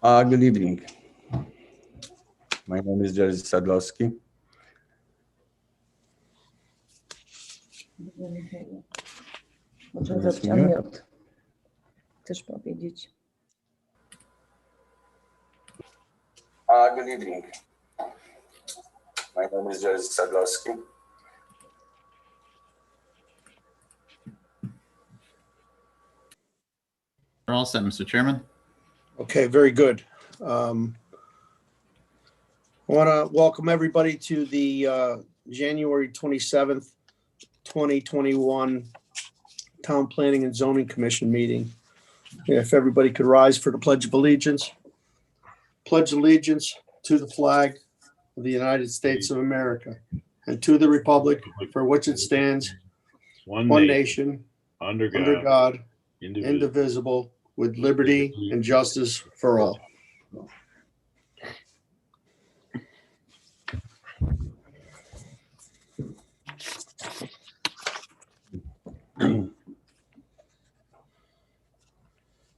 Good evening. My name is Jerzy Sadlowski. Możemy zrobić unmute. Chcesz powiedzieć? Good evening. My name is Jerzy Sadlowski. We're all set, Mr. Chairman. Okay, very good. I want to welcome everybody to the January 27th, 2021 Town Planning and Zoning Commission meeting. If everybody could rise for the Pledge of Allegiance. Pledge allegiance to the flag of the United States of America and to the republic for which it stands, one nation, under God, indivisible, with liberty and justice for all.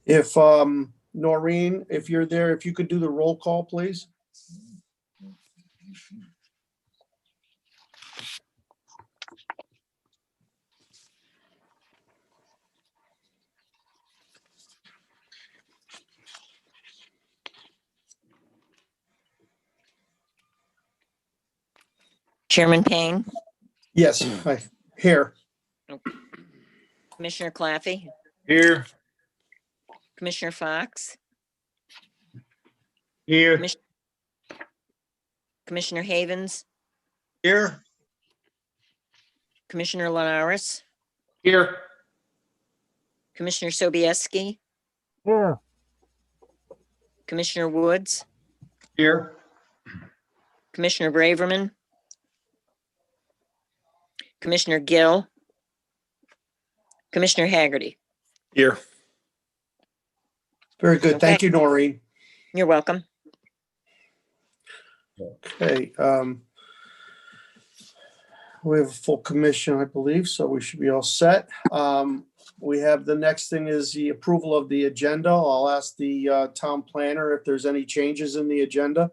If Noreen, if you're there, if you could do the roll call, please. Chairman Payne, Yes, hi, here. Commissioner Claffey, Here. Commissioner Fox, Here. Commissioner Havens, Here. Commissioner Linares, Here. Commissioner Sobieski, Here. Commissioner Woods, Here. Commissioner Braverman, Commissioner Gill, Commissioner Haggerty. Here. Very good. Thank you, Noreen. You're welcome. Okay. We have a full commission, I believe, so we should be all set. We have the next thing is the approval of the agenda. I'll ask the town planner if there's any changes in the agenda.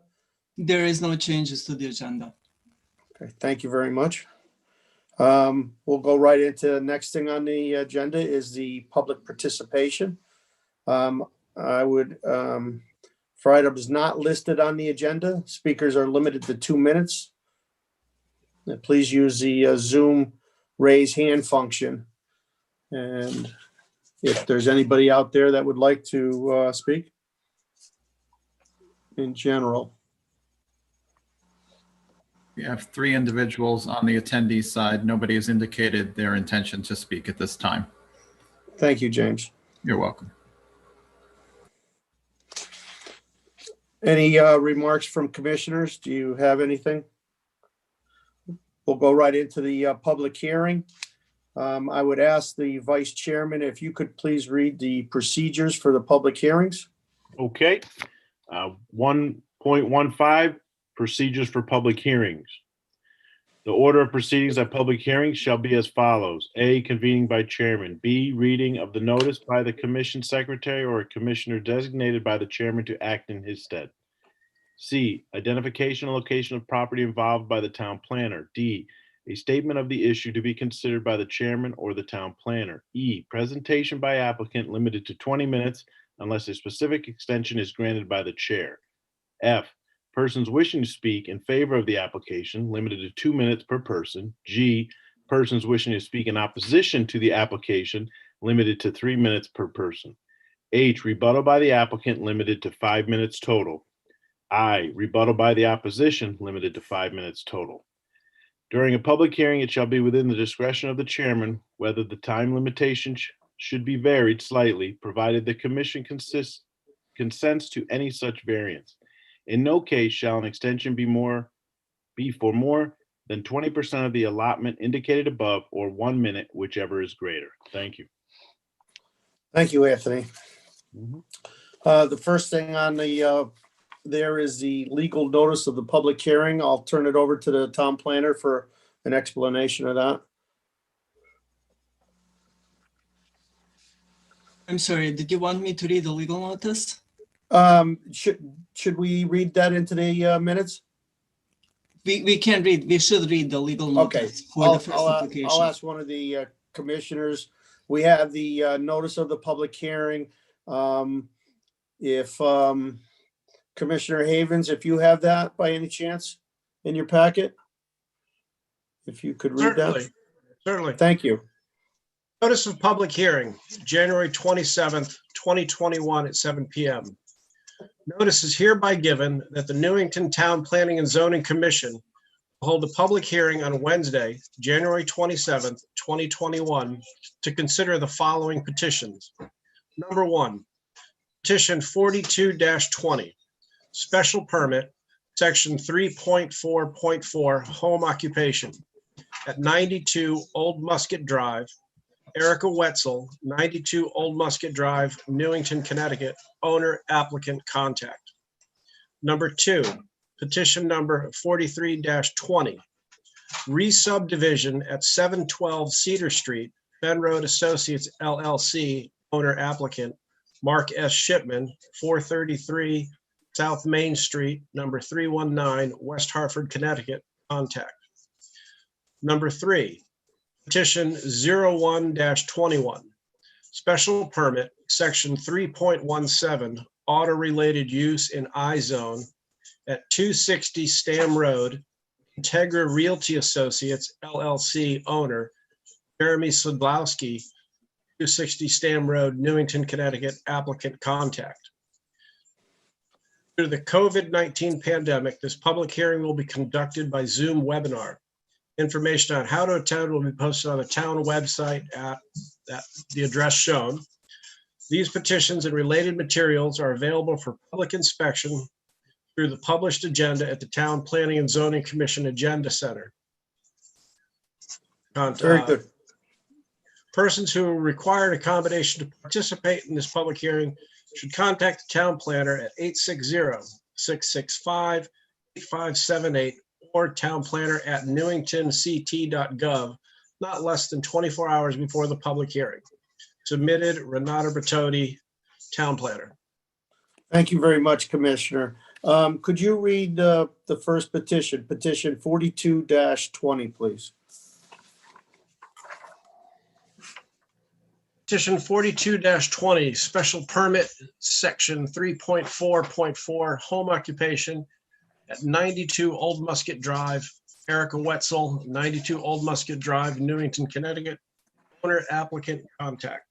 There is no changes to the agenda. Okay, thank you very much. We'll go right into the next thing on the agenda is the public participation. I would, for items not listed on the agenda, speakers are limited to 2 minutes. Please use the Zoom raise hand function. And if there's anybody out there that would like to speak in general. We have 3 individuals on the attendee side. Nobody has indicated their intention to speak at this time. Thank you, James. You're welcome. Any remarks from commissioners? Do you have anything? We'll go right into the public hearing. I would ask the vice chairman if you could please read the procedures for the public hearings. Okay. 1.15, procedures for public hearings. The order of proceedings at public hearings shall be as follows. A, convening by chairman. B, reading of the notice by the commission secretary or a commissioner designated by the chairman to act in his stead. C, identification and location of property involved by the town planner. D, a statement of the issue to be considered by the chairman or the town planner. E, presentation by applicant limited to 20 minutes unless a specific extension is granted by the chair. F, persons wishing to speak in favor of the application limited to 2 minutes per person. G, persons wishing to speak in opposition to the application limited to 3 minutes per person. H, rebuttal by the applicant limited to 5 minutes total. I, rebuttal by the opposition limited to 5 minutes total. During a public hearing, it shall be within the discretion of the chairman whether the time limitation should be varied slightly, provided the commission consents to any such variance. In no case shall an extension be for more than 20% of the allotment indicated above or 1 minute, whichever is greater. Thank you. Thank you, Anthony. The first thing on the there is the legal notice of the public hearing. I'll turn it over to the town planner for an explanation of that. I'm sorry, did you want me to read the legal notice? Should we read that into the minutes? We can read, we should read the legal Okay. notice for the first application. I'll ask one of the commissioners. We have the notice of the public hearing. If Commissioner Havens, if you have that by any chance in your packet? If you could read that. Certainly. Thank you. Notice of public hearing, January 27th, 2021 at 7 p.m. Notice is hereby given that the Newington Town Planning and Zoning Commission will hold a public hearing on Wednesday, January 27th, 2021, to consider the following petitions. Number 1, petition 42-20, special permit, section 3.4.4, home occupation at 92 Old Musket Drive, Erika Whetzel, 92 Old Musket Drive, Newington, Connecticut, owner, applicant, contact. Number 2, petition number 43-20, re-subdivision at 712 Cedar Street, Ben Road Associates LLC, owner, applicant, Mark S. Shipman, 433 South Main Street, number 319, West Hartford, Connecticut, contact. Number 3, petition 01-21, special permit, section 3.17, auto-related use in I-zone at 260 Stam Road, Integra Realty Associates LLC, owner, Jeremy Sudlowski, 260 Stam Road, Newington, Connecticut, applicant, contact. Due to the COVID-19 pandemic, this public hearing will be conducted by Zoom webinar. Information on how to attend will be posted on the town website at the address shown. These petitions and related materials are available for public inspection through the published agenda at the Town Planning and Zoning Commission Agenda Center. Very good. Persons who require an accommodation to participate in this public hearing should contact the town planner at 860-665-8578 or town planner at newingtonct.gov, not less than 24 hours before the public hearing. Submitted, Renata Bertoni, town planner. Thank you very much, Commissioner. Could you read the first petition, petition 42-20, please? Petition 42-20, special permit, section 3.4.4, home occupation at 92 Old Musket Drive, Erika Whetzel, 92 Old Musket Drive, Newington, Connecticut, owner, applicant, contact.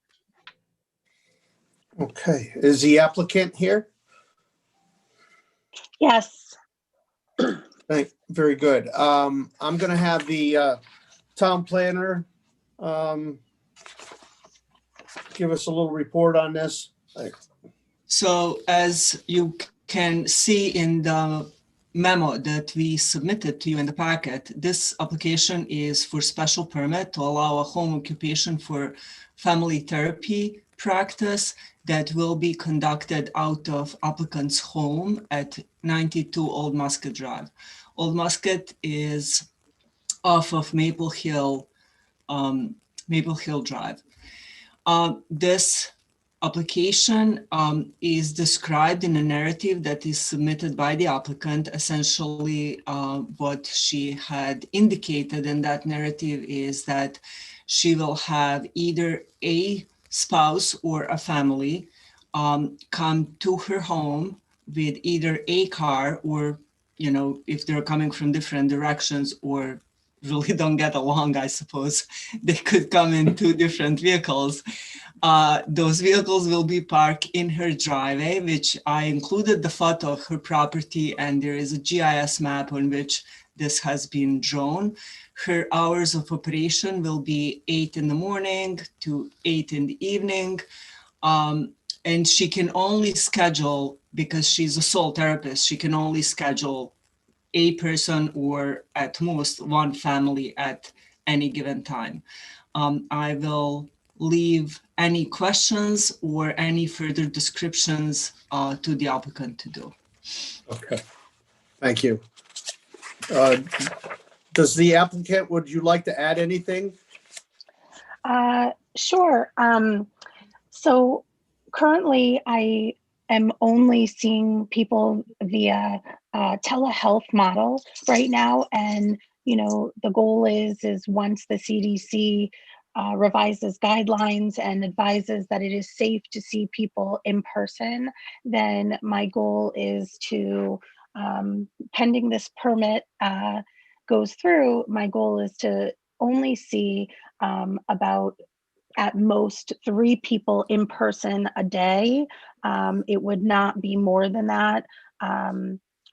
Okay, is the applicant here? Yes, Very good. I'm gonna have the town planner give us a little report on this. So as you can see in the memo that we submitted to you in the packet, this application is for special permit to allow a home occupation for family therapy practice that will be conducted out of applicant's home at 92 Old Musket Drive. Old Musket is off of Maple Hill Drive. This application is described in a narrative that is submitted by the applicant. Essentially, what she had indicated in that narrative is that she will have either a spouse or a family come to her home with either a car or, you know, if they're coming from different directions or really don't get along, I suppose, they could come in 2 different vehicles. Those vehicles will be parked in her driveway, which I included the photo of her property, and there is a GIS map on which this has been drawn. Her hours of operation will be 8 in the morning to 8 in the evening. And she can only schedule, because she's a sole therapist, she can only schedule a person or at most 1 family at any given time. I will leave any questions or any further descriptions to the applicant to do. Okay, thank you. Does the applicant, would you like to add anything? sure. So currently I am only seeing people via telehealth model right now. And, you know, the goal is once the CDC revises guidelines and advises that it is safe to see people in person, then my goal is to, pending this permit goes through, my goal is to only see about at most 3 people in person a day. It would not be more than that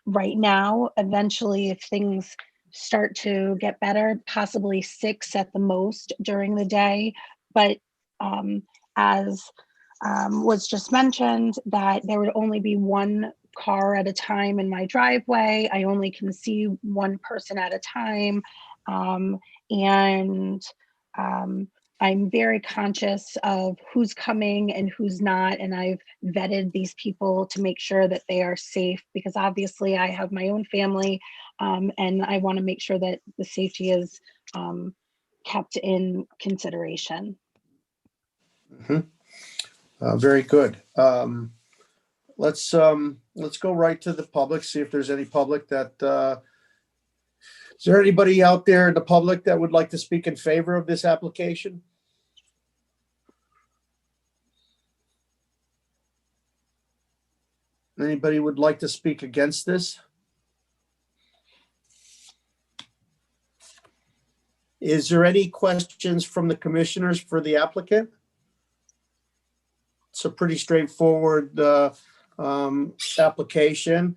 right now. Eventually, if things start to get better, possibly 6 at the most during the day. But as was just mentioned, that there would only be 1 car at a time in my driveway. I only can see 1 person at a time. I'm very conscious of who's coming and who's not, and I've vetted these people to make sure that they are safe, because obviously I have my own family, and I want to make sure that the safety is kept in consideration. Very good. Let's go right to the public, see if there's any public that, is there anybody out there in the public that would like to speak in favor of this application? Anybody would like to speak against this? Is there any questions from the commissioners for the applicant? It's a pretty straightforward application.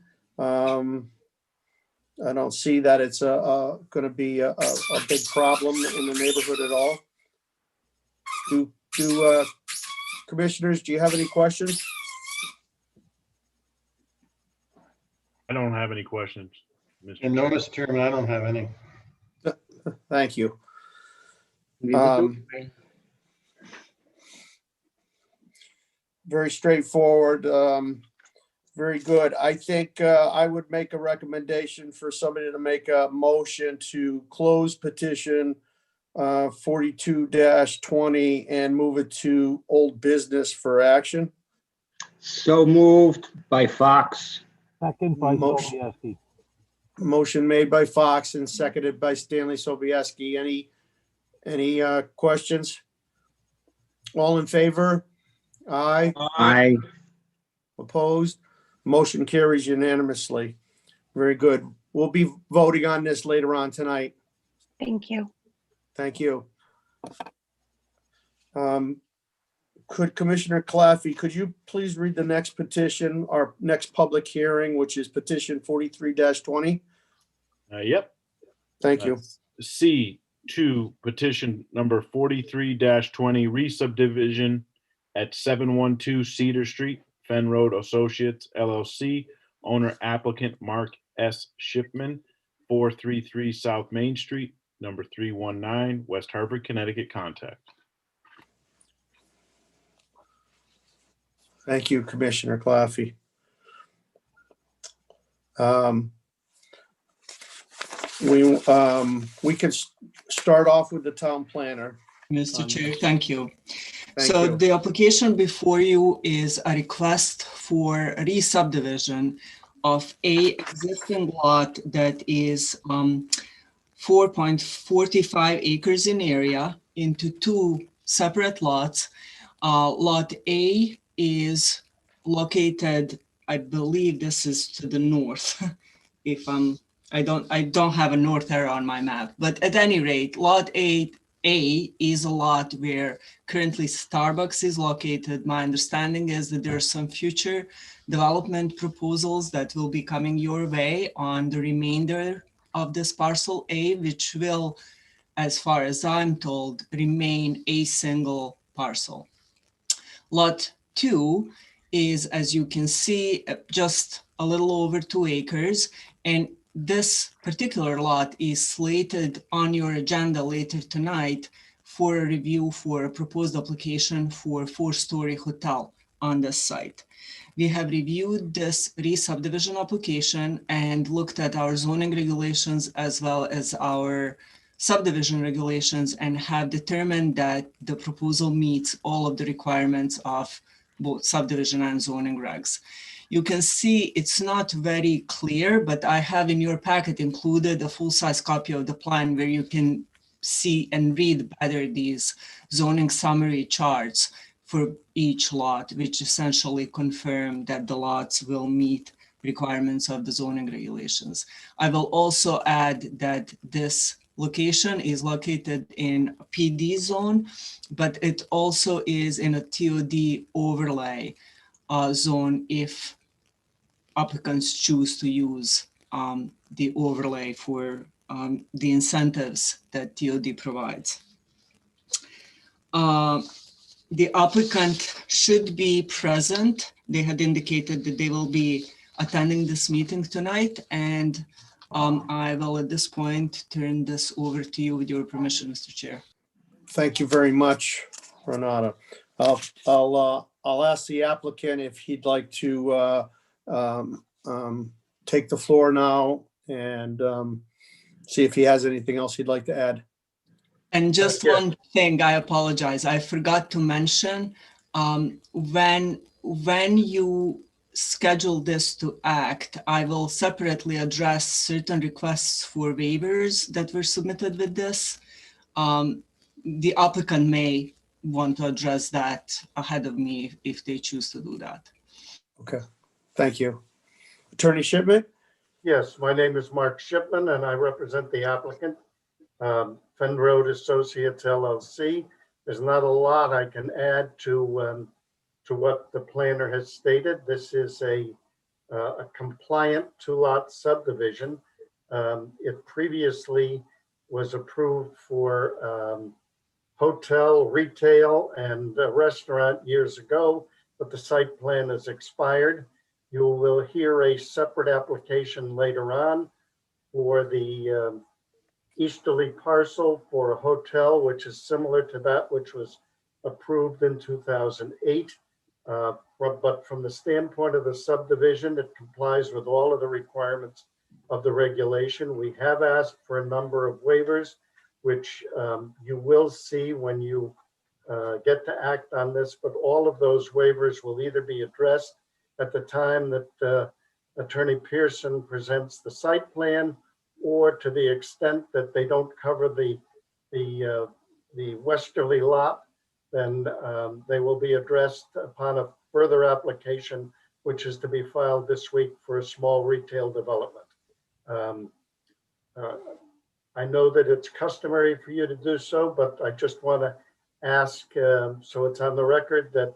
I don't see that it's going to be a big problem in the neighborhood at all. Do commissioners, do you have any questions? I don't have any questions, Mr. And no, Mr. Chairman, I don't have any. Thank you. Very straightforward. Very good. I think I would make a recommendation for somebody to make a motion to close petition 42-20 and move it to old business for action. So moved by Fox. Second by Motion. Sobieski. Motion made by Fox and seconded by Stanley Sobieski. Any questions? All in favor? Aye. Aye. Opposed? Motion carries unanimously. Very good. We'll be voting on this later on tonight. Thank you. Thank you. Could Commissioner Claffey, could you please read the next petition, our next public hearing, which is petition 43-20? Yep. Thank you. C2 petition number 43-20 re-subdivision at 712 Cedar Street, Fen Road Associates LLC, owner applicant Mark S. Shipman, 433 South Main Street, number 319, West Hartford, Connecticut. Contact. Thank you, Commissioner Claffey. We can start off with the town planner. Mr. Chair, thank you. Thank So you. the application before you is a request for re-subdivision of a existing lot that is 4.45 acres in area into 2 separate lots. Lot A is located, I believe this is to the north. I don't have a north arrow on my map, but at any rate, Lot 8A is a lot where currently Starbucks is located. My understanding is that there are some future development proposals that will be coming your way on the remainder of this parcel A, which will, as far as I'm told, remain a single parcel. Lot 2 is, as you can see, just a little over 2 acres. And this particular lot is slated on your agenda later tonight for a review for a proposed application for a 4-story hotel on this site. We have reviewed this re-subdivision application and looked at our zoning regulations as well as our subdivision regulations and have determined that the proposal meets all of the requirements of both subdivision and zoning regs. You can see it's not very clear, but I have in your packet included a full-size copy of the plan where you can see and read better these zoning summary charts for each lot, which essentially confirm that the lots will meet requirements of the zoning regulations. I will also add that this location is located in a PD zone, but it also is in a TOD overlay zone if applicants choose to use the overlay for the incentives that TOD provides. The applicant should be present. They had indicated that they will be attending this meeting tonight, and I will at this point turn this over to you with your permission, Mr. Chair. Thank you very much, Renata. I'll ask the applicant if he'd like to take the floor now and see if he has anything else he'd like to add. And just one thing, I apologize. I forgot to mention, when you schedule this to act, I will separately address certain requests for waivers that were submitted with this. The applicant may want to address that ahead of me if they choose to do that. Okay, thank you. Attorney Shipman? Yes, my name is Mark Shipman and I represent the applicant, Fen Road Associates LLC. There's not a lot I can add to what the planner has stated. This is a compliant 2-lot subdivision. It previously was approved for hotel, retail, and restaurant years ago, but the site plan has expired. You will hear a separate application later on for the easterly parcel for a hotel, which is similar to that which was approved in 2008. But from the standpoint of the subdivision, it complies with all of the requirements of the regulation. We have asked for a number of waivers, which you will see when you get to act on this, but all of those waivers will either be addressed at the time that Attorney Pearson presents the site plan, or to the extent that they don't cover the westerly lot, then they will be addressed upon a further application, which is to be filed this week for a small retail development. I know that it's customary for you to do so, but I just want to ask, so it's on the record, that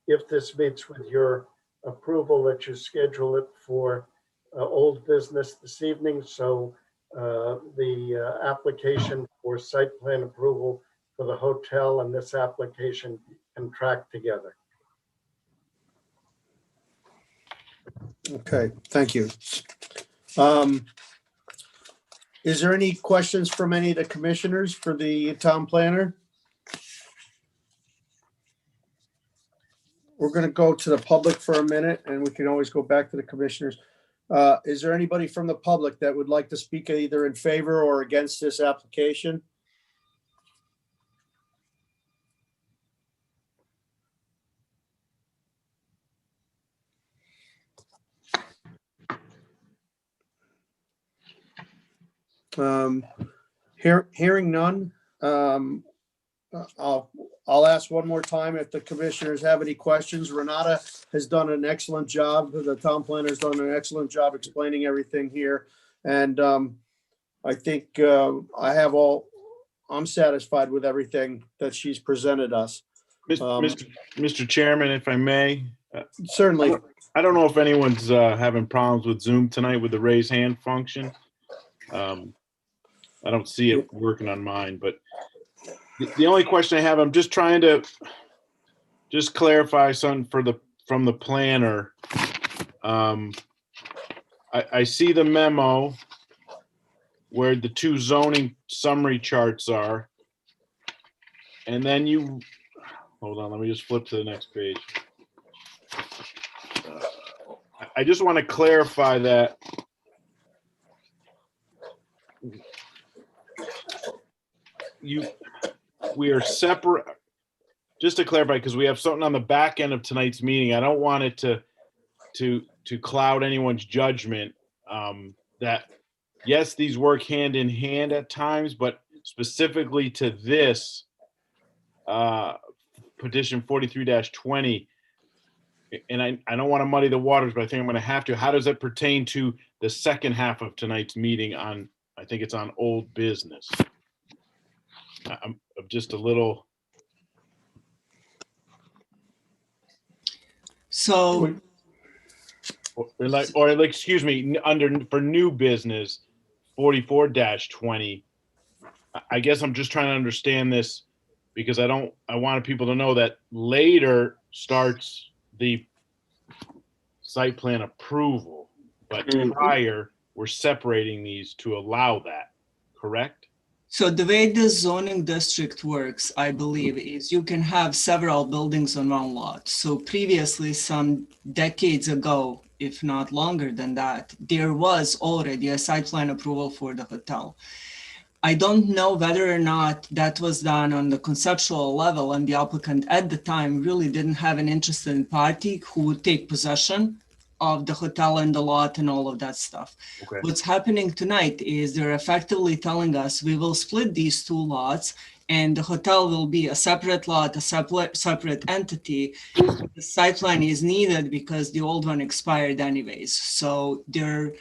if this meets with your approval, that you schedule it for old business this evening, so the application for site plan approval for the hotel and this application can track together. Okay, thank you. Is there any questions from any of the commissioners for the town planner? We're going to go to the public for a minute and we can always go back to the commissioners. Is there anybody from the public that would like to speak either in favor or against this application? Hearing none, I'll ask one more time if the commissioners have any questions. Renata has done an excellent job. The town planner has done an excellent job explaining everything here. And I think I'm satisfied with everything that she's presented us. Mr. Chairman, if I may. Certainly. I don't know if anyone's having problems with Zoom tonight with the raise hand function. I don't see it working on mine, but the only question I have, I'm just trying to just clarify something from the planner. I see the memo where the 2 zoning summary charts are. And then hold on, let me just flip to the next page. I just want to clarify that we are separate. just to clarify, because we have something on the back end of tonight's meeting, I don't want it to cloud anyone's judgment. That yes, these work hand in hand at times, but specifically to this petition 43-20, and I don't want to muddy the waters, but I think I'm going to have to. How does it pertain to the second half of tonight's meeting on, I think it's on old business? I'm just a little. So, or excuse me, for new business 44-20. I guess I'm just trying to understand this because I want people to know that later starts the site plan approval, but prior we're separating these to allow that, correct? so the way the zoning district works, I believe, is you can have several buildings on one lot. So previously, some decades ago, if not longer than that, there was already a site plan approval for the hotel. I don't know whether or not that was done on the conceptual level, and the applicant at the time really didn't have an interested party who would take possession of the hotel and the lot and all of that stuff. Okay. What's happening tonight is they're effectively telling us we will split these two lots and the hotel will be a separate lot, a separate entity. The site plan is needed because the old one expired anyways. So they're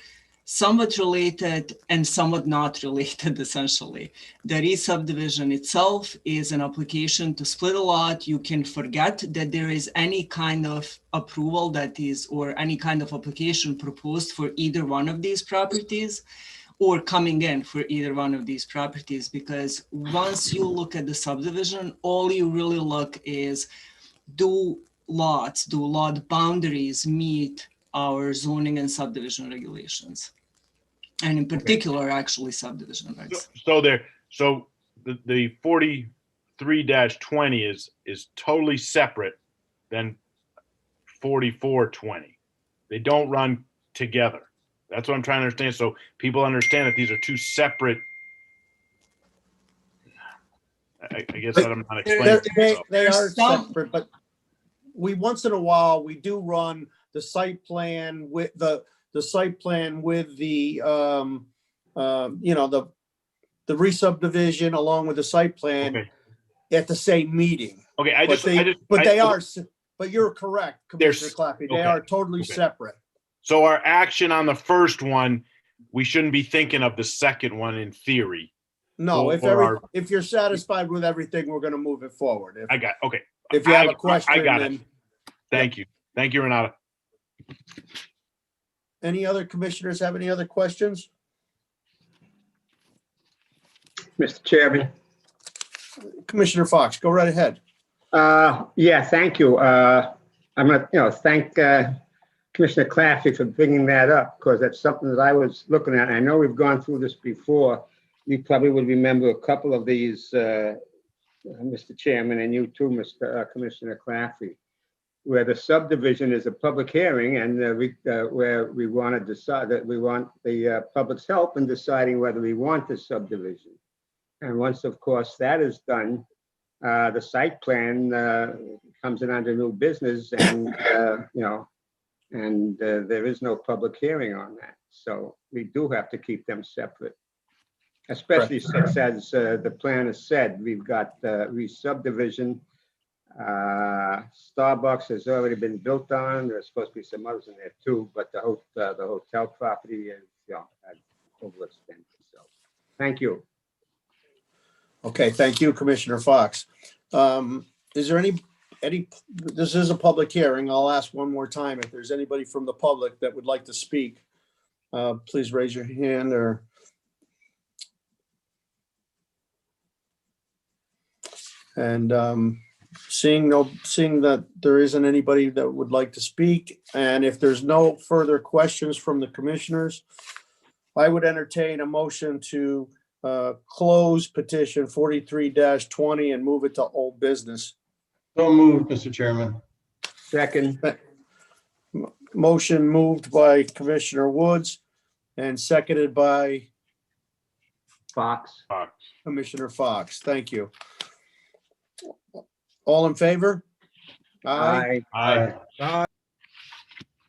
somewhat related and somewhat not related, essentially. The re-subdivision itself is an application to split a lot. You can forget that there is any kind of approval that is, or any kind of application proposed for either one of these properties or coming in for either one of these properties, because once you look at the subdivision, all you really look is, do lot boundaries meet our zoning and subdivision regulations, and in particular, actually subdivision regs. So the 43-20 is totally separate than 44-20. They don't run together. That's what I'm trying to understand. So people understand that these are two separate. I guess that I'm not explaining. They are separate, but we once in a while we do run the site plan with the site plan with the the re-subdivision along with the site plan at the same meeting. Okay, but you're correct, Commissioner Clappy. They are totally separate. So our action on the first one, we shouldn't be thinking of the second one in theory. No, if you're satisfied with everything, we're going to move it forward. Okay. If you have a question, I got it. Thank you. Thank you, Renata. Any other commissioners have any other questions? Mr. Chairman. Commissioner Fox, go right ahead. Yeah, thank you. I'm going to, thank Commissioner Claffey for bringing that up, because that's something that I was looking at. I know we've gone through this before. You probably would remember a couple of these, Mr. Chairman, and you too, Commissioner Claffey, where the subdivision is a public hearing and where we want to decide that we want the public's help in deciding whether we want the subdivision. And once, of course, that is done, the site plan comes in under new business, and there is no public hearing on that. So we do have to keep them separate, especially since, as the plan has said, we've got re-subdivision. Starbucks has already been built on. There's supposed to be some others in there too, but the hotel property is overextended. So, thank you. Okay, thank you, Commissioner Fox. Is there any? This is a public hearing. I'll ask one more time if there's anybody from the public that would like to speak. Please raise your hand or. And seeing that there isn't anybody that would like to speak, and if there's no further questions from the commissioners, I would entertain a motion to close petition 43-20 and move it to old business. So moved, Mr. Chairman. Second. Motion moved by Commissioner Woods and seconded by Fox. Commissioner Fox. Thank you. All in favor? Aye. Aye.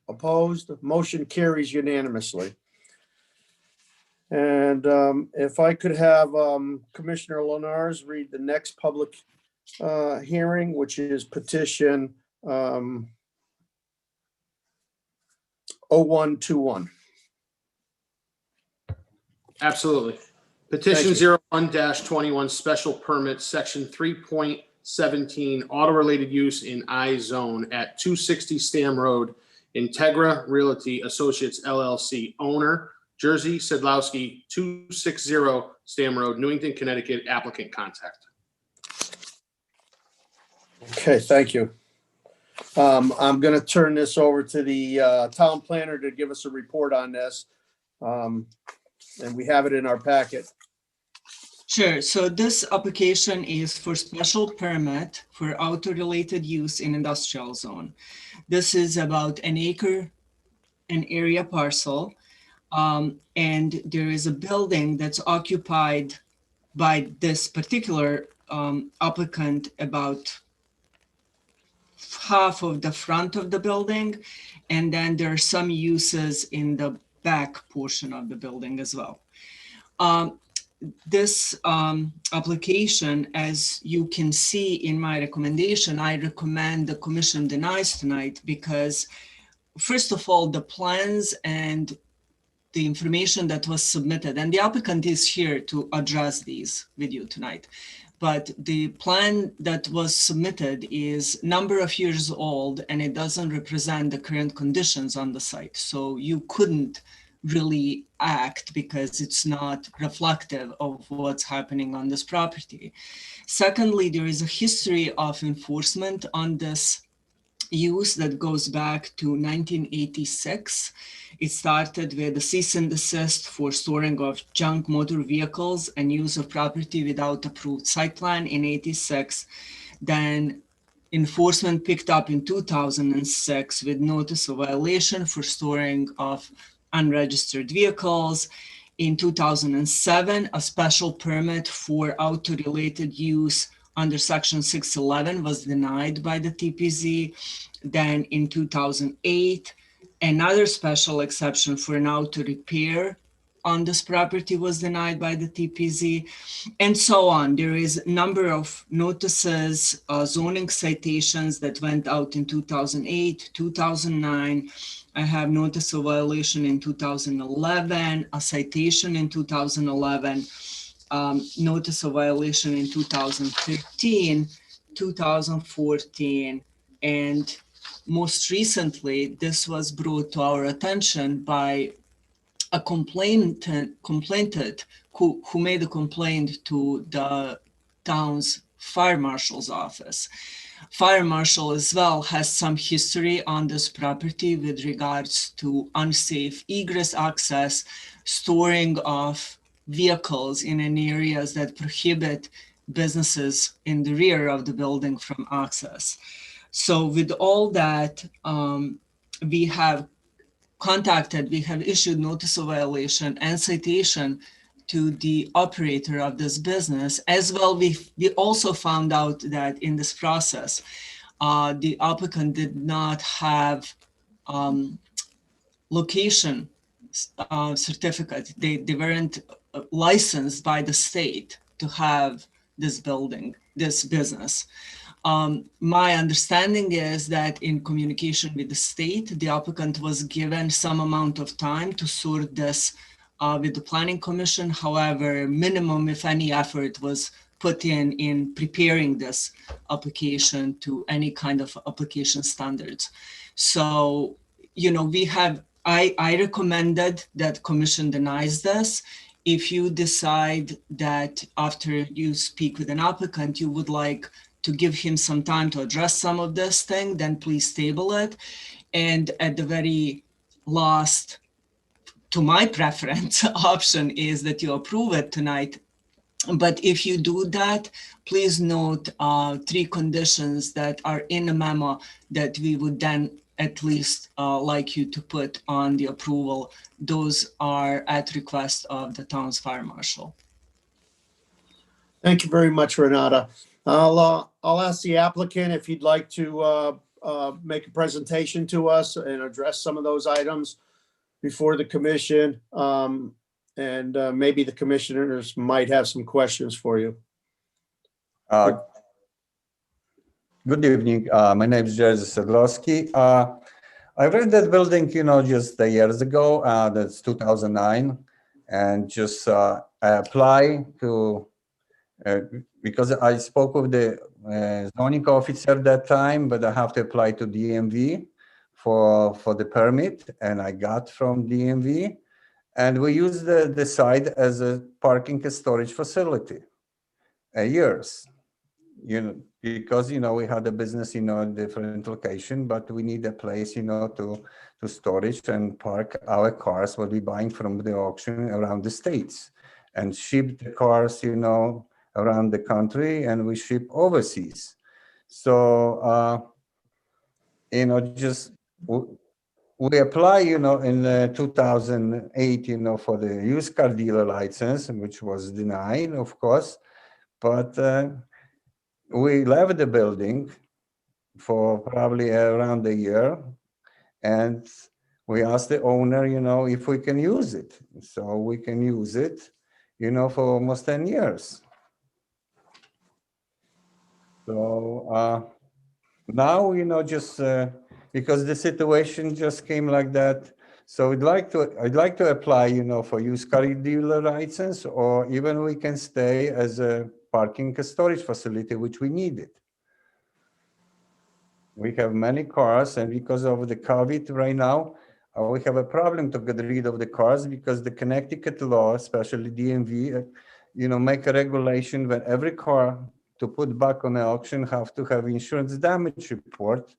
Opposed? Motion carries unanimously. And if I could have Commissioner Lenars read the next public hearing, which is petition 0121. Absolutely. Petition 01-21 special permit, section 3.17, auto-related use in I zone at 260 Stam Road, Integra Realty Associates LLC, owner Jersey Sedlowski, 260 Stam Road, Newington, Connecticut, applicant contact. Okay, thank you. I'm going to turn this over to the town planner to give us a report on this. And we have it in our packet. Sure. So this application is for special permit for auto-related use in industrial zone. This is about an acre, an area parcel. And there is a building that's occupied by this particular applicant about half of the front of the building. And then there are some uses in the back portion of the building as well. This application, as you can see in my recommendation, I recommend the commission denies tonight because, first of all, the plans and the information that was submitted, and the applicant is here to address these with you tonight, but the plan that was submitted is a number of years old and it doesn't represent the current conditions on the site. So you couldn't really act because it's not reflective of what's happening on this property. Secondly, there is a history of enforcement on this use that goes back to 1986. It started with a cease and desist for storing of junk motor vehicles and use of property without approved site plan in 86. Then enforcement picked up in 2006 with notice of violation for storing of unregistered vehicles. In 2007, a special permit for auto-related use under section 611 was denied by the TPZ. Then in 2008, another special exception for an auto repair on this property was denied by the TPZ, and so on. There is a number of notices, zoning citations that went out in 2008, 2009. I have notice of violation in 2011, a citation in 2011, notice of violation in 2015, 2014, and most recently, this was brought to our attention by a complainant who made a complaint to the town's fire marshal's office. Fire marshal as well has some history on this property with regards to unsafe egress access, storing of vehicles in areas that prohibit businesses in the rear of the building from access. So with all that, we have issued notice of violation and citation to the operator of this business. As well, we also found out that in this process, the applicant did not have location certificate. They weren't licensed by the state to have this building, this business. My understanding is that in communication with the state, the applicant was given some amount of time to sort this with the Planning Commission. However, minimum, if any, effort was put in preparing this application to any kind of application standards. So, you know, I recommended that Commission denies this. If you decide that after you speak with an applicant, you would like to give him some time to address some of this thing, then please table it. And at the very last, to my preference, option is that you approve it tonight. But if you do that, please note 3 conditions that are in a memo that we would then at least like you to put on the approval. Those are at request of the town's fire marshal. Thank you very much, Renata. I'll ask the applicant if he'd like to make a presentation to us and address some of those items before the commission. And maybe the commissioners might have some questions for you. Good evening. My name is Jerzy Sadlowski. I read that building, just years ago. That's 2009, and just I applied to because I spoke with the zoning officer at that time, but I have to apply to DMV for the permit, and I got from DMV, and we use the site as a parking and storage facility. Years. Because we had a business a different location, but we need a place to storage and park our cars what we buying from the auction around the states, and ship the cars around the country, and we ship overseas. So just we apply in 2008 for the used car dealer license, which was denied, of course, but we left the building for probably around a year, and we asked the owner, if we can use it. So we can use it, for almost 10 years. So now, just because the situation just came like that, so I'd like to apply, for used car dealer license, or even we can stay as a parking and storage facility, which we needed. We have many cars, and because of the COVID right now, we have a problem to get rid of the cars, because the Connecticut law, especially DMV, make a regulation when every car to put back on the auction have to have insurance damage report,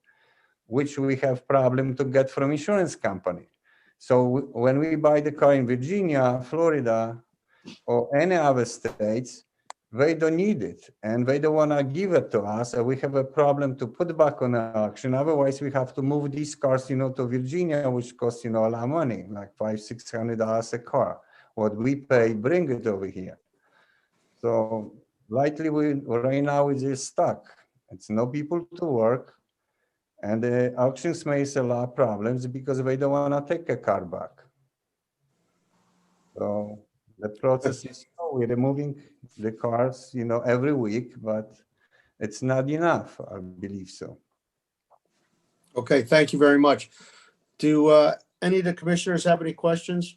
which we have problem to get from insurance company. So when we buy the car in Virginia, Florida, or any other states, they don't need it, and they don't want to give it to us, and we have a problem to put back on the auction. Otherwise, we have to move these cars, to Virginia, which costs, a lot of money, like $500-600 a car. What we pay, bring it over here. So likely, right now we're just stuck. It's no people to work, and the auctions make a lot of problems because they don't want to take a car back. So the process is, we're removing the cars, every week, but it's not enough, I believe so. Okay, thank you very much. Do any of the commissioners have any questions?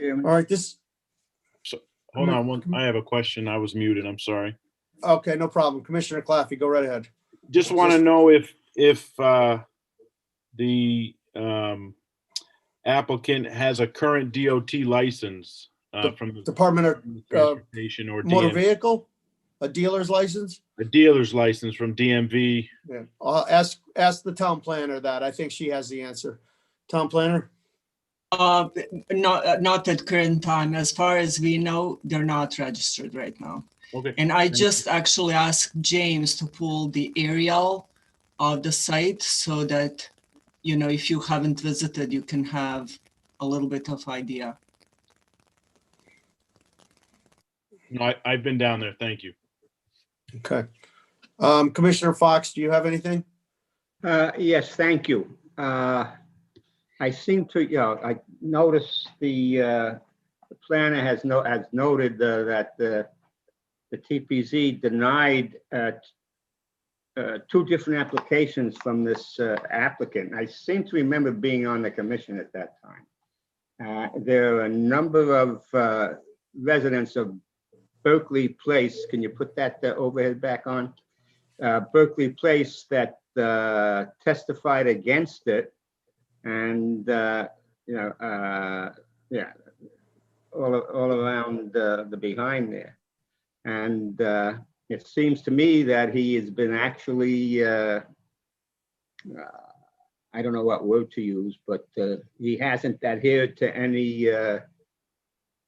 All right, So, hold on, I have a question. I was muted. I'm sorry. Okay, no problem. Commissioner Claffey, go right ahead. Just want to know if the applicant has a current DOT license from the Department of Transportation or Motor DMV, Vehicle, a dealer's license? a dealer's license from DMV. Yeah, I'll ask the town planner that. I think she has the answer. Town planner? Not at current time. As far as we know, they're not registered right now. Okay. And I just actually asked James to pull the aerial of the site so that, if you haven't visited, you can have a little bit of idea. No, I've been down there. Thank you. Okay. Commissioner Fox, do you have anything? Yes, thank you. I seem to, I noticed the planner has noted that the TPZ denied two different applications from this applicant. I seem to remember being on the commission at that time. There are a number of residents of Berkeley Place. Can you put that overhead back on? Berkeley Place that testified against it, and yeah, all around the behind there. And it seems to me that he has been actually, I don't know what word to use, but he hasn't adhered to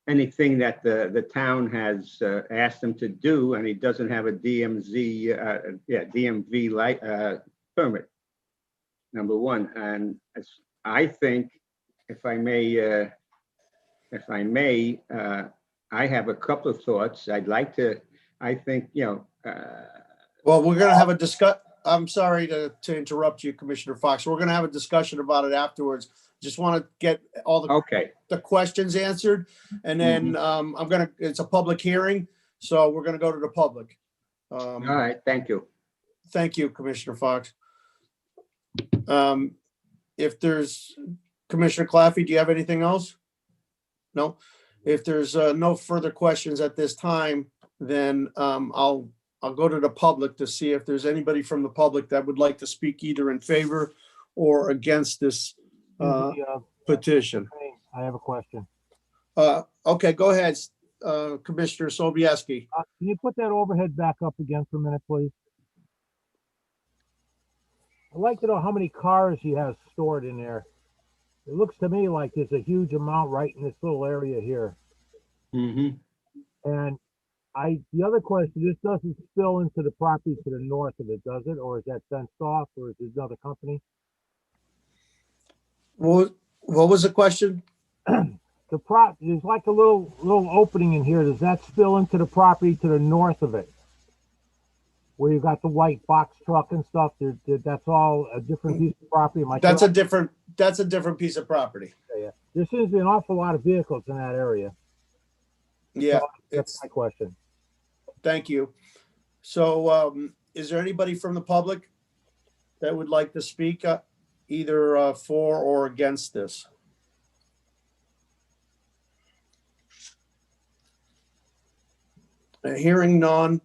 anything that the town has asked him to do, and he doesn't have a DMV permit, number one. And I think, if I may, I have a couple of thoughts. I think, Well, we're gonna have a I'm sorry to interrupt you, Commissioner Fox. We're gonna have a discussion about it afterwards. Just want to get all okay, the questions answered. And then it's a public hearing, so we're gonna go to the public. all right, thank you. Thank you, Commissioner Fox. If there's, Commissioner Claffey, do you have anything else? No? If there's no further questions at this time, then I'll go to the public to see if there's anybody from the public that would like to speak either in favor or against this petition. I have a question. Okay, go ahead, Commissioner Sobieski. Can you put that overhead back up again for a minute, please? I'd like to know how many cars he has stored in there. It looks to me like there's a huge amount right in this little area here. Mm-hmm. And the other question, this doesn't spill into the property to the north of it, does it? Or is that fenced off, or is it another company? What was the question? There's like a little opening in here. Does that spill into the property to the north of it? Where you got the white box truck and stuff, that's all a different piece of property. That's a different piece of property. Yeah. There seems to be an awful lot of vehicles in that area. Yeah, So that's my question. Thank you. So is there anybody from the public that would like to speak either for or against this? Hearing none,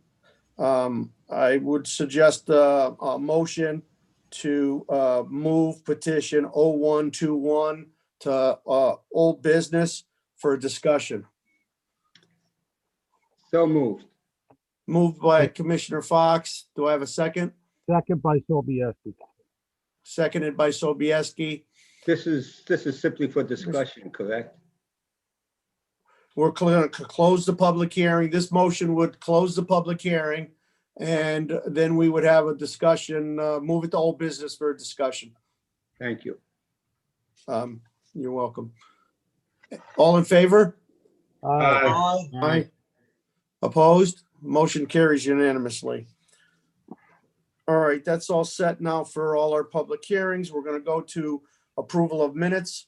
I would suggest a motion to move petition 0121 to old business for discussion. So moved. Moved by Commissioner Fox. Do I have a second? Second by Sobieski. Seconded by Sobieski. This is simply for discussion, correct? We're going to close the public hearing. This motion would close the public hearing, and then we would have a discussion, move it to old business for a discussion. Thank you. You're welcome. All in favor? Aye. Aye. Opposed? Motion carries unanimously. All right, that's all set now for all our public hearings. We're going to go to approval of minutes.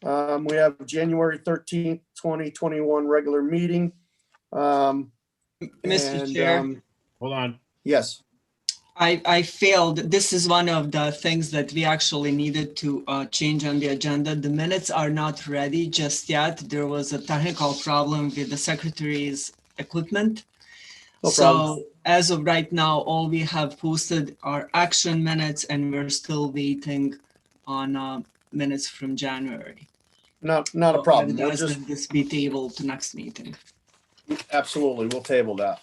We have January 13th, 2021 regular meeting. Mr. Chair. Hold on. Yes. I failed. This is one of the things that we actually needed to change on the agenda. The minutes are not ready just yet. There was a technical problem with the secretary's equipment. No problem. So as of right now, all we have posted are action minutes, and we're still waiting on minutes from January. Not a problem. We'll We'll just, just this be tabled to next meeting. absolutely, we'll table that.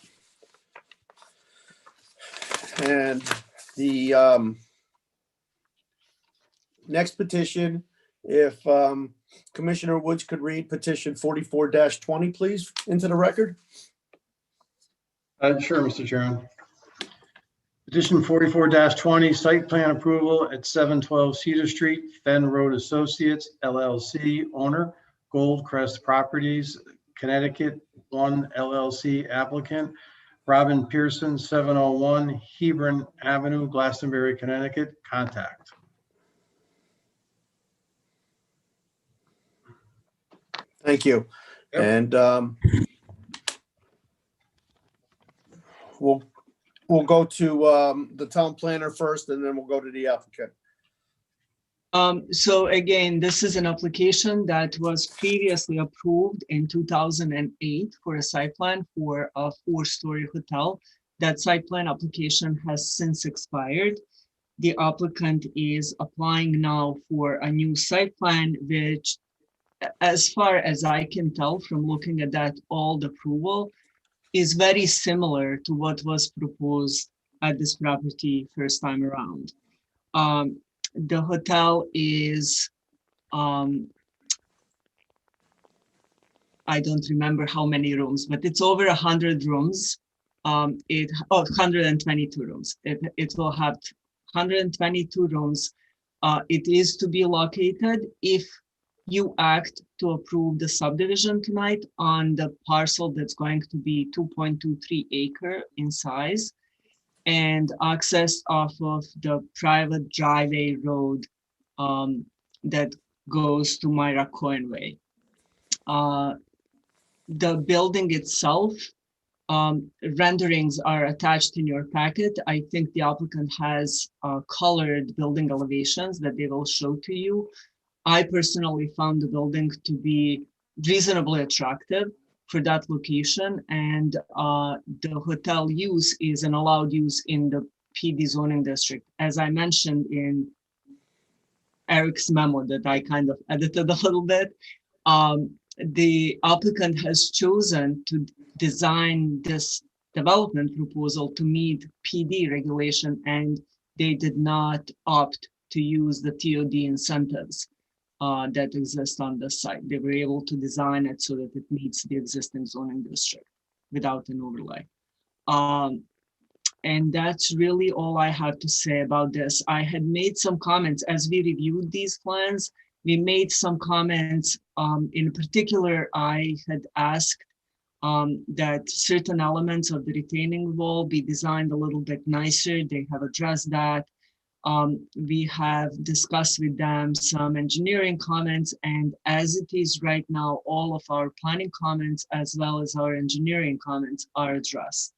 And the next petition, if Commissioner Woods could read petition 44-20, please, into the record. Sure, Mr. Chairman. Petition 44-20, site plan approval at 712 Cedar Street, Fenn Road Associates, LLC, owner, Goldcrest Properties, Connecticut, 1 LLC applicant, Robin Pearson, 701 Hebron Avenue, Glastonbury, Connecticut, contact. Thank you. Yep. And we'll go to the town planner first, and then we'll go to the applicant. So again, this is an application that was previously approved in 2008 for a site plan for a 4-story hotel. That site plan application has since expired. The applicant is applying now for a new site plan, which, as far as I can tell from looking at that old approval, is very similar to what was proposed at this property first time around. The hotel is, I don't remember how many rooms, but it's over 100 rooms. 122 rooms. It will have 122 rooms. It is to be located, if you act to approve the subdivision tonight on the parcel that's going to be 2.23 acre in size and access off of the private driveway road that goes to Myra Coinway. The building itself, renderings are attached in your packet. I think the applicant has colored building elevations that they will show to you. I personally found the building to be reasonably attractive for that location, and the hotel use is an allowed use in the PD zoning district. As I mentioned in Eric's memo that I kind of edited a little bit, the applicant has chosen to design this development proposal to meet PD regulation, and they did not opt to use the TOD incentives that exist on the site. They were able to design it so that it meets the existing zoning district without an overlay. And that's really all I have to say about this. I had made some comments as we reviewed these plans. We made some comments. In particular, I had asked that certain elements of the retaining wall be designed a little bit nicer. They have addressed that. We have discussed with them some engineering comments, and as it is right now, all of our planning comments as well as our engineering comments are addressed.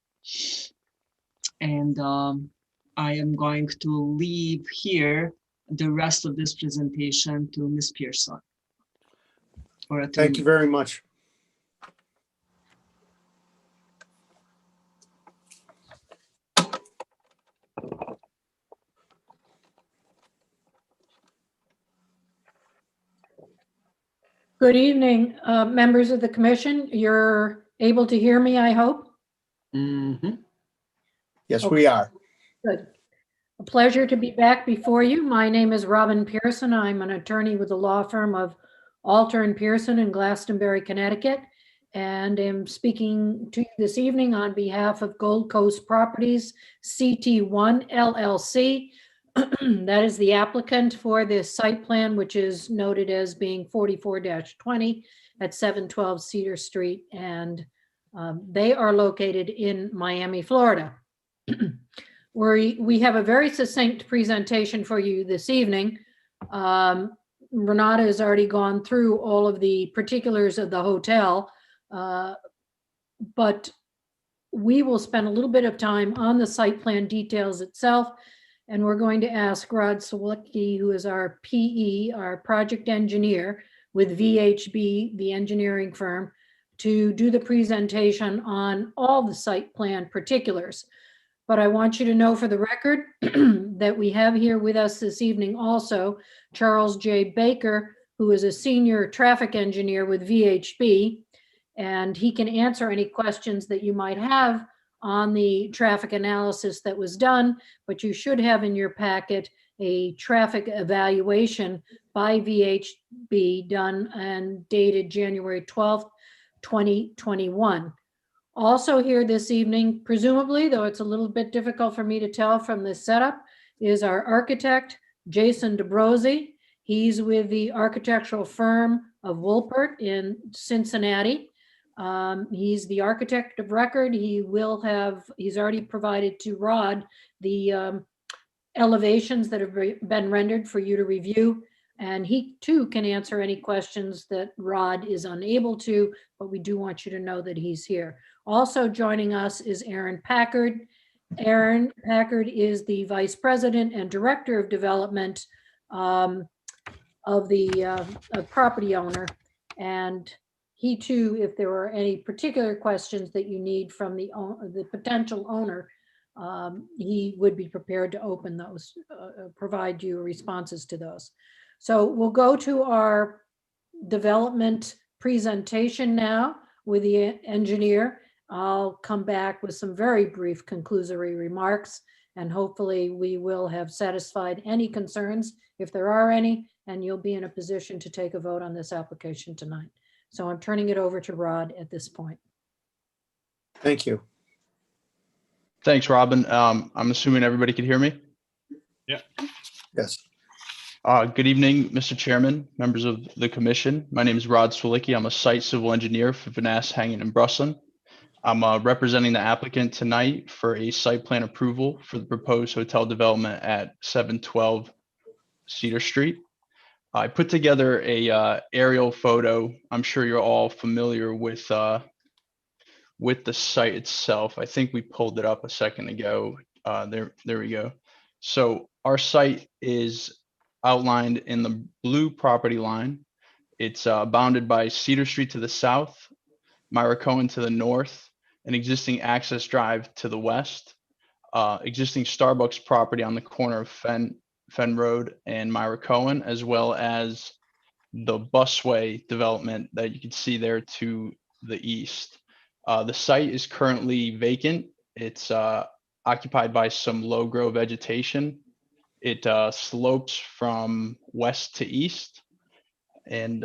And I am going to leave here the rest of this presentation to Ms. Pearson. Thank you very much. Good evening, members of the commission. You're able to hear me, I hope? Yes, we are. Good. A pleasure to be back before you. My name is Robin Pearson. I'm an attorney with the law firm of Alter and Pearson in Glastonbury, Connecticut, and am speaking to you this evening on behalf of Gold Coast Properties CT1 LLC. That is the applicant for this site plan, which is noted as being 44-20 at 712 Cedar Street, and they are located in Miami, Florida. We have a very succinct presentation for you this evening. Renata has already gone through all of the particulars of the hotel, but we will spend a little bit of time on the site plan details itself, and we're going to ask Rod Sawicki, who is our PE, our project engineer with VHB, the engineering firm, to do the presentation on all the site plan particulars. But I want you to know for the record that we have here with us this evening also Charles J. Baker, who is a senior traffic engineer with VHB, and he can answer any questions that you might have on the traffic analysis that was done, but you should have in your packet a traffic evaluation by VHB done and dated January 12th, 2021. Also here this evening, presumably, though it's a little bit difficult for me to tell from this setup, is our architect, Jason DeBrosi. He's with the architectural firm of Wolpert in Cincinnati. He's the architect of record. He's already provided to Rod the elevations that have been rendered for you to review. And he too can answer any questions that Rod is unable to, but we do want you to know that he's here. Also joining us is Aaron Packard. Aaron Packard is the Vice President and Director of Development of the property owner. And he too, if there are any particular questions that you need from the potential owner, he would be prepared to open those, provide you responses to those. So we'll go to our development presentation now with the engineer. I'll come back with some very brief conclusory remarks, and hopefully we will have satisfied any concerns if there are any, and you'll be in a position to take a vote on this application tonight. So I'm turning it over to Rod at this point. Thank you. Thanks, Robin. I'm assuming everybody can hear me? Yeah. Yes. Good evening, Mr. Chairman, members of the commission. My name is Rod Swilicki. I'm a site civil engineer for Vanasse, Hangen, and Brusselin. I'm representing the applicant tonight for a site plan approval for the proposed hotel development at 712 Cedar Street. I put together a aerial photo. I'm sure you're all familiar with the site itself. I think we pulled it up a second ago. There we go. So our site is outlined in the blue property line. It's bounded by Cedar Street to the south, Myracohen to the north, an existing access drive to the west, existing Starbucks property on the corner of Fenn Road and Myracohen, as well as the busway development that you can see there to the east. The site is currently vacant. It's occupied by some low-grow vegetation. It slopes from west to east. And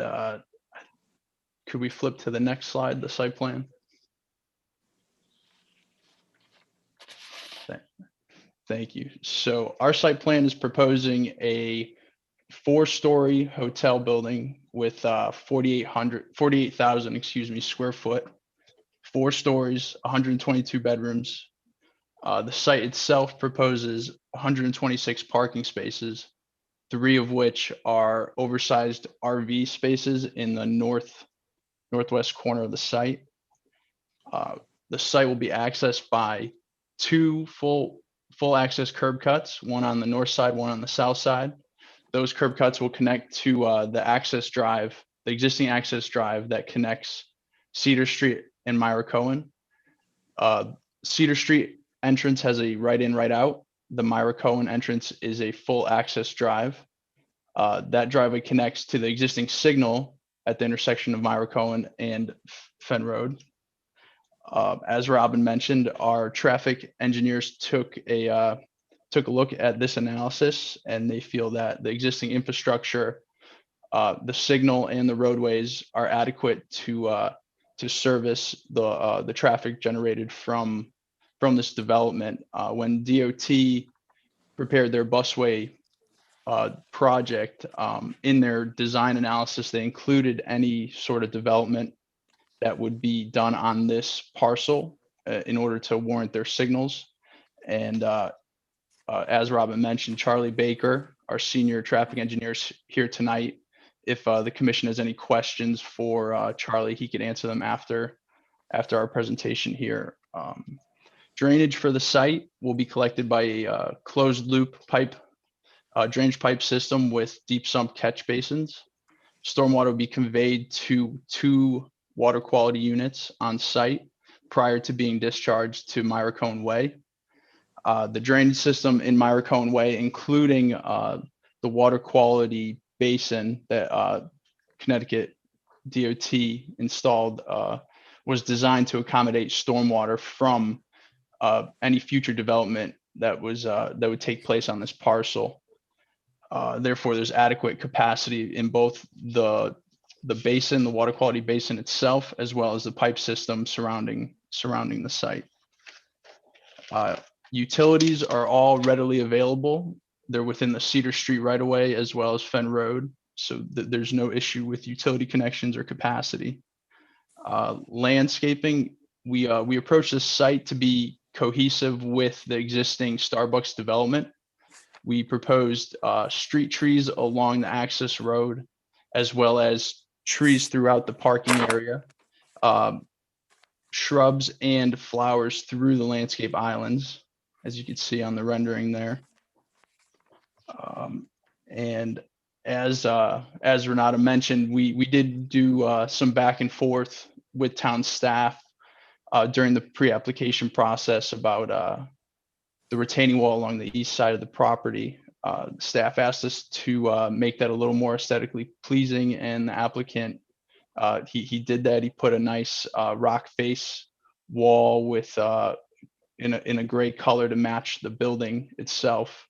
could we flip to the next slide, the site plan? Thank you. So our site plan is proposing a 4-story hotel building with 48,000 square foot, 4 stories, 122 bedrooms. The site itself proposes 126 parking spaces, 3 of which are oversized RV spaces in the northwest corner of the site. The site will be accessed by 2 full access curb cuts, one on the north side, one on the south side. Those curb cuts will connect to the access drive, the existing access drive that connects Cedar Street and Myracohen. Cedar Street entrance has a right-in, right-out. The Myracohen entrance is a full access drive. That driveway connects to the existing signal at the intersection of Myracohen and Fenn Road. As Robin mentioned, our traffic engineers took a look at this analysis, and they feel that the existing infrastructure, the signal and the roadways are adequate to service the traffic generated from this development. When DOT prepared their busway project, in their design analysis, they included any sort of development that would be done on this parcel in order to warrant their signals. And as Robin mentioned, Charlie Baker, our senior traffic engineer, is here tonight. If the commission has any questions for Charlie, he could answer them after our presentation here. Drainage for the site will be collected by a closed loop pipe, drainage pipe system with deep sump catch basins. Stormwater will be conveyed to 2 water quality units on site prior to being discharged to Myracohen Way. The drainage system in Myracohen Way, including the water quality basin that Connecticut DOT installed, was designed to accommodate stormwater from any future development that would take place on this parcel. Therefore, there's adequate capacity in both the basin, the water quality basin itself, as well as the pipe system surrounding the site. Utilities are all readily available. They're within the Cedar Street right-of-way as well as Fenn Road, so there's no issue with utility connections or capacity. Landscaping, we approach this site to be cohesive with the existing Starbucks development. We proposed street trees along the access road, as well as trees throughout the parking area, shrubs and flowers through the landscape islands, as you can see on the rendering there. And as Renata mentioned, we did do some back and forth with town staff during the pre-application process about the retaining wall along the east side of the property. Staff asked us to make that a little more aesthetically pleasing, and the applicant, he did that. He put a nice rock face wall with in a gray color to match the building itself,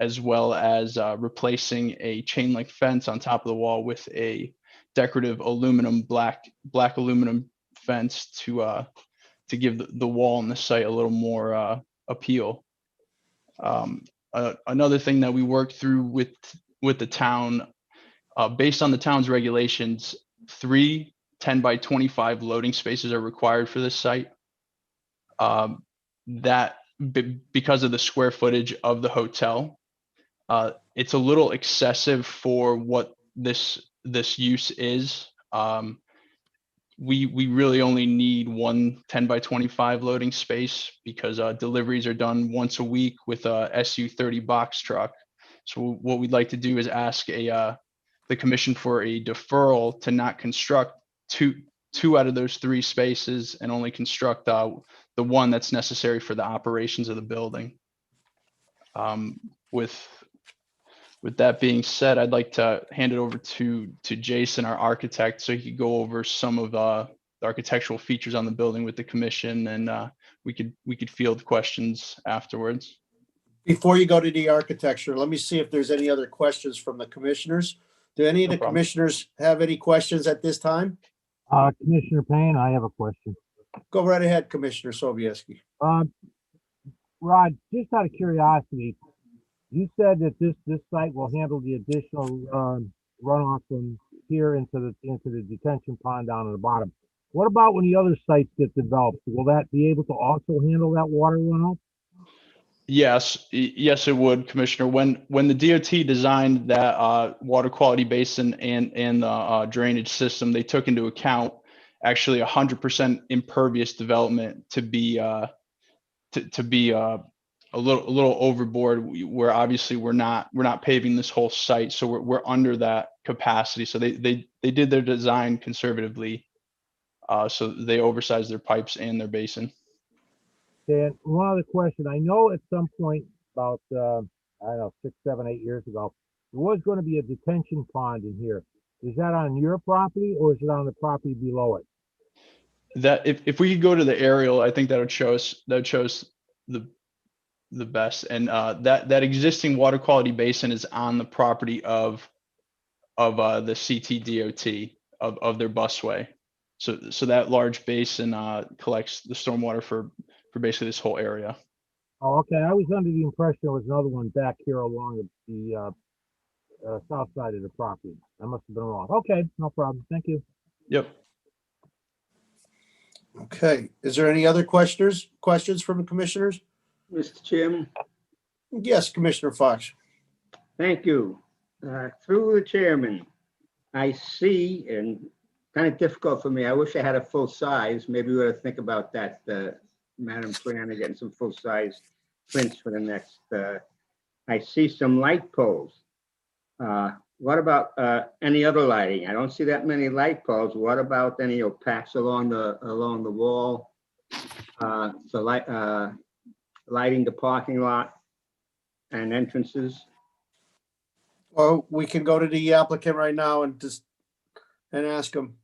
as well as replacing a chain link fence on top of the wall with a decorative aluminum black aluminum fence to give the wall on the site a little more appeal. Another thing that we worked through with with the town. Based on the town's regulations, 3 10 by 25 loading spaces are required for this site. Because of the square footage of the hotel, it's a little excessive for what this use is. We really only need 1 10 by 25 loading space because deliveries are done once a week with a SU-30 box truck. So what we'd like to do is ask the commission for a deferral to not construct two out of those 3 spaces and only construct the one that's necessary for the operations of the building. With that being said, I'd like to hand it over to Jason, our architect, so he could go over some of the architectural features on the building with the commission, and we could field questions afterwards. Before you go to the architecture, let me see if there's any other questions from the commissioners. Do any of the commissioners have any questions at this time? Commissioner Payne, I have a question. Go right ahead, Commissioner Sobieski. Rod, just out of curiosity, you said that this site will handle the additional runoff from here into the detention pond down at the bottom. What about when the other sites get developed? Will that be able to also handle that water runoff? Yes, it would, Commissioner. When the DOT designed that water quality basin and the drainage system, they took into account actually 100% impervious development to be a little overboard. Where obviously we're not paving this whole site, so we're under that capacity. So they did their design conservatively, so they oversized their pipes and their basin. And one other question, I know at some point about, I don't know, 6, 7, 8 years ago, there was going to be a detention pond in here. Is that on your property or is it on the property below it? That if we could go to the aerial, I think that would show us the best. And that existing water quality basin is on the property of the CTDOT of their busway. So that large basin collects the stormwater for basically this whole area. Oh, okay. I was under the impression there was another one back here along the south side of the property. I must have been wrong. Okay, no problem. Thank you. Yep. Okay. Is there any other questions from the commissioners? Mr. Chairman? Yes, Commissioner Fox. Thank you. Through the chairman, I see, and kind of difficult for me, I wish I had a full size. Maybe we ought to think about that, Madam Planner, getting some full size prints for the next, I see some light poles. What about any other lighting? I don't see that many light poles. What about any opaques along the wall? Lighting the parking lot and entrances? Well, we can go to the applicant right now and ask him.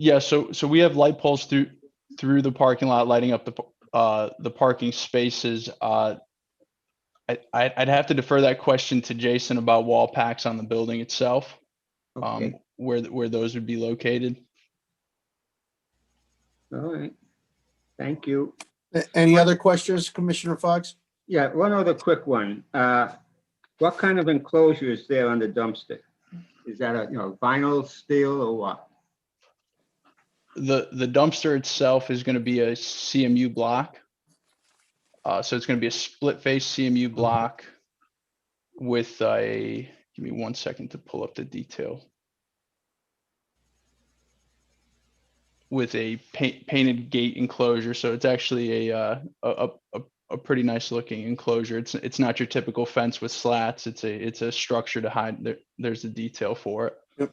Yeah, so we have light poles through the parking lot lighting up the parking spaces. I'd have to defer that question to Jason about wall packs on the building itself, Okay. where those would be located. All right. Thank you. Any other questions, Commissioner Fox? Yeah, one other quick one. What kind of enclosure is there on the dumpster? Is that a vinyl, steel, or what? The dumpster itself is going to be a CMU block. So it's going to be a split face CMU block with give me 1 second to pull up the detail. With a painted gate enclosure. So it's actually a pretty nice looking enclosure. It's not your typical fence with slats. It's a structure to hide. There's the detail for it. Yep.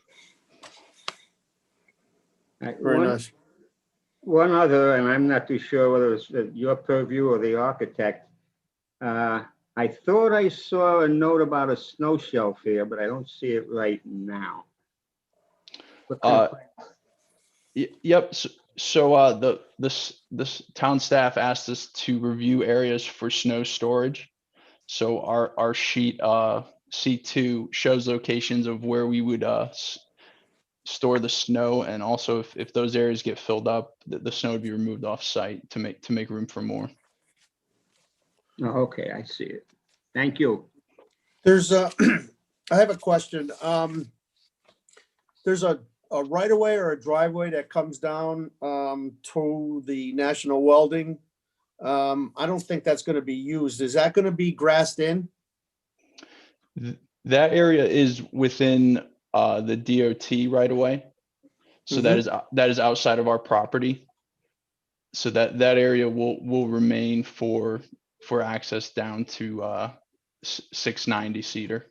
Very nice. One other, and I'm not too sure whether it's your purview or the architect. I thought I saw a note about a snow shelf here, but I don't see it right now. Yep. So the town staff asked us to review areas for snow storage. So our sheet C2 shows locations of where we would store the snow, and also if those areas get filled up, the snow would be removed off site to make room for more. Oh, okay, I see it. Thank you. There's a, I have a question. There's a right of way or a driveway that comes down to the National Welding. I don't think that's going to be used. Is that going to be grassed in? That area is within the DOT right away. So that is outside of our property. So that area will remain for access down to 690 Cedar.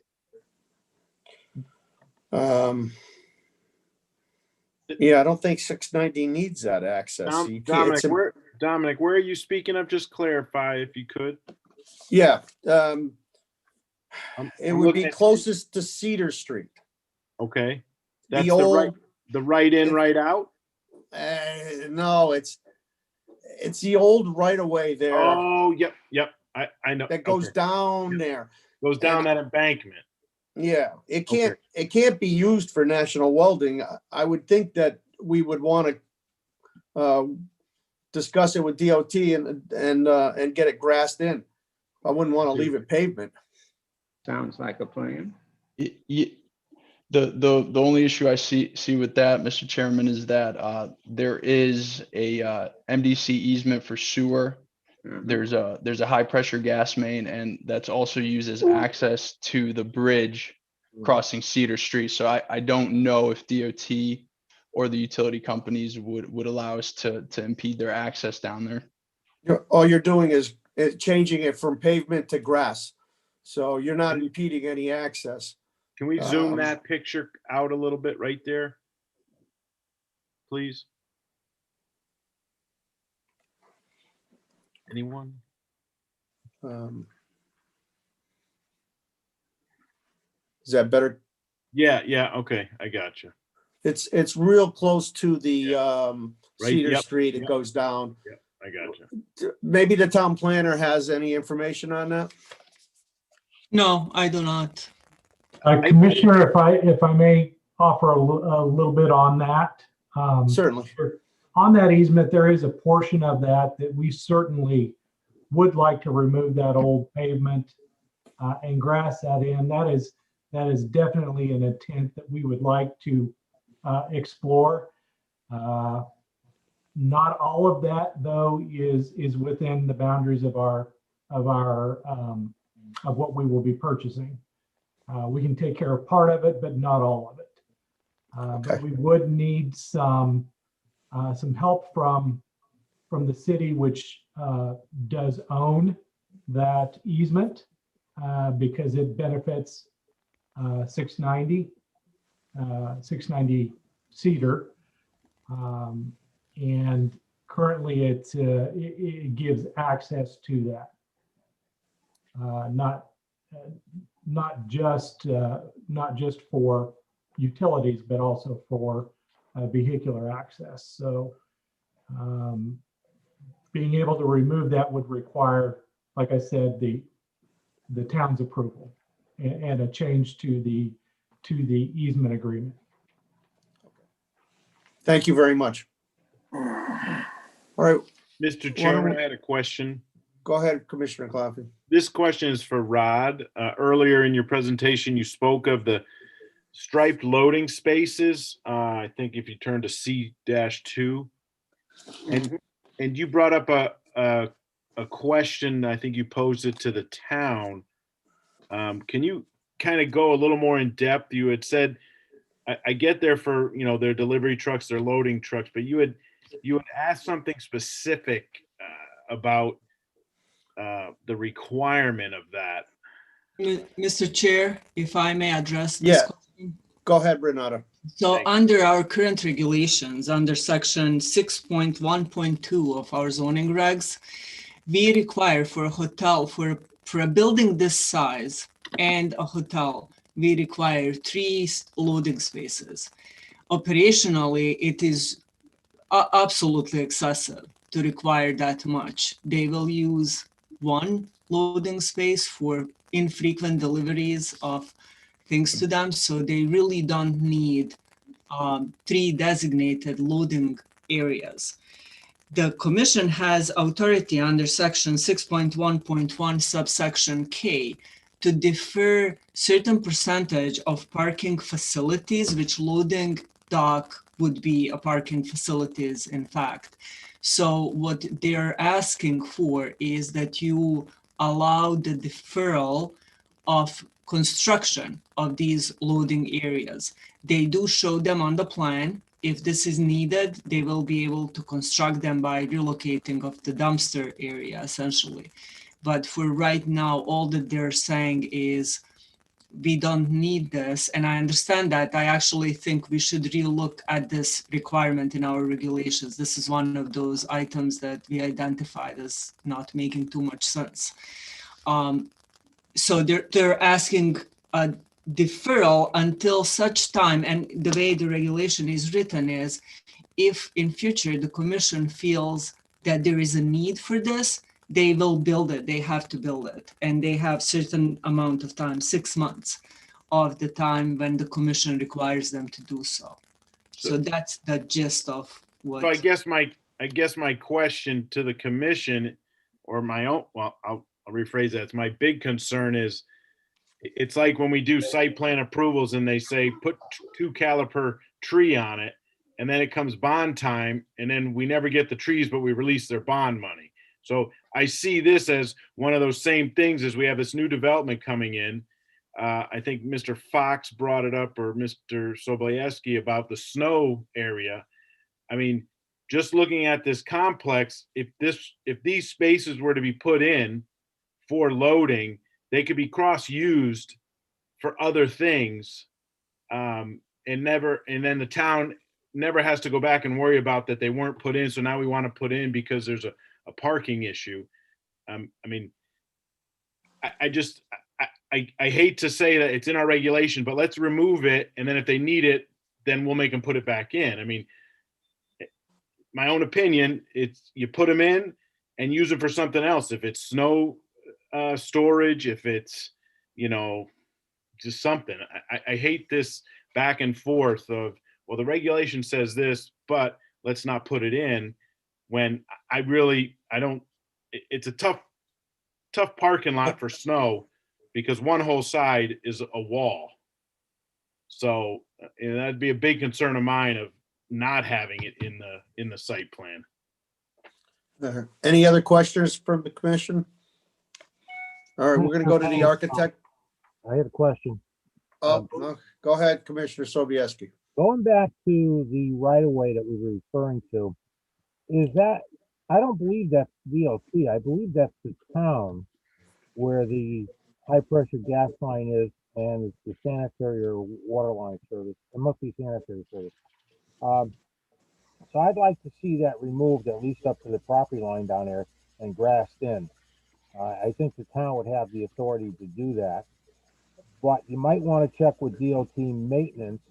Yeah, I don't think 690 needs that access. You can't- it's a- Dominic, where are you speaking of? Just clarify if you could. Yeah, I'm it would looking be at- closest to Cedar Street. Okay. That's The old, the right in, right out? no, it's the old right of way there Oh, yep. I know. that goes Okay. down there. Goes down that embankment. Yeah, it can't be used for National Welding. I would think that we would want to discuss it with DOT and get it grassed in. I wouldn't want to leave it pavement. Sounds like a plan. The only issue I see with that, Mr. Chairman, is that there is a MDC easement for sewer. There's a high pressure gas main, and that's also used as access to the bridge crossing Cedar Street. So I don't know if DOT or the utility companies would allow us to impede their access down there. All you're doing is changing it from pavement to grass. So you're not impeding any access. Can we zoom that picture out a little bit right there? Please. Anyone? Is that better? Yeah, okay, I got you. It's real close to the Right, Cedar yep, Street. It yep. goes down. Yep, I got you. Maybe the town planner has any information on that? No, I do not. Commissioner, if I may offer a little bit on that. Certainly. On that easement, there is a portion of that we certainly would like to remove that old pavement and grass that in. That is definitely an intent that we would like to explore. Not all of that, though, is within the boundaries of what we will be purchasing. We can take care of part of it, but not all of it. But we would need some help from the city, which does own that easement because it benefits 690 Cedar, and currently it gives access to that. Not just for utilities, but also for vehicular access. So being able to remove that would require, like I said, the town's approval and a change to the easement agreement. Thank you very much. All right. Mr. Chairman, I had a question. Go ahead, Commissioner Claffey. This question is for Rod. Earlier in your presentation, you spoke of the striped loading spaces. I think if you turn to C-2, and you brought up a question. I think you posed it to the town. Can you kind of go a little more in depth? You had said, I get there for their delivery trucks, their loading trucks, but you had asked something specific about the requirement of that. Mr. Chair, if I may address this question. Go ahead, Renata. So under our current regulations, under section 6.1.2 of our zoning regs, we require for a hotel, for a building this size and a hotel, we require 3 loading spaces. Operationally, it is absolutely excessive to require that much. They will use 1 loading space for infrequent deliveries of things to them, so they really don't need 3 designated loading areas. The commission has authority under section 6.1.1 subsection K to defer certain percentage of parking facilities, which loading dock would be a parking facilities, in fact. So what they're asking for is that you allow the deferral of construction of these loading areas. They do show them on the plan. If this is needed, they will be able to construct them by relocating of the dumpster area, essentially. But for right now, all that they're saying is we don't need this. And I understand that. I actually think we should relook at this requirement in our regulations. This is one of those items that we identified as not making too much sense. So they're asking a deferral until such time, and the way the regulation is written is, if in future the commission feels that there is a need for this, they will build it. They have to build it, and they have certain amount of time, 6 months of the time when the commission requires them to do so. So that's the gist of what. So I guess my question to the commission, or my own, well, I'll rephrase that. It's my big concern is, it's like when we do site plan approvals and they say put 2 caliper tree on it, and then it comes bond time, and then we never get the trees, but we release their bond money. So I see this as one of those same things as we have this new development coming in. I think Mr. Fox brought it up, or Mr. Sobolewski, about the snow area. I mean, just looking at this complex, if these spaces were to be put in for loading, they could be cross-used for other things, and then the town never has to go back and worry about that they weren't put in. So now we want to put in because there's a parking issue. I mean, I hate to say that it's in our regulation, but let's remove it. And then if they need it, then we'll make them put it back in. I mean, my own opinion, it's you put them in and use them for something else. If it's snow storage, if it's, just something. I hate this back and forth of, well, the regulation says this, but let's not put it in, when I don't, it's a tough parking lot for snow, because one whole side is a wall. So that'd be a big concern of mine, of not having it in the site plan. Any other questions from the commission? All right, we're going to go to the architect. I had a question. Oh, no. Go ahead, Commissioner Sobieski. Going back to the right of way that we were referring to, is that, I don't believe that's DOT. I believe that's the town where the high pressure gas line is, and it's the sanitary or water line service. It must be sanitary service. So I'd like to see that removed, at least up to the property line down there, and grassed in. I think the town would have the authority to do that, but you might want to check with DOT maintenance,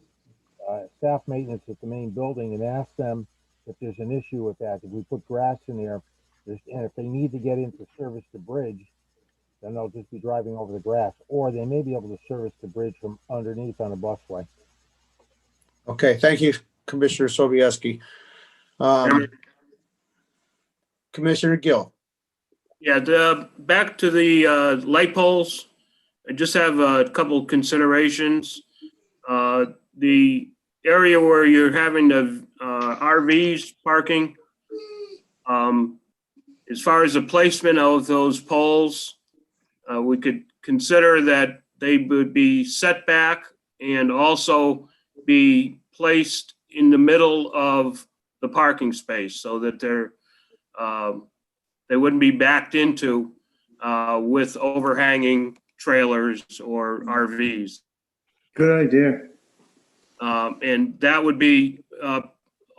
staff maintenance at the main building, and ask them if there's an issue with that. If we put grass in there, and if they need to get into service the bridge, then they'll just be driving over the grass, or they may be able to service the bridge from underneath on a busway. Okay, thank you, Commissioner Sobieski. Commissioner Gill. Yeah, back to the light poles. I just have a couple considerations. The area where you're having the RVs parking, as far as the placement of those poles, we could consider that they would be set back and also be placed in the middle of the parking space, so that they wouldn't be backed into with overhanging trailers or RVs. Good idea. And that would be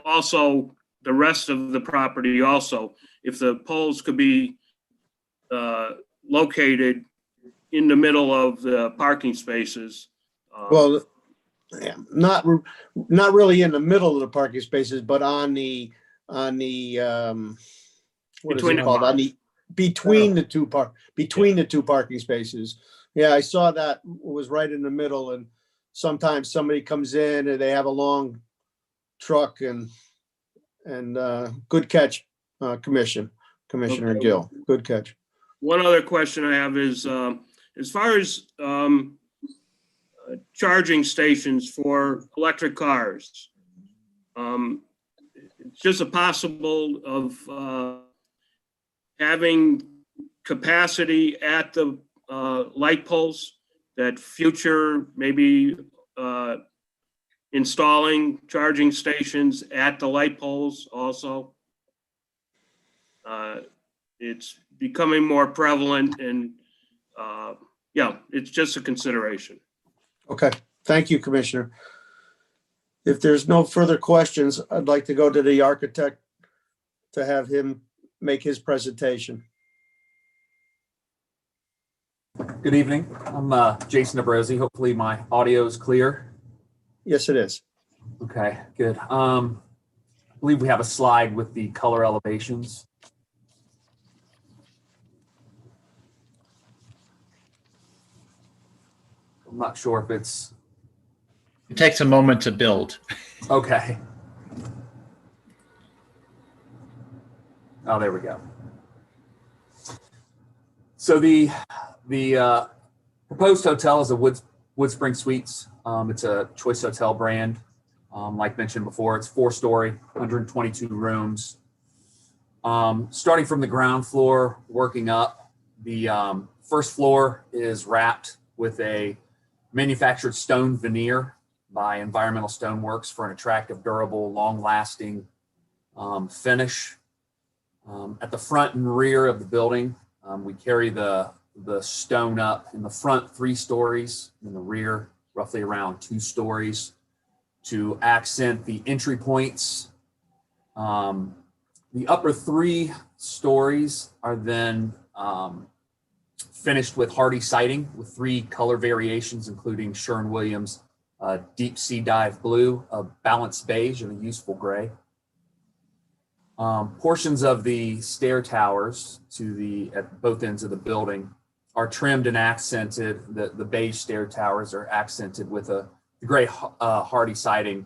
also the rest of the property also. If the poles could be located in the middle of the parking spaces. Well, yeah, not really in the middle of the parking spaces, but on the what is it called? Between the two parking spaces. Yeah, I saw that was right in the middle, and sometimes somebody comes in and they have a long truck, and good catch, commission, Commissioner Okay. Gill. Good catch. One other question I have is, as far as charging stations for electric cars, it's just a possible of having capacity at the light poles that future maybe installing charging stations at the light poles also. It's becoming more prevalent and yeah, it's just a consideration. Okay, thank you, Commissioner. If there's no further questions, I'd like to go to the architect to have him make his presentation. Good evening. I'm Jason Abrosi. Hopefully my audio is clear. Yes, it is. Okay, good. I believe we have a slide with the color elevations. I'm not sure if it's... It takes a moment to build. Okay. Oh, there we go. So the proposed hotel is a Woodspring Suites. It's a Choice Hotel brand. Like mentioned before, it's 4-story, 122 rooms. Starting from the ground floor, working up, the first floor is wrapped with a manufactured stone veneer by Environmental Stoneworks for an attractive, durable, long-lasting finish. At the front and rear of the building, we carry the stone up in the front 3 stories, in the rear roughly around 2 stories to accent the entry points. The upper 3 stories are then finished with hardy siding with 3 color variations, including Sherwin-Williams deep sea dive blue, a balanced beige, and a useful gray. Portions of the stair towers at both ends of the building are trimmed and accented. The beige stair towers are accented with the gray hardy siding,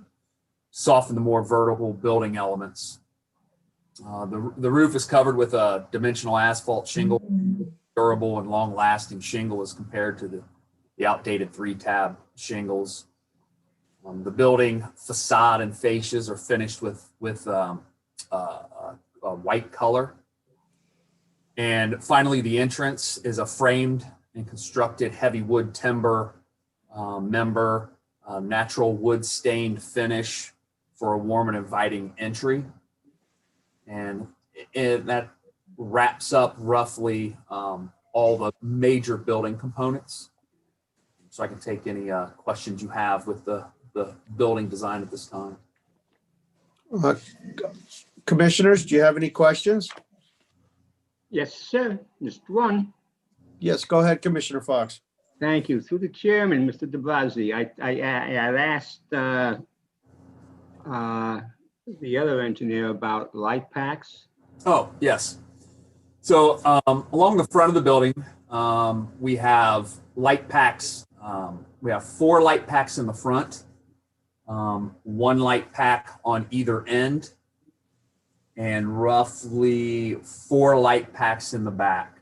soften the more vertical building elements. The roof is covered with a dimensional asphalt shingle, durable and long-lasting shingle as compared to the outdated 3-tab shingles. The building facade and fascias are finished with a white color. And finally, the entrance is a framed and constructed heavy wood timber member, natural wood stained finish for a warm and inviting entry. And that wraps up roughly all the major building components. So I can take any questions you have with the building design at this time. Commissioners, do you have any questions? Yes, sir. Just one. Yes, go ahead, Commissioner Fox. Thank you. Through the chairman, Mr. de Blasi, I asked the other engineer about light packs. Oh, yes. So along the front of the building, we have light packs. We have 4 light packs in the front, 1 light pack on either end, and roughly 4 light packs in the back.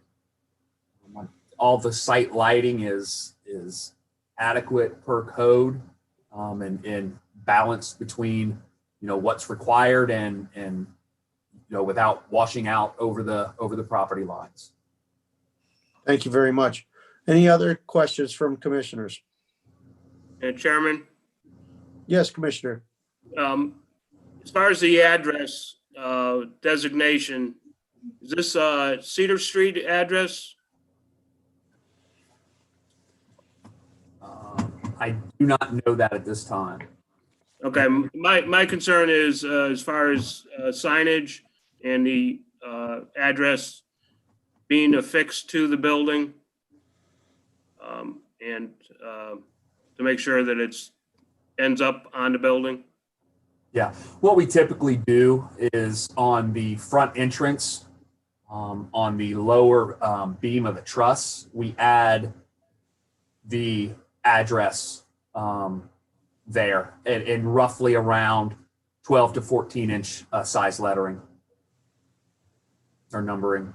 All the site lighting is adequate per code, and balanced between what's required and without washing out over the property lines. Thank you very much. Any other questions from commissioners? Chairman? Yes, Commissioner. As far as the address designation, is this Cedar Street address? I do not know that at this time. Okay, my concern is as far as signage and the address being affixed to the building, and to make sure that it's ends up on the building. Yeah, what we typically do is on the front entrance, on the lower beam of the truss, we add the address there in roughly around 12 to 14 inch size lettering. or numbering.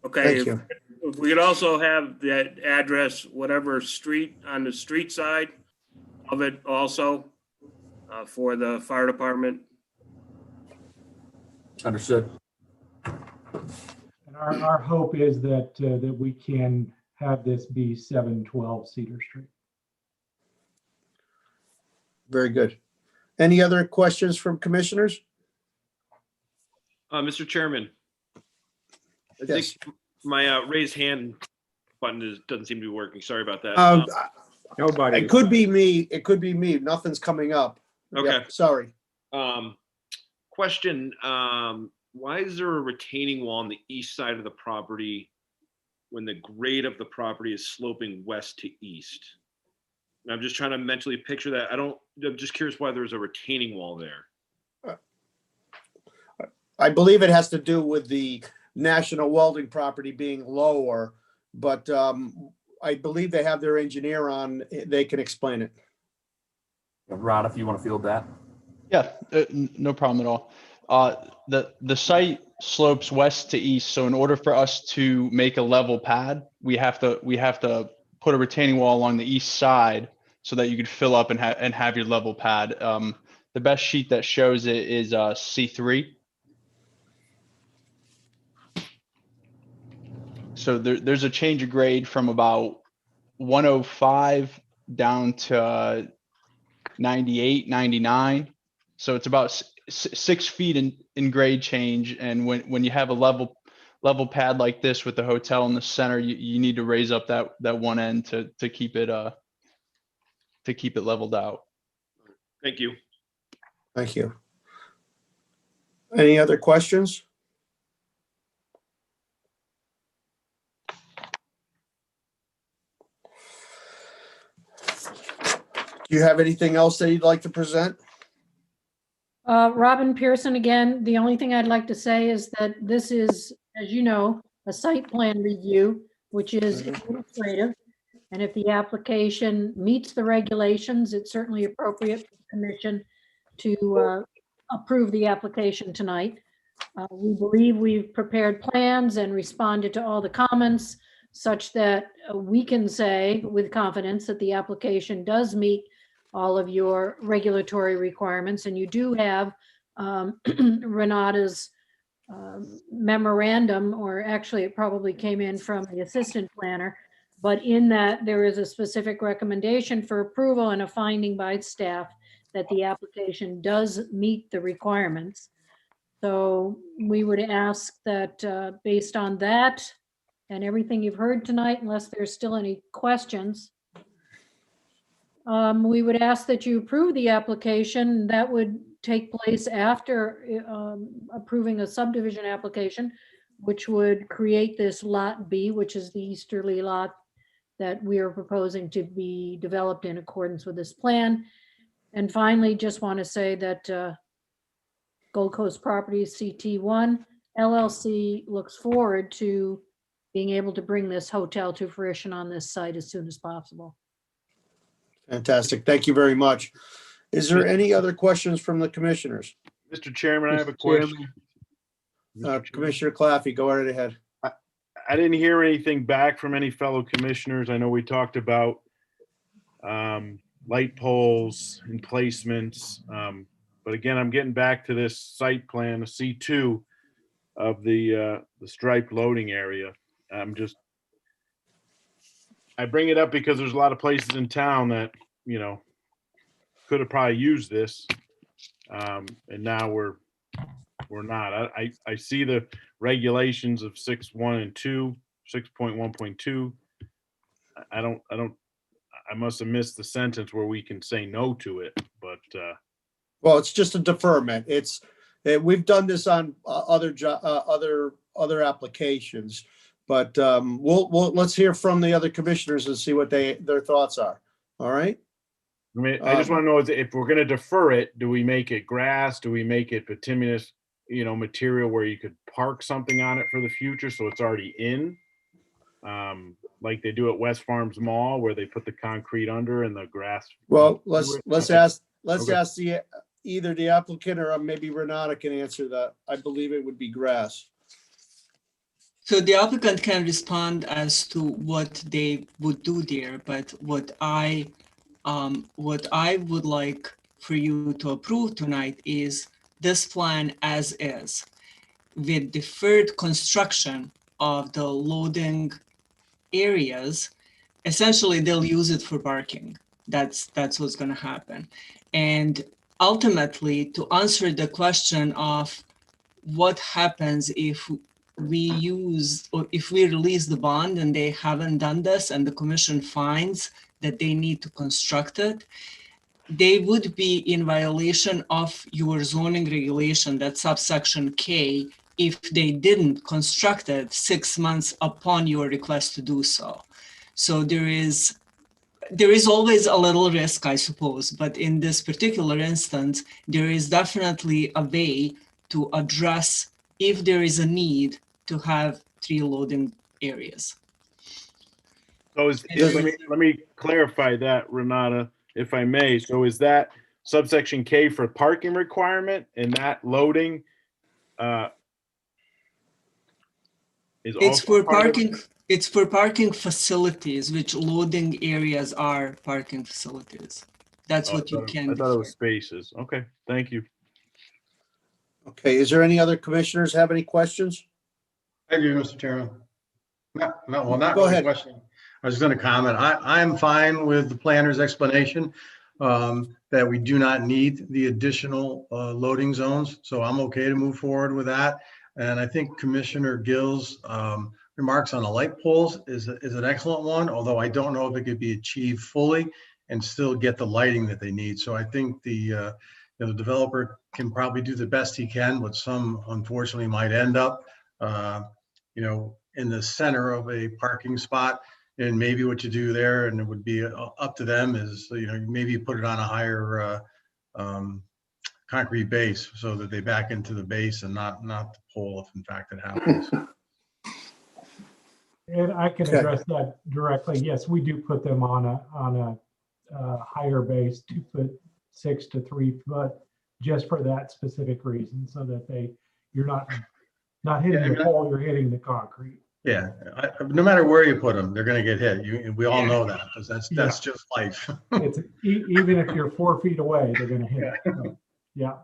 Okay, Thank if you. if we could also have that address, whatever street, on the street side of it also, for the fire department. Understood. And our hope is that, that we can have this be 712 Cedar Street. Very good. Any other questions from commissioners? Mr. Chairman, I Yes. think my raised hand button doesn't seem to be working. Sorry about that. Nobody. It could be me. It could be me. Nothing's coming up. Okay. Yep, sorry. Question, why is there a retaining wall on the east side of the property when the grade of the property is sloping west to east? And I'm just trying to mentally picture that. I'm just curious why there's a retaining wall there. I believe it has to do with the National Welding property being lower, but I believe they have their engineer on. They can explain it. Rod, if you want to field that. Yeah, no problem at all. The site slopes west to east, so in order for us to make a level pad, we have to put a retaining wall along the east side so that you could fill up and have your level pad. The best sheet that shows it is C3. So there's a change of grade from about 105 down to 98, 99. So it's about 6 feet in grade change. And when you have a level pad like this with the hotel in the center, you need to raise up that one end to keep it leveled out. Thank you. Thank you. Any other questions? Do you have anything else that you'd like to present? Robin Pearson again. The only thing I'd like to say is that this is, as you know, a site plan review, which is administrative. And if the application meets the regulations, it's certainly appropriate for the commission to approve the application tonight. We believe we've prepared plans and responded to all the comments such that we can say with confidence that the application does meet all of your regulatory requirements. And you do have Renata's memorandum, or actually it probably came in from the assistant planner, but in that there is a specific recommendation for approval and a finding by staff that the application does meet the requirements. So we would ask that based on that and everything you've heard tonight, unless there's still any questions, we would ask that you approve the application. That would take place after approving a subdivision application, which would create this Lot B, which is the easterly lot that we are proposing to be developed in accordance with this plan. And finally, just want to say that Gold Coast Properties CT1 LLC looks forward to being able to bring this hotel to fruition on this site as soon as possible. Fantastic. Thank you very much. Is there any other questions from the commissioners? Mr. Chairman, I have a question. Commissioner Claffey, go right ahead. I didn't hear anything back from any fellow commissioners. I know we talked about light poles and placements. But again, I'm getting back to this site plan, the C2 of the striped loading area. I bring it up because there's a lot of places in town that, you know, could have probably used this. And now we're not. I see the regulations of 6.1 and 2, 6.1.2. I must have missed the sentence where we can say no to it, but well, it's just a deferment. We've done this on other applications, but let's hear from the other commissioners and see what their thoughts are. All right. I mean, I just want to know if we're going to defer it, do we make it grass? Do we make it bituminous, material where you could park something on it for the future so it's already in? Like they do at West Farms Mall where they put the concrete under and the grass. Well, let's ask the either the applicant or maybe Renata can answer that. I believe it would be grass. So the applicant can respond as to what they would do there, but what I would like for you to approve tonight is this plan as is, with deferred construction of the loading areas. Essentially, they'll use it for parking. That's what's going to happen. And ultimately, to answer the question of what happens if we use, or if we release the bond and they haven't done this and the commission finds that they need to construct it, they would be in violation of your zoning regulation, that subsection K, if they didn't construct it 6 months upon your request to do so. So there is always a little risk, I suppose, but in this particular instance, there is definitely a way to address if there is a need to have 3 loading areas. So let me clarify that, Renata, if I may. So is that subsection K for parking requirement, and that loading is It's also for part of- parking. It's for parking facilities, which loading areas are parking facilities. That's what you can. I thought it was spaces. Okay, thank you. Okay, is there any other commissioners have any questions? I do, Mr. Chairman. No, well, not Go really ahead. questioning. I was going to comment. I'm fine with the planner's explanation that we do not need the additional loading zones. So I'm okay to move forward with that. And I think Commissioner Gill's remarks on the light poles is an excellent one, although I don't know if it could be achieved fully and still get the lighting that they need. So I think the developer can probably do the best he can, but some unfortunately might end up in the center of a parking spot. And maybe what you do there, and it would be up to them, is maybe you put it on a higher concrete base so that they back into the base and not the pole, if in fact it happens. And I can address that directly. Yes, we do put them on a higher base, 2'6" to 3 foot, just for that specific reason, so that you're not hitting the pole, you're hitting the concrete. Yeah, no matter where you put them, they're going to get hit. We all know that, because that's just life. It's even if you're 4 feet away, they're going to hit. So, yeah.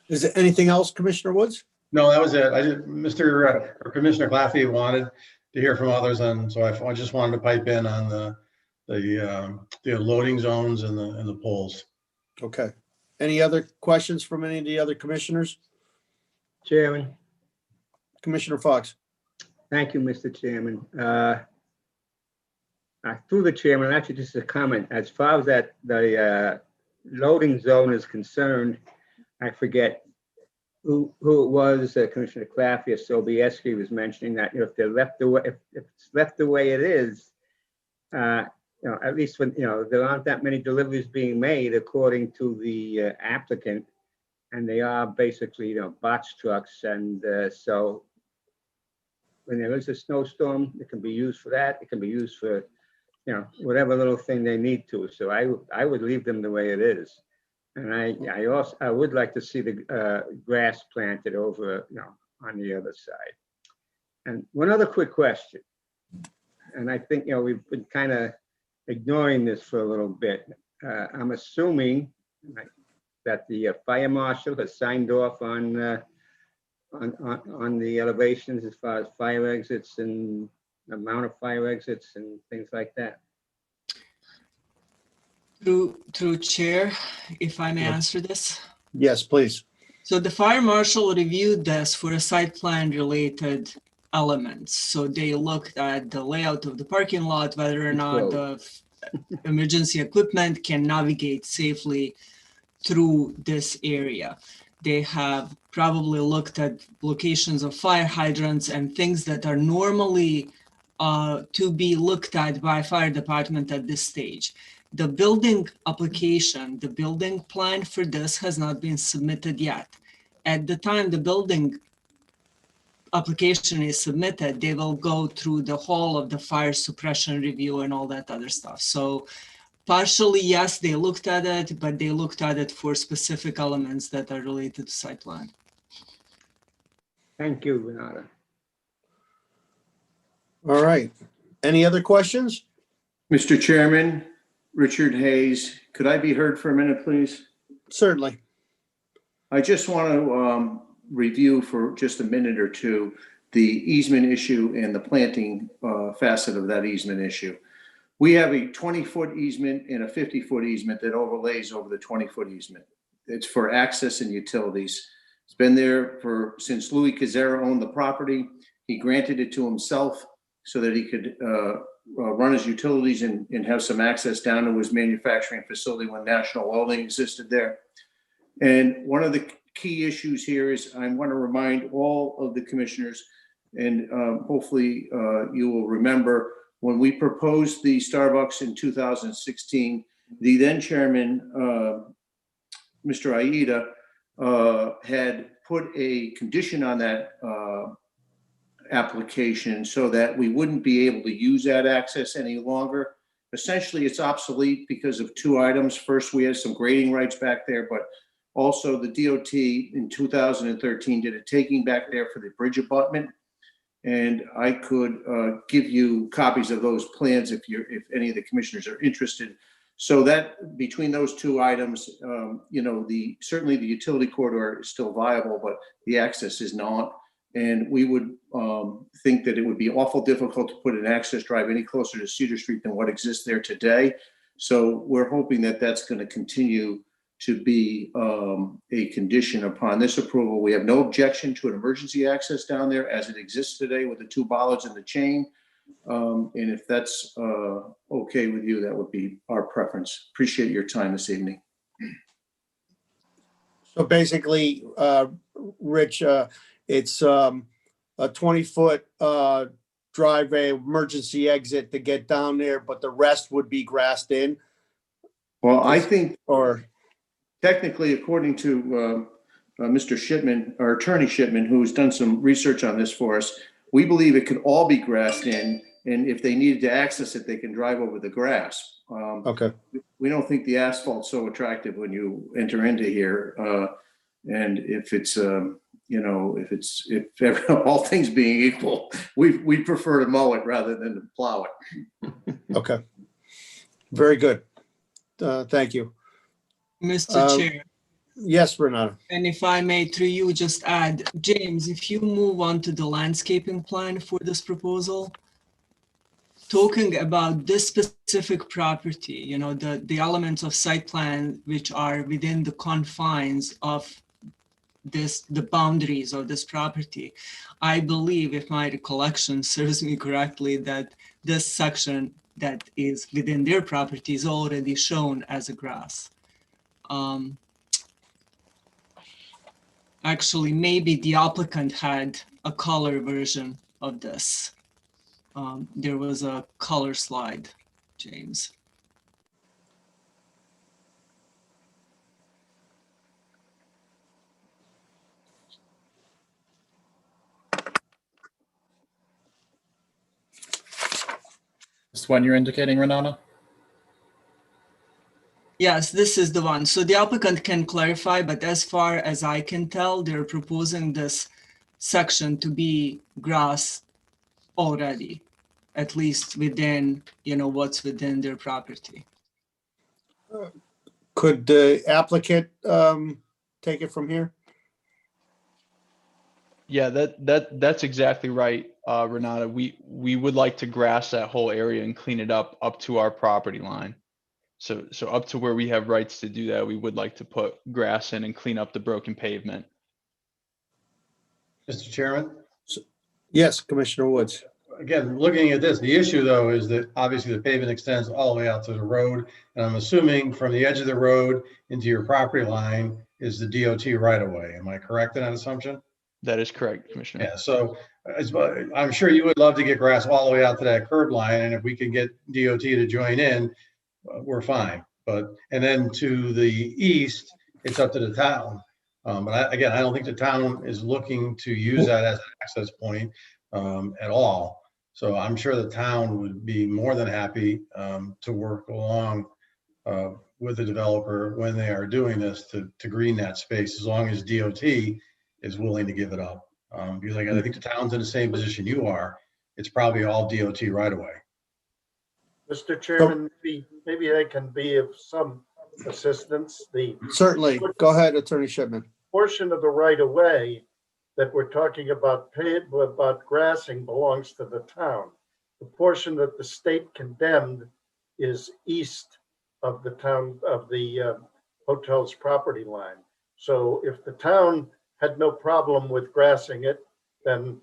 Is there anything else, Commissioner Woods? No, that was it. Commissioner Claffey wanted to hear from others, and so I just wanted to pipe in on the loading zones and the poles. Okay. Any other questions from any of the other commissioners? Chairman. Commissioner Fox. Thank you, Mr. Chairman. Through the chairman, actually just a comment. As far as the loading zone is concerned, I forget who it was, Commissioner Claffey or Sobieski was mentioning that if they're left the way, if it's left the way it is, at least when there aren't that many deliveries being made according to the applicant, and they are basically box trucks, and so when there is a snowstorm, it can be used for that. It can be used for whatever little thing they need to. So I would leave them the way it is. And I would like to see the grass planted over, on the other side. And one other quick question, and I think, we've been kind of ignoring this for a little bit. I'm assuming that the fire marshal has signed off on the elevations as far as fire exits and amount of fire exits and things like that. Through chair, if I may answer this. Yes, please. So the fire marshal reviewed this for a site plan related elements. So they looked at the layout of the parking lot, whether or not the emergency equipment can navigate safely through this area. They have probably looked at locations of fire hydrants and things that are normally to be looked at by fire department at this stage. The building application, the building plan for this has not been submitted yet. At the time the building application is submitted, they will go through the whole of the fire suppression review and all that other stuff. So Partially, yes, they looked at it, but they looked at it for specific elements that are related to site plan. Thank you, Renata. All right. Any other questions? Mr. Chairman, Richard Hayes, could I be heard for a minute, please? Certainly. I just want to review for just a minute or two the easement issue and the planting facet of that easement issue. We have a 20-foot easement and a 50-foot easement that overlays over the 20-foot easement. It's for access and utilities. It's been there since Louis Kazera owned the property. He granted it to himself so that he could run his utilities and have some access down to his manufacturing facility when National Welding existed there. And one of the key issues here is I want to remind all of the commissioners, and hopefully you will remember, when we proposed the Starbucks in 2016, the then chairman, Mr. Aida, had put a condition on that application so that we wouldn't be able to use that access any longer. Essentially, it's obsolete because of two items. First, we had some grading rights back there, but also the DOT in 2013 did a taking back there for the bridge abutment. And I could give you copies of those plans if any of the commissioners are interested. So that between those two items, certainly the utility corridor is still viable, but the access is not. And we would think that it would be awful difficult to put an access drive any closer to Cedar Street than what exists there today. So we're hoping that that's going to continue to be a condition upon this approval. We have no objection to an emergency access down there as it exists today with the two bollards and the chain. And if that's okay with you, that would be our preference. Appreciate your time this evening. So basically, Rich, it's a 20-foot driveway emergency exit to get down there, but the rest would be grassed in? Well, I think, or technically, according to Mr. Shipman, our attorney Shipman, who's done some research on this for us, we believe it could all be grassed in, and if they needed to access it, they can drive over the grass. Okay. We don't think the asphalt's so attractive when you enter into here, and if it's if all things being equal, we prefer to mow it rather than to plow it. Okay. Very good. Thank you. Mr. Chair. Yes, Renata. And if I may, through you, just add, James, if you move on to the landscaping plan for this proposal, talking about this specific property, the elements of site plan which are within the confines of the boundaries of this property, I believe, if my recollection serves me correctly, that this section that is within their property is already shown as a grass. Actually, maybe the applicant had a color version of this. There was a color slide, James. This one you're indicating, Renata? Yes, this is the one. So the applicant can clarify, but as far as I can tell, they're proposing this section to be grass already, at least within, what's within their property. Could the applicant take it from here? Yeah, that's exactly right, Renata. We would like to grass that whole area and clean it up to our property line. So up to where we have rights to do that, we would like to put grass in and clean up the broken pavement. Mr. Chairman? Yes, Commissioner Woods. Again, looking at this, the issue though is that obviously the pavement extends all the way out to the road. And I'm assuming from the edge of the road into your property line is the DOT right of way. Am I correct in that assumption? That is correct, Commissioner. Yeah, so I'm sure you would love to get grass all the way out to that curb line. And if we can get DOT to join in, we're fine. And then to the east, it's up to the town. But I don't think the town is looking to use that as an access point at all. So I'm sure the town would be more than happy to work along with the developer when they are doing this to green that space, as long as DOT is willing to give it up. Because like, I think the town's in the same position you are. It's probably all DOT right away. Mr. Chairman, maybe they can be of some assistance. Certainly. Go ahead, Attorney Shipman. Portion of the right of way that we're talking about grassing belongs to the town. The portion that the state condemned is east of the town, of the hotel's property line. So if the town had no problem with grassing it, then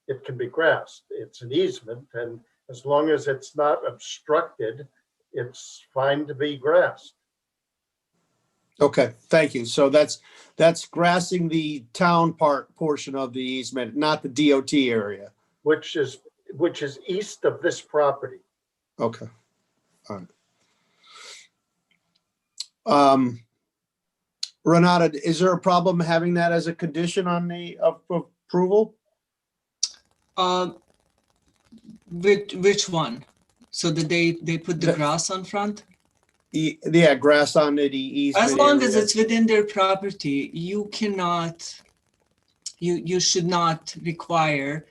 it can be grassed. It's an easement, and as long as it's not obstructed, it's fine to be grassed. Okay, thank you. So that's grassing the town portion of the easement, not the DOT area. Which is east of this property. Okay. All right. Renata, is there a problem having that as a condition on the approval? Which one? So that they put the grass on front? Yeah, grass on the easement. As long as area. it's within their property, you cannot, you should not require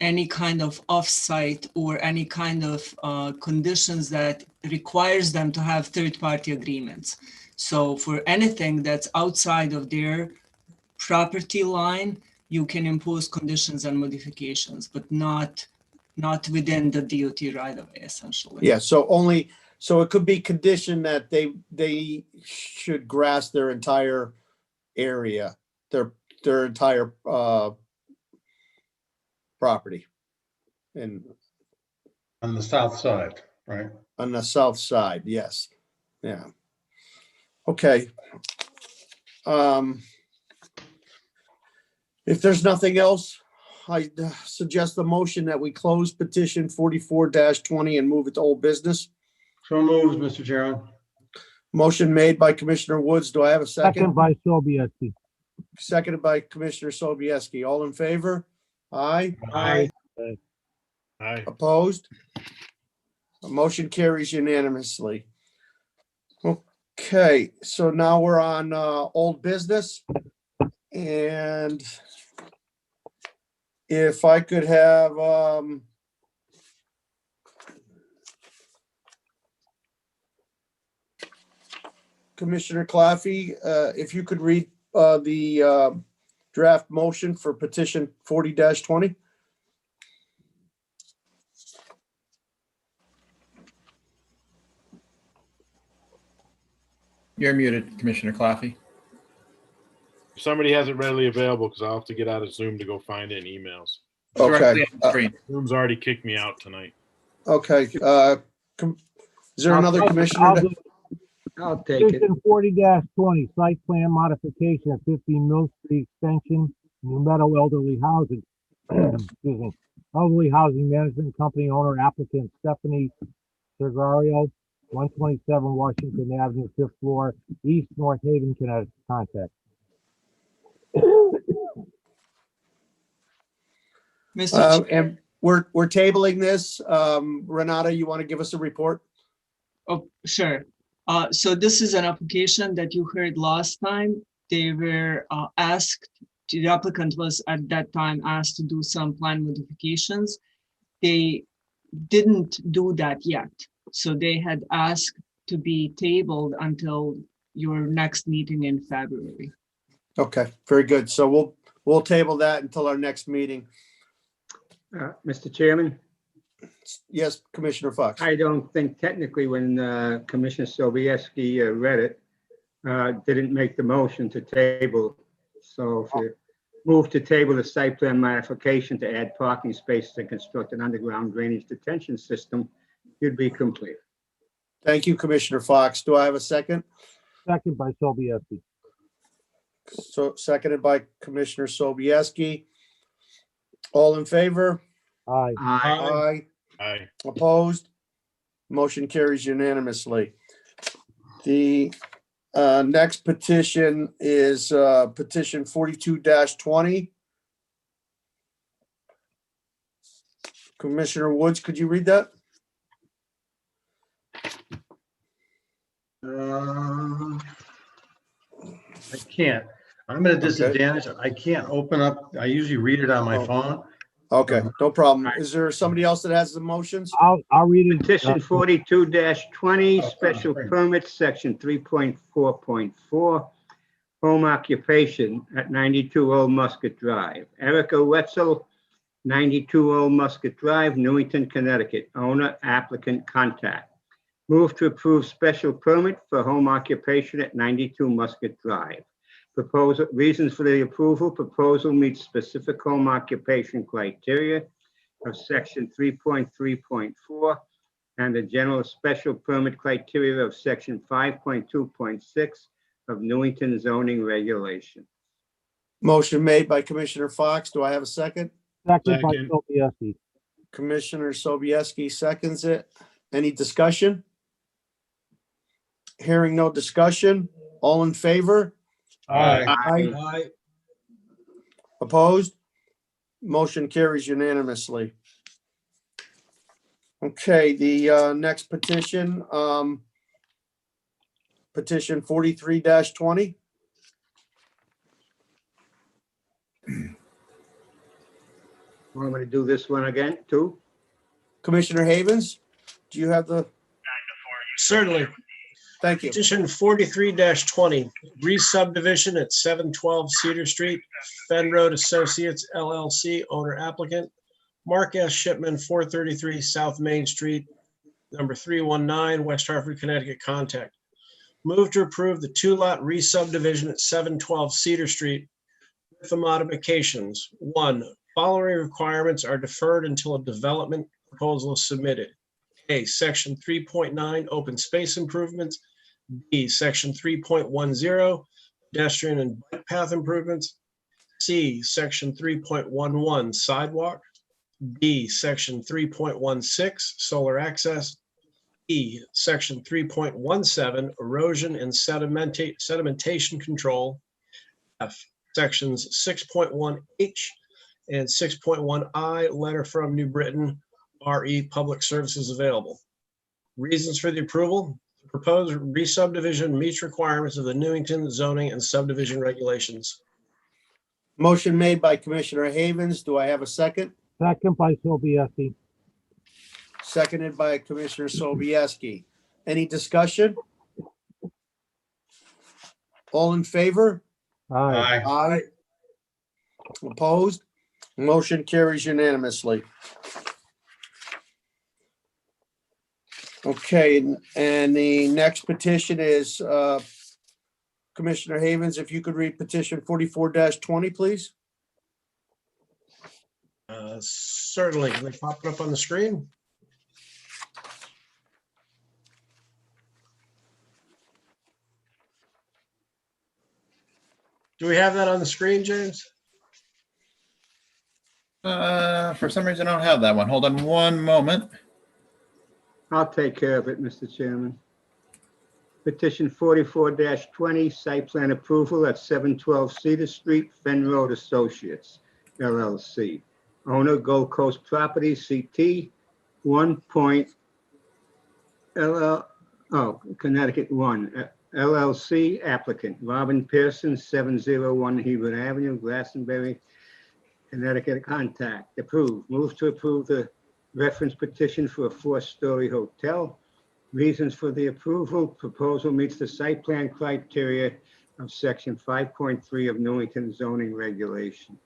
any kind of off-site or any kind of conditions that requires them to have third-party agreements. So for anything that's outside of their property line, you can impose conditions and modifications, but not within the DOT right of way, essentially. Yeah, so it could be conditioned that they should grass their entire area, their entire property. And on the south side, right? On the south side, yes. Yeah. Okay. If there's nothing else, I suggest the motion that we close petition 44-20 and move it to old business. So moved, Mr. Chairman. Motion made by Commissioner Woods. Do I have a second? Second by Sobieski. Seconded by Commissioner Sobieski. All in favor? Aye. Aye. Aye. Opposed? Motion carries unanimously. Okay, so now we're on old business. And if I could have Commissioner Claffey, if you could read the draft motion for petition 40-20. You're muted, Commissioner Claffey. If somebody has it readily available, because I'll have to get out of Zoom to go find it in emails. Okay. Zoom's already kicked me out tonight. Okay. Is there another commissioner? I'll take it. Petition 40-20, site plan modification at 15 Mill Street Extension, New Meadow Elderly Housing. Excuse me. Elderly Housing Management Company owner applicant Stephanie Sergario, 127 Washington Avenue, 5th floor, East North Haven, Connecticut. Contact. And we're tabling this. Renata, you want to give us a report? Oh, sure. So this is an application that you heard last time. They were asked, the applicant was at that time asked to do some plan modifications. They didn't do that yet. So they had asked to be tabled until your next meeting in February. Okay, very good. So we'll table that until our next meeting. Mr. Chairman? Yes, Commissioner Fox. I don't think technically when Commissioner Sobieski read it, didn't make the motion to table. So if you move to table the site plan modification to add parking spaces and construct an underground drainage detention system, you'd be complete. Thank you, Commissioner Fox. Do I have a second? Second by Sobieski. So seconded by Commissioner Sobieski. All in favor? Aye. Aye. Aye. Opposed? Motion carries unanimously. The next petition is petition 42-20. Commissioner Woods, could you read that? can't. I'm at a disadvantage. I can't open up. I usually read it on my phone. Okay, no problem. Is there somebody else that has the motions? I'll read it. Petition 42-20, special permit, section 3.4.4, home occupation at 92 Old Musket Drive. Erika Whetzel, 92 Old Musket Drive, Newington, Connecticut. Owner, applicant, contact. Move to approve special permit for home occupation at 92 Musket Drive. Proposal, reasons for the approval: proposal meets specific home occupation criteria of section 3.3.4 and the general special permit criteria of section 5.2.6 of Newington zoning regulation. Motion made by Commissioner Fox. Do I have a second? Second by Sobieski. Commissioner Sobieski seconds it. Any discussion? Hearing no discussion. All in favor? Aye. Opposed? Motion carries unanimously. Okay, the next petition, petition 43-20. Want me to do this one again, too? Commissioner Havens, do you have the? Certainly. Thank you. Petition 43-20, re-subdivision at 712 Cedar Street, Fen Road Associates LLC, owner applicant, Mark S. Shipman, 433 South Main Street, number 319, West Hartford, Connecticut, contact. Move to approve the two-lot re-subdivision at 712 Cedar Street with the modifications. 1, following requirements are deferred until a development proposal is submitted. A, section 3.9, open space improvements. B, section 3.10, pedestrian and bike path improvements. C, section 3.11, sidewalk. D, section 3.16, solar access. E, section 3.17, erosion and sedimentation control. F, sections 6.1H and 6.1I, letter from New Britain, RE, public services available. Reasons for the approval: the proposed re-subdivision meets requirements of the Newington zoning and subdivision regulations. Motion made by Commissioner Havens. Do I have a second? Second by Sobieski. Seconded by Commissioner Sobieski. Any discussion? All in favor? Aye. Aye. Opposed? Motion carries unanimously. Okay, and the next petition is Commissioner Havens, if you could read petition 44-20, please. Certainly. Can they pop it up on the screen? Do we have that on the screen, James? For some reason, I don't have that one. Hold on one moment. I'll take care of it, Mr. Chairman. Petition 44-20, site plan approval at 712 Cedar Street, Fen Road Associates, LLC. Owner, Gold Coast Properties, CT, Connecticut 1, LLC. Applicant, Robin Pearson, 701 Hebron Avenue, Glastonbury, Connecticut, contact. Approved. Move to approve the reference petition for a 4-story hotel. Reasons for the approval: proposal meets the site plan criteria of section 5.3 of Newington zoning regulation.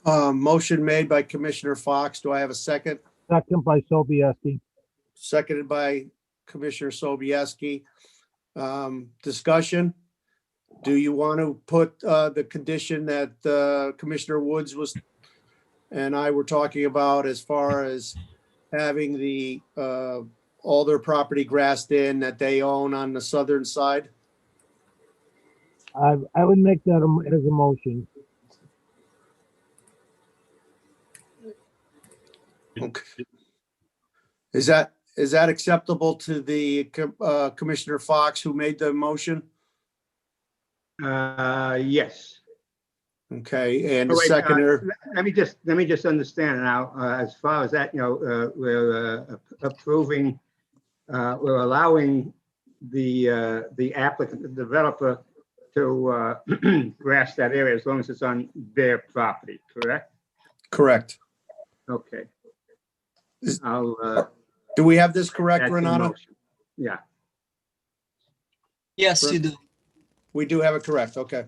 Motion made by Commissioner Fox. Do I have a second? Second by Sobieski. Seconded by Commissioner Sobieski. Discussion? Do you want to put the condition that Commissioner Woods and I were talking about as far as having the all their property grassed in that they own on the southern side? I would make that as a motion. Okay. Is that acceptable to the Commissioner Fox who made the motion? Yes. Okay, and the Wait, seconder. Let me just understand now, as far as that, we're approving, we're allowing the applicant, the developer, to grass that area as long as it's on their property, correct? Correct. Okay. I'll, Do we have this correct, add to the Renata? motion. Yeah. Yes, you do. We do have it correct, okay.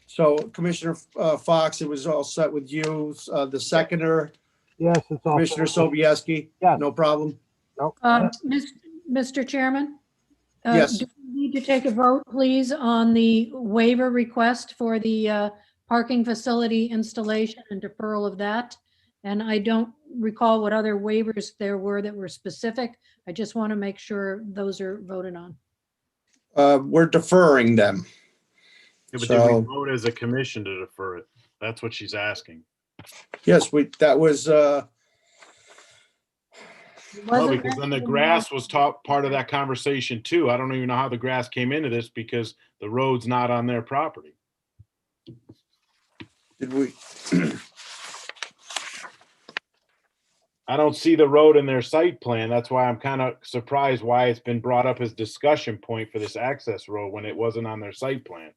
So Commissioner Fox, it was all set with you. The seconder, Yes, it's all. Commissioner Sobieski? Yes. No problem? Mr. Chairman? Yes. Do we need to take a vote, please, on the waiver request for the parking facility installation and deferral of that? And I don't recall what other waivers there were that were specific. I just want to make sure those are voted on. We're deferring them. Yeah, but So- did we vote as a commission to defer it? That's what she's asking. Yes, that was, No, Wasn't because then the mentioned in grass was part of that conversation too. I don't even know how the grass came into this because the road's not on their property. did we? I don't see the road in their site plan. That's why I'm kind of surprised why it's been brought up as discussion point for this access road when it wasn't on their site plan.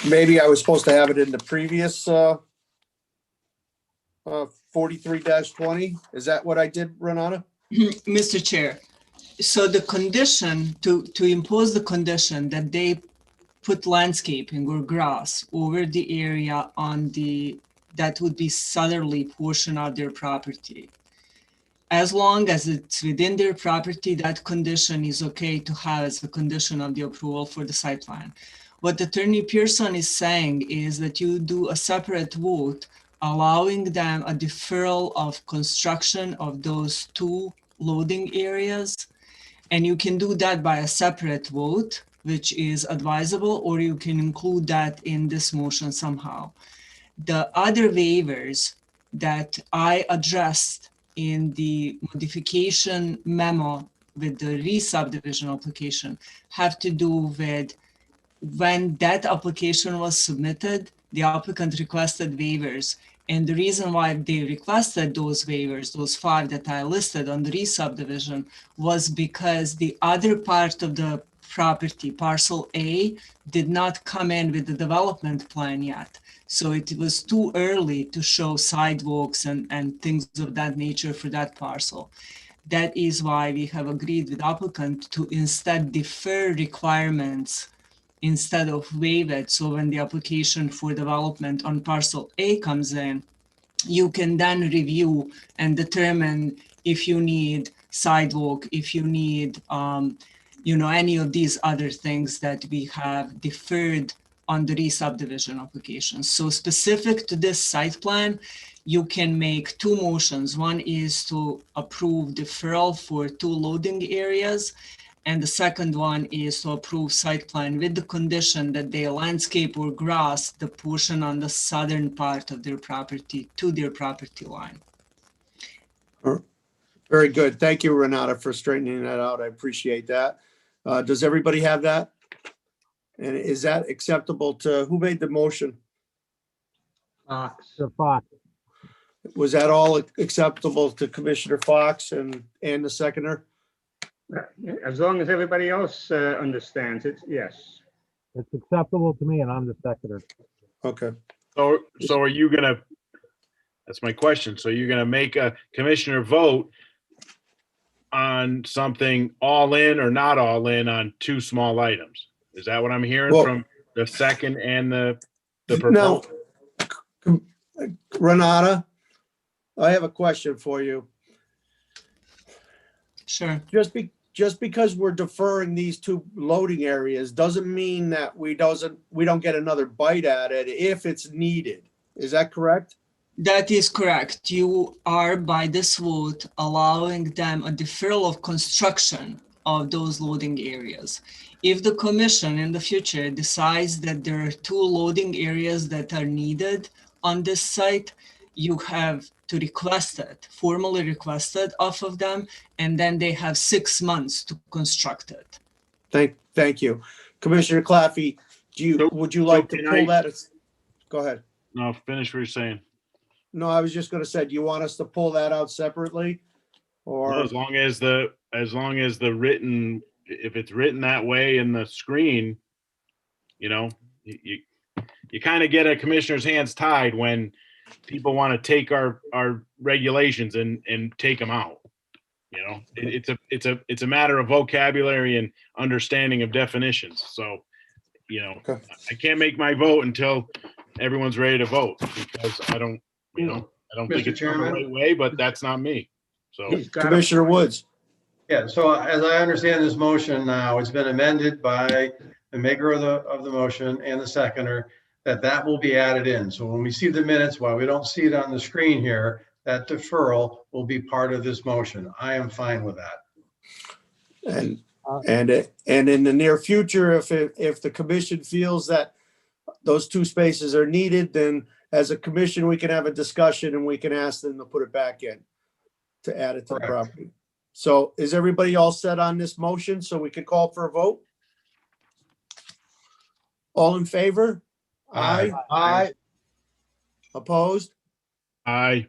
Maybe I was supposed to have it in the previous 43-20. Is that what I did, Renata? Mr. Chair, so the condition to impose the condition that they put landscaping or grass over the area on that would be southerly portion of their property. As long as it's within their property, that condition is okay to have as a condition of the approval for the site plan. What Attorney Pearson is saying is that you do a separate vote allowing them a deferral of construction of those two loading areas. And you can do that by a separate vote, which is advisable, or you can include that in this motion somehow. The other waivers that I addressed in the modification memo with the re-subdivision application have to do with when that application was submitted, the applicant requested waivers. And the reason why they requested those waivers, those 5 that I listed on the re-subdivision, was because the other part of the property, parcel A, did not come in with the development plan yet. So it was too early to show sidewalks and things of that nature for that parcel. That is why we have agreed with applicant to instead defer requirements instead of waive it. So when the application for development on parcel A comes in, you can then review and determine if you need sidewalk, if you need, any of these other things that we have deferred on the re-subdivision application. So specific to this site plan, you can make 2 motions. One is to approve deferral for 2 loading areas. And the second one is to approve site plan with the condition that they landscape or grass the portion on the southern part of their property to their property line. Very good. Thank you, Renata, for straightening that out. I appreciate that. Does everybody have that? And is that acceptable to, who made the motion? Mr. Fox. Was that all acceptable to Commissioner Fox and the seconder? As long as everybody else understands it, yes. It's acceptable to me and I'm the seconder. Okay. So are you gonna, that's my question. So you're gonna make a commissioner vote on something all in or not all in on 2 small items? Is that what I'm hearing from the second and the proposal? No. Renata, I have a question for you. Sure. Just because we're deferring these 2 loading areas doesn't mean that we don't get another bite at it if it's needed. Is that correct? That is correct. You are by this vote allowing them a deferral of construction of those loading areas. If the commission in the future decides that there are 2 loading areas that are needed on this site, you have to request it, formally request it off of them, and then they have 6 months to construct it. Thank you. Commissioner Claffey, would you like to pull that? Go ahead. No, finish what you're saying. No, I was just gonna say, do you want us to pull that out separately? Or, As long as the written, if it's written that way in the screen, you know, you kind of get a commissioner's hands tied when people want to take our regulations and take them out. You know, it's a matter of vocabulary and understanding of definitions. So, you know, I can't make my vote until everyone's ready to vote, because I don't think it's done the right way, but that's not me. So Commissioner Woods. Yeah, so as I understand this motion now, it's been amended by the maker of the motion and the seconder, that will be added in. So when we see the minutes, while we don't see it on the screen here, that deferral will be part of this motion. I am fine with that. And in the near future, if the commission feels that those two spaces are needed, then as a commission, we can have a discussion and we can ask them to put it back in to add it to the property. So is everybody all set on this motion so we can call for a vote? All in favor? Aye. Aye. Opposed? Aye.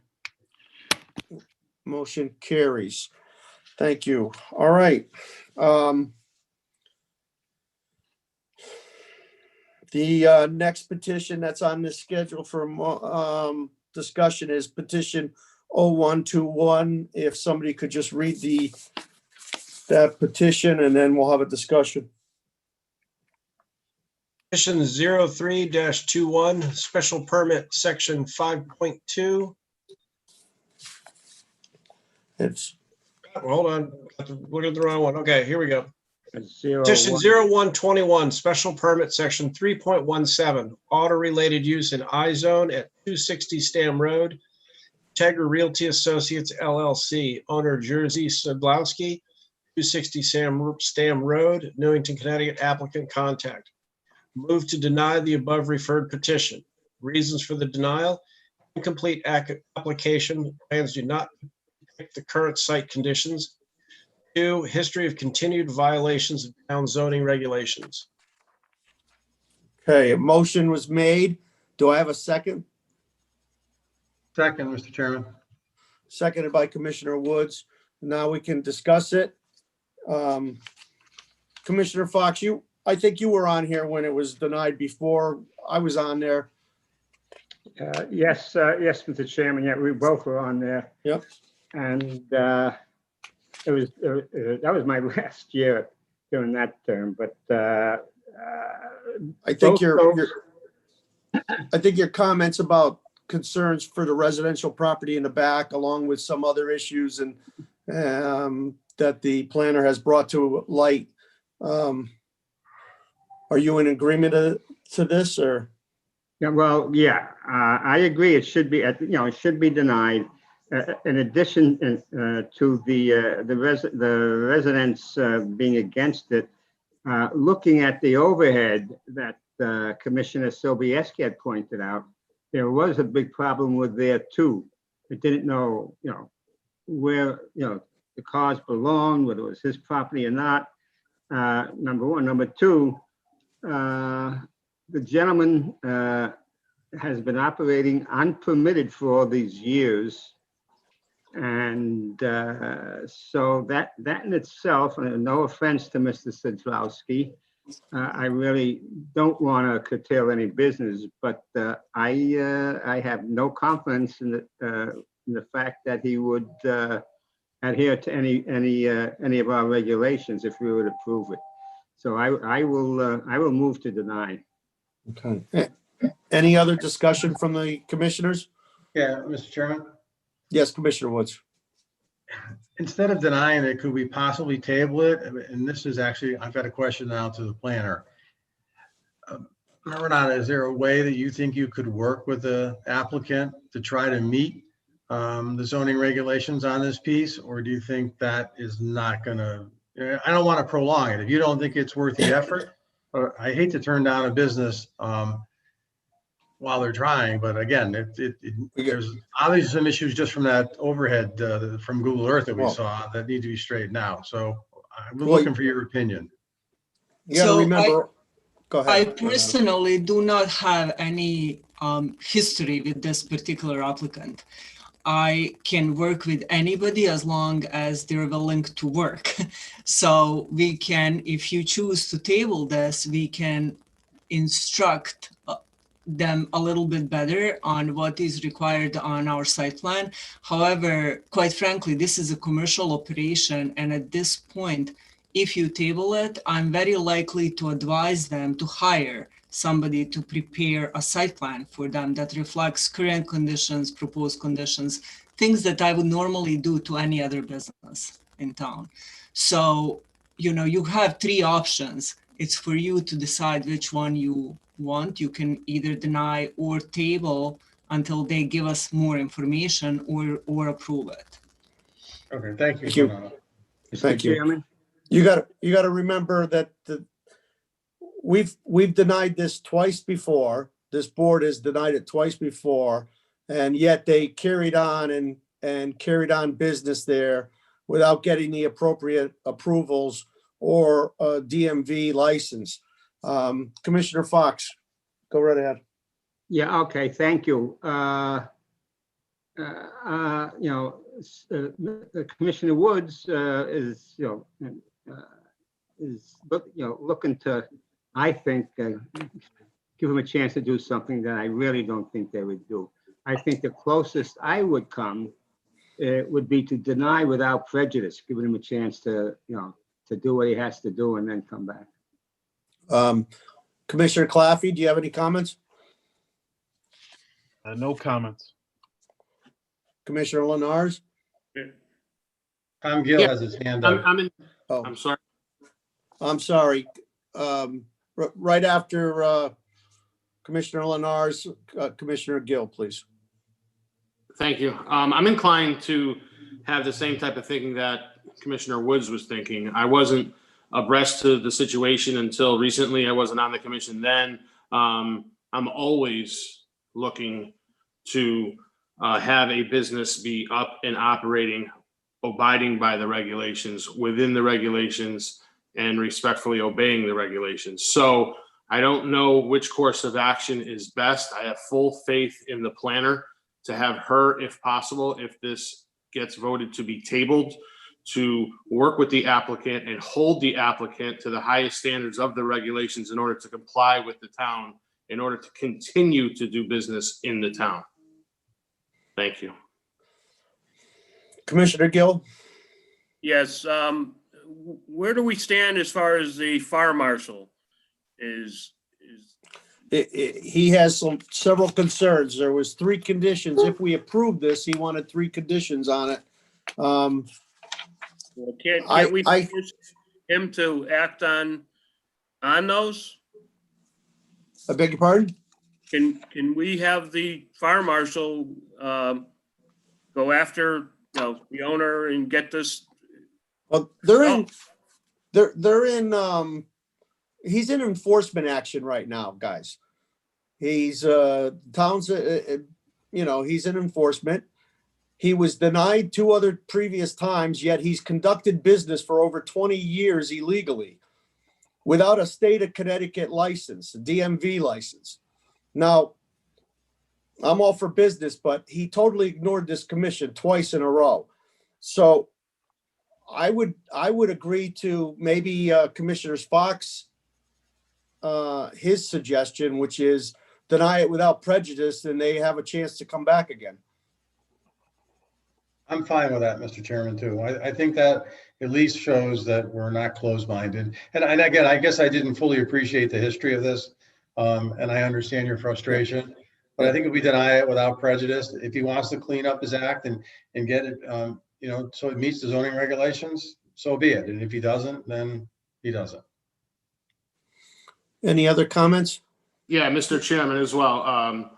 Motion carries. Thank you. All right. The next petition that's on this schedule for discussion is petition 0121. If somebody could just read that petition, and then we'll have a discussion. Petition 03-21, special permit, section 5.2. It's, hold on, look at the wrong one. Okay, here we go. Petition Petition 0121, special permit, section 3.17, auto-related use in I-zone at 260 Stam Road. Integra Realty Associates LLC, owner Jerzy Sadlowski, 260 Stam Road, Newington, Connecticut. Applicant contact. Move to deny the above referred petition. Reasons for the denial: incomplete application. Plans do not depict the current site conditions. 2, history of continued violations of town zoning regulations. okay, a motion was made. Do I have a second? Second, Mr. Chairman. Seconded by Commissioner Woods. Now we can discuss it. Commissioner Fox, I think you were on here when it was denied before. I was on there. Yes, Mr. Chairman. Yeah, we both were on there. Yep. And that was my last year during that term. But I think your comments about concerns for the residential property in the back, along with some other issues and that the planner has brought to light. Are you in agreement to this, or? Yeah, well, yeah, I agree. It should be, it should be denied. In addition to the residents being against it, looking at the overhead that Commissioner Sobieski had pointed out, there was a big problem with there too. It didn't know, where, the cars belonged, whether it was his property or not. Number one. Number two, the gentleman has been operating unpermitted for all these years. And so that in itself, and no offense to Mr. Sadlowski, I really don't want to curtail any business, but I have no confidence in the fact that he would adhere to any of our regulations if we would approve it. So I will move to deny. Okay. Any other discussion from the commissioners? Yeah, Mr. Chairman. Yes, Commissioner Woods. Instead of denying it, could we possibly table it? And this is actually, I've got a question now to the planner. Renan, is there a way that you think you could work with the applicant to try to meet the zoning regulations on this piece? Or do you think that is not gonna, I don't want to prolong it. If you don't think it's worth the effort, or I hate to turn down a business while they're trying, but again, there's obviously some issues just from that overhead from Google Earth that we saw that need to be straightened out. So I'm looking for your opinion. You gotta remember. Go ahead. I personally do not have any history with this particular applicant. I can work with anybody as long as they're willing to work. So we can, if you choose to table this, we can instruct them a little bit better on what is required on our site plan. However, quite frankly, this is a commercial operation. And at this point, if you table it, I'm very likely to advise them to hire somebody to prepare a site plan for them that reflects current conditions, proposed conditions, things that I would normally do to any other business in town. So, you have three options. It's for you to decide which one you want. You can either deny or table until they give us more information, or approve it. Okay, thank you. Thank you. Mr. Thank you. Chairman? You got to remember that we've denied this twice before. This board has denied it twice before, and yet they carried on and carried on business there without getting the appropriate approvals or a DMV license. Commissioner Fox, go right ahead. Yeah, okay, thank you. Commissioner Woods is looking to, I think, give them a chance to do something that I really don't think they would do. I think the closest I would come would be to deny without prejudice, giving him a chance to do what he has to do and then come back. Commissioner Claffey, do you have any comments? No comments. Commissioner Lenars? Tom Gill has his hand up. I'm sorry. I'm sorry. Right after Commissioner Lenars, Commissioner Gill, please. Thank you. I'm inclined to have the same type of thinking that Commissioner Woods was thinking. I wasn't abreast to the situation until recently. I wasn't on the commission then. I'm always looking to have a business be up and operating, abiding by the regulations, within the regulations, and respectfully obeying the regulations. So I don't know which course of action is best. I have full faith in the planner to have her, if possible, if this gets voted to be tabled, to work with the applicant and hold the applicant to the highest standards of the regulations in order to comply with the town, in order to continue to do business in the town. Thank you. Commissioner Gill? Yes, where do we stand as far as the fire marshal is? He has several concerns. There was 3 conditions. If we approve this, he wanted 3 conditions on it. Well, can't we force him to act on those? I beg your pardon? Can we have the fire marshal go after the owner and get this? Well, he's in enforcement action right now, guys. He's he's in enforcement. He was denied 2 other previous times, yet he's conducted business for over 20 years illegally without a state of Connecticut license, a DMV license. Now, I'm all for business, but he totally ignored this commission twice in a row. So I would agree to maybe Commissioner Fox, his suggestion, which is deny it without prejudice, and they have a chance to come back again. I'm fine with that, Mr. Chairman, too. I think that at least shows that we're not closed-minded. And again, I guess I didn't fully appreciate the history of this, and I understand your frustration. But I think if we deny it without prejudice, if he wants to clean up his act and get it, so it meets the zoning regulations, so be it. And if he doesn't, then he doesn't. Any other comments? Yeah, Mr. Chairman, as well.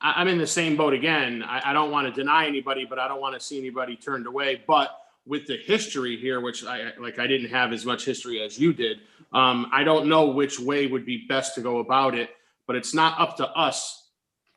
I'm in the same boat again. I don't want to deny anybody, but I don't want to see anybody turned away. But with the history here, which I didn't have as much history as you did, I don't know which way would be best to go about it, but it's not up to us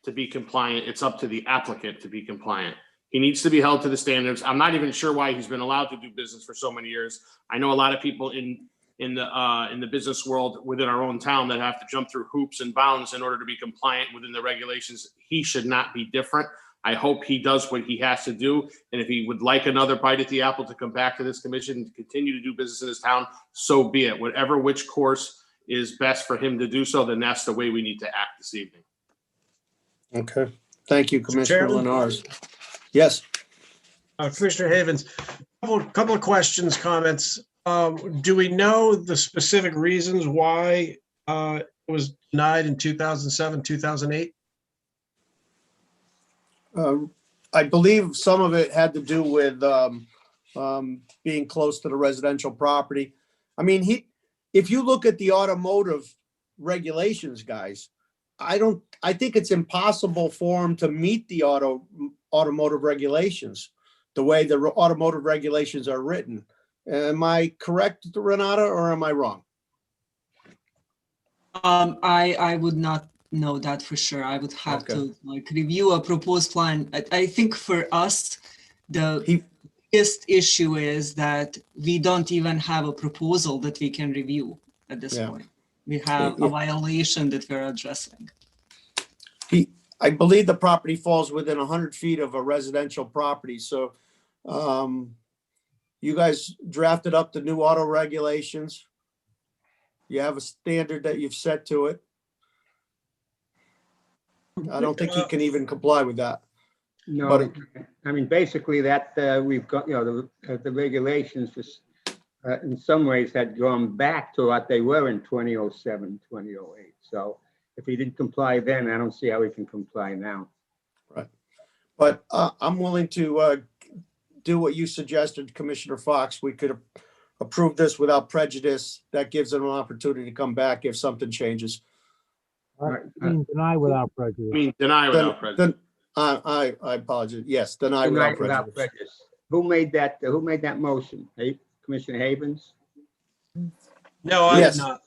to be compliant. It's up to the applicant to be compliant. He needs to be held to the standards. I'm not even sure why he's been allowed to do business for so many years. I know a lot of people in in the business world within our own town that have to jump through hoops and bounds in order to be compliant within the regulations. He should not be different. I hope he does what he has to do. And if he would like another bite at the apple to come back to this commission and continue to do business in this town, so be it. Whatever which course is best for him to do so, then that's the way we need to act this evening. Okay. Thank you, Commissioner Chairman? Lenars. Yes. Commissioner Havens, couple of questions, comments. Do we know the specific reasons why it was denied in 2007, 2008? I believe some of it had to do with being close to the residential property. I mean, if you look at the automotive regulations, guys, I think it's impossible for him to meet the automotive regulations, the way the automotive regulations are written. Am I correct, Renata, or am I wrong? I would not know that for sure. I would have to review a proposed plan. I think for us, the biggest issue is that we don't even have a proposal that we can review at this point. We have a violation that we're addressing. I believe the property falls within 100 feet of a residential property. So you guys drafted up the new auto regulations. You have a standard that you've set to it. I don't think he can even comply with that. No, But I mean, basically that we've got, the regulations in some ways had gone back to what they were in 2007, 2008. So if he didn't comply then, I don't see how he can comply now. Right. But I'm willing to do what you suggested, Commissioner Fox. We could approve this without prejudice. That gives him an opportunity to come back if something changes. I mean, deny without prejudice. I mean, deny without prejudice. Then I apologize. Yes, deny without prejudice. Who made that? Who made that motion? Commissioner Havens? No, I did not.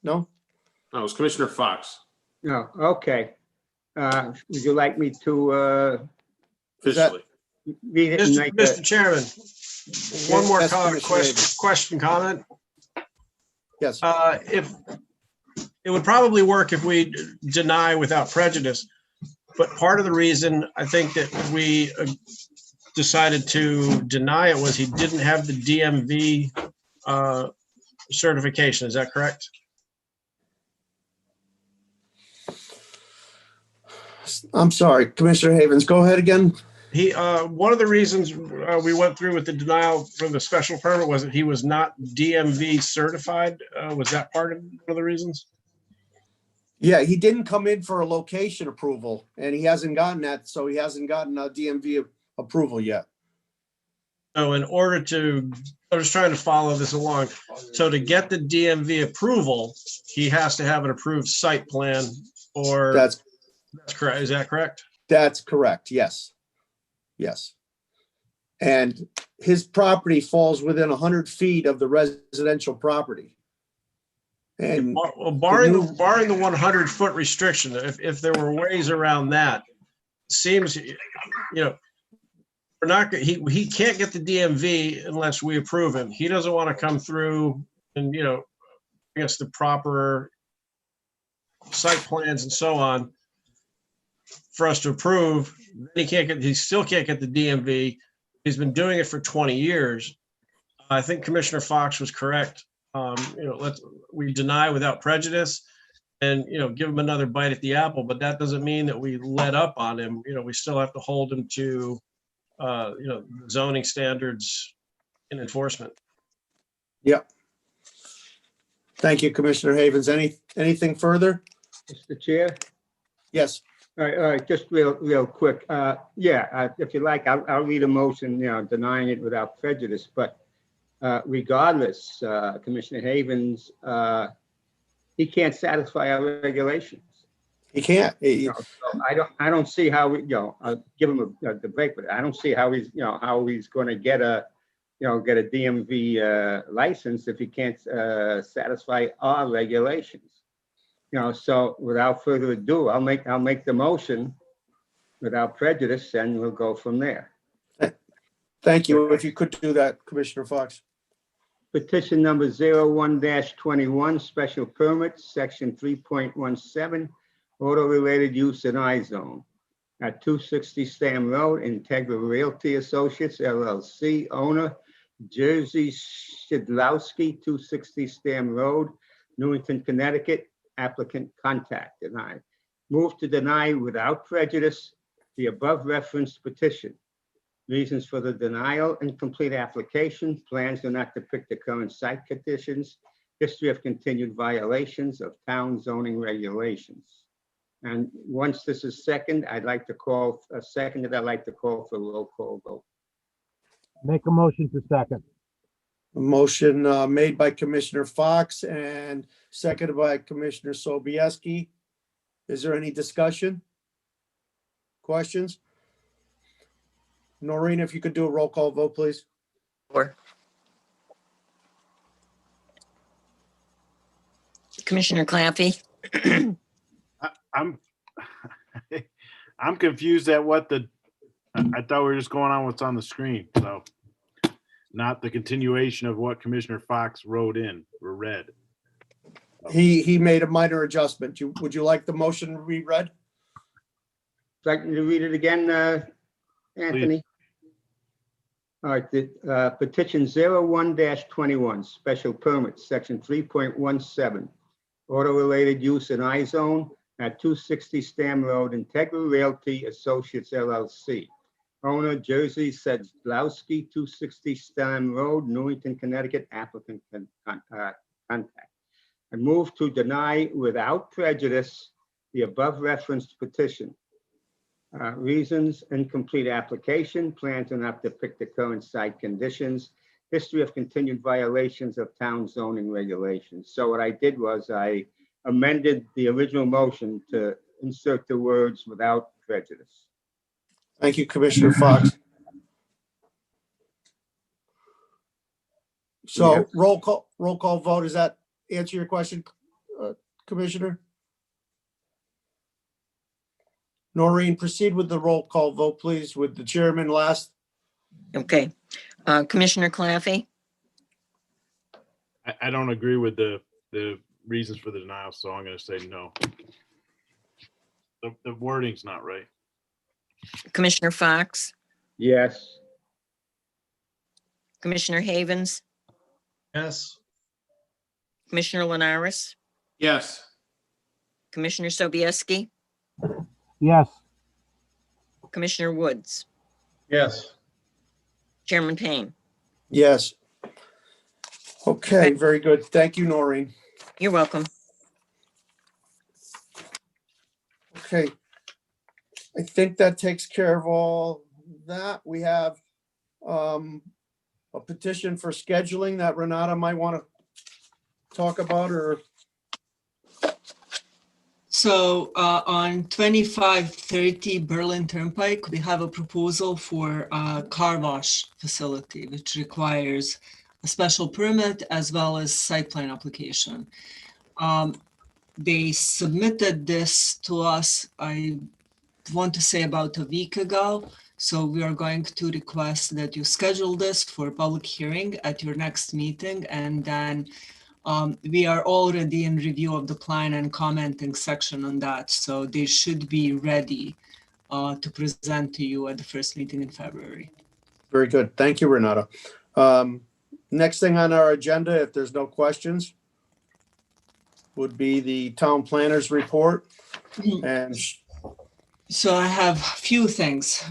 No? No, it was Commissioner Fox. No. Okay. Would you like me to Officially. read it and make a- Mr. Chairman, one more Yes, Commissioner question, comment. Yes. If it would probably work if we deny without prejudice, but part of the reason I think that we decided to deny it was he didn't have the DMV certification. Is that correct? I'm sorry, Commissioner Havens, go ahead again. One of the reasons we went through with the denial for the special permit was that he was not DMV certified. Was that part of one of the reasons? Yeah, he didn't come in for a location approval and he hasn't gotten that. So he hasn't gotten a DMV approval yet. So in order to, I'm just trying to follow this along. So to get the DMV approval, he has to have an approved site plan or. That's correct. Is that correct? That's correct. Yes. Yes. And his property falls within 100 feet of the residential property. And Well, barring the 100-foot restriction, if there were ways around that, it seems, we're not, he can't get the DMV unless we approve him. He doesn't want to come through and, I guess the proper site plans and so on for us to approve. He still can't get the DMV. He's been doing it for 20 years. I think Commissioner Fox was correct. We deny without prejudice and, give him another bite at the apple, but that doesn't mean that we let up on him. We still have to hold him to, zoning standards in enforcement. Yep. Thank you, Commissioner Havens. Anything further? Mr. Chair? Yes. All right, just real quick. If you like, I'll read a motion, denying it without prejudice, but regardless, Commissioner Havens, he can't satisfy our regulations. He can't. So I don't see how we, I'll give him a debate, but I don't see how he's going to get a DMV license if he can't satisfy our regulations. So without further ado, I'll make the motion without prejudice, and we'll go from there. Thank you. If you could do that, Commissioner Fox. Petition number 01-21, special permit, section 3.17, auto-related use in I-zone. At 260 Stam Road, Integra Realty Associates LLC, owner Jerzy Shidlowski, 260 Stam Road, Newington, Connecticut, applicant contact denied. Move to deny without prejudice the above referenced petition. Reasons for the denial: incomplete application, plans do not depict the current site conditions, history of continued violations of town zoning regulations. And once this is seconded, I'd like to call for a roll call vote. Make a motion to second. A motion made by Commissioner Fox and seconded by Commissioner Sobieski. Is there any discussion? Questions? Noreen, if you could do a roll call vote, please. Or Commissioner Claffey? I'm I'm confused at what I thought we were just going on what's on the screen, so not the continuation of what Commissioner Fox wrote in or read. He made a minor adjustment. Would you like the motion reread? Like me to read it again, Anthony? Please. All right, the petition 01-21, special permit, section 3.17, auto-related use in I-zone at 260 Stam Road, Integra Realty Associates LLC. Owner Jerzy Sedlowski, 260 Stam Road, Newington, Connecticut, applicant contact. I move to deny without prejudice the above referenced petition. Reasons: incomplete application, plans do not depict the current site conditions, history of continued violations of town zoning regulations. So what I did was I amended the original motion to insert the words without prejudice. Thank you, Commissioner Fox. So roll call vote. Does that answer your question, Commissioner? Noreen, proceed with the roll call vote, please, with the chairman last. Okay. Commissioner Claffey? I don't agree with the reasons for the denial, so I'm going to say no. The wording's not right. Commissioner Fox? Yes. Commissioner Havens? Yes. Commissioner Linares? Yes. Commissioner Sobieski? Yes. Commissioner Woods? Yes. Chairman Payne? Yes. Okay, very good. Thank you, Noreen. You're welcome. Okay. I think that takes care of all that. We have a petition for scheduling that Renata might want to talk about, or So on 2530 Berlin Turnpike, we have a proposal for a car wash facility, which requires a special permit as well as site plan application. They submitted this to us, I want to say about a week ago. So we are going to request that you schedule this for public hearing at your next meeting, and then we are already in review of the plan and commenting section on that. So they should be ready to present to you at the first meeting in February. very good. Thank you, Renata. Next thing on our agenda, if there's no questions, would be the town planner's report. And So I have a few things.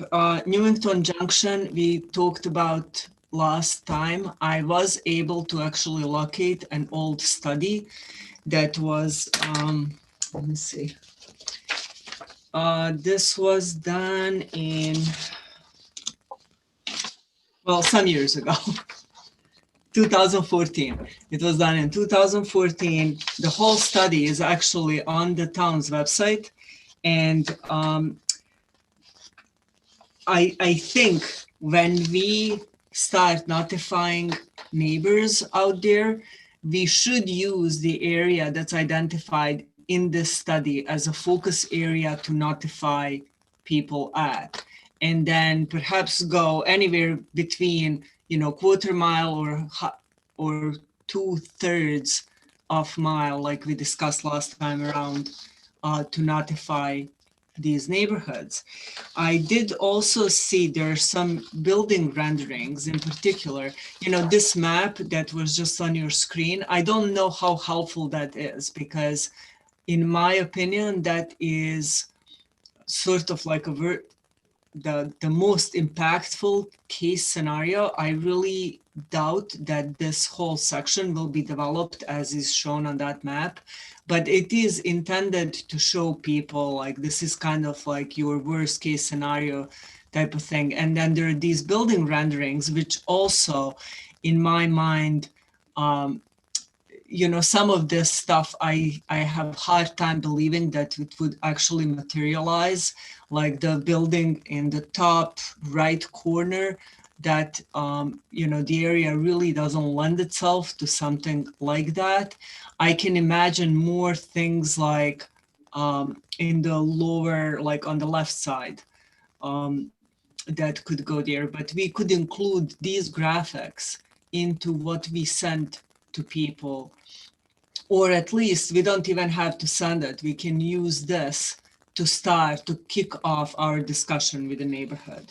Newington Junction, we talked about last time. I was able to actually locate an old study that was, let me see. This was done in, well, some years ago. 2014. It was done in 2014. The whole study is actually on the town's website. And I think when we start notifying neighbors out there, we should use the area that's identified in this study as a focus area to notify people at. And then perhaps go anywhere between, quarter mile or 2/3 of mile, like we discussed last time around, to notify these neighborhoods. I did also see there are some building renderings in particular. This map that was just on your screen, I don't know how helpful that is, because in my opinion, that is sort of like the most impactful case scenario. I really doubt that this whole section will be developed as is shown on that map, but it is intended to show people like this is kind of like your worst case scenario type of thing. And then there are these building renderings, which also, in my mind, some of this stuff I have hard time believing that it would actually materialize, like the building in the top right corner, that the area really doesn't lend itself to something like that. I can imagine more things like in the lower, like on the left side, that could go there, but we could include these graphics into what we sent to people. Or at least we don't even have to send it. We can use this to kick off our discussion with the neighborhood.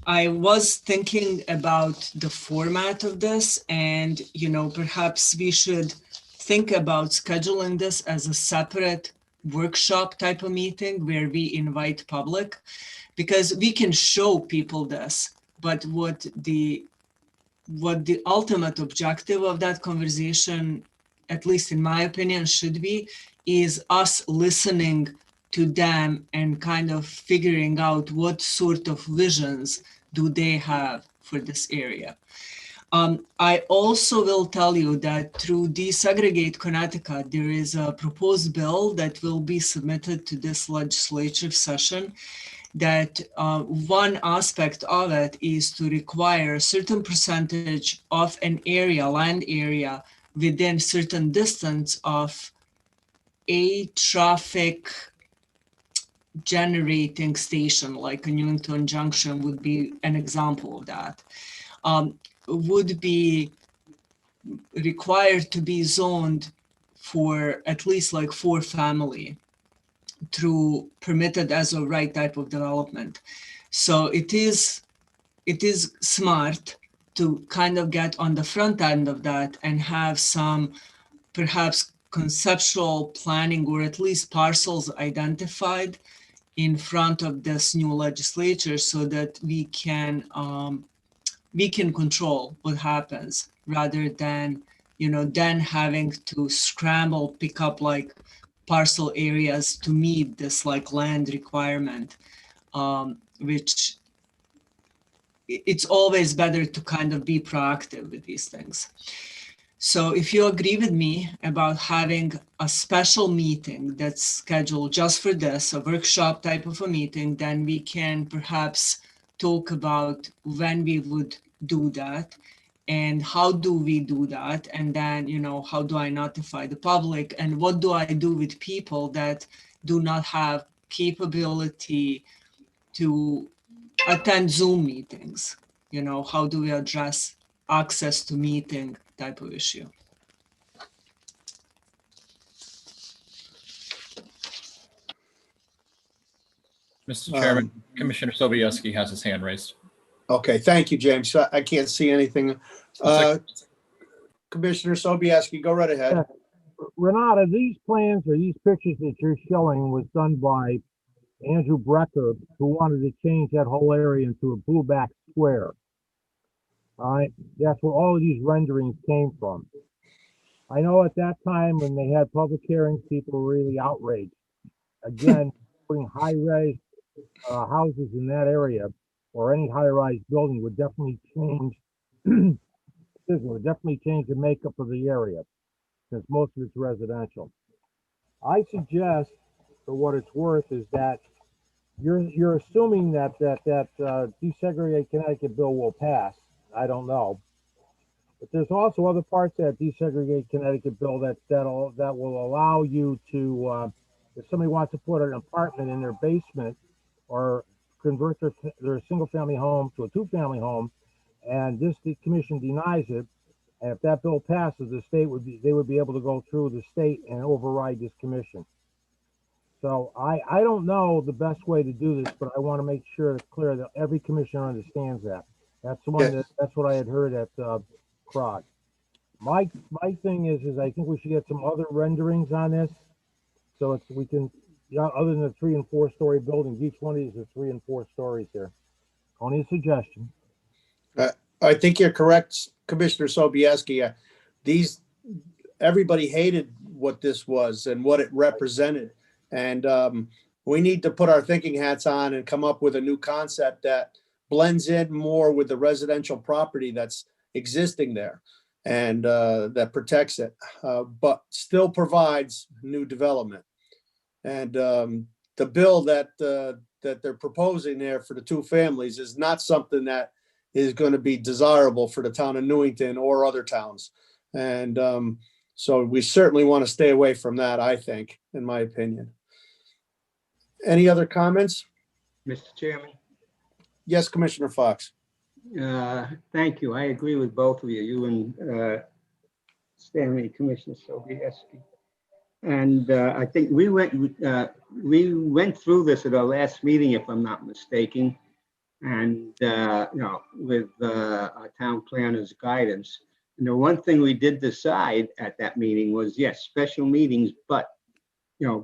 I was thinking about the format of this, and perhaps we should think about scheduling this as a separate workshop type of meeting where we invite public, because we can show people this, but what the ultimate objective of that conversation, at least in my opinion, should be, is us listening to them and kind of figuring out what sort of visions do they have for this area. I also will tell you that through Desegregate Connecticut, there is a proposed bill that will be submitted to this legislative session, that one aspect of it is to require a certain percentage of an area, land area, within certain distance of a traffic generating station, like a Newington Junction would be an example of that, would be required to be zoned for at least like 4 family through permitted as of right type of development. So it is smart to kind of get on the front end of that and have some perhaps conceptual planning, or at least parcels identified in front of this new legislature, so that we can control what happens, rather than then having to scramble, pick up like parcel areas to meet this like land requirement, which it's always better to kind of be proactive with these things. So if you agree with me about having a special meeting that's scheduled just for this, a workshop type of a meeting, then we can perhaps talk about when we would do that and how do we do that, and then how do I notify the public, and what do I do with people that do not have capability to attend Zoom meetings. How do we address access to meeting type of issue? Mr. Chairman, Commissioner Sobieski has his hand raised. Okay, thank you, James. I can't see anything. Commissioner Sobieski, go right ahead. Renata, these plans or these pictures that you're showing was done by Andrew Brecker, who wanted to change that whole area into a blueback square. All right, that's where all of these renderings came from. I know at that time when they had public hearings, people were really outraged. Again, putting high-rise houses in that area, or any high-rise building, would definitely change. Would definitely change the makeup of the area, since most of it's residential. I suggest, for what it's worth, is that you're assuming that Desegregate Connecticut bill will pass. I don't know, but there's also other parts of that Desegregate Connecticut bill that will allow you to, if somebody wants to put an apartment in their basement or convert their single-family home to a 2-family home, and the commission denies it, And if that bill passes, they would be able to go through the state and override this commission. So I don't know the best way to do this, but I want to make sure it's clear that every commissioner understands that. That's the one that's what I had heard at CROG. My thing is I think we should get some other renderings on this. So we can, other than the 3- and 4-story buildings, each one of these is 3 and 4 stories here. Only a suggestion. I think you're correct, Commissioner Sobieski. Everybody hated what this was and what it represented. And we need to put our thinking hats on and come up with a new concept that blends in more with the residential property that's existing there and that protects it, but still provides new development. And the bill that they're proposing there for the 2 families is not something that is going to be desirable for the town of Newington or other towns. And so we certainly want to stay away from that, I think, in my opinion. Any other comments? Mr. Chairman? Yes, Commissioner Fox. Thank you. I agree with both of you, you and Stanley, Commissioner Sobieski. And I think we went through this at our last meeting, if I'm not mistaken, and with our town planner's guidance. And the one thing we did decide at that meeting was, yes, special meetings, but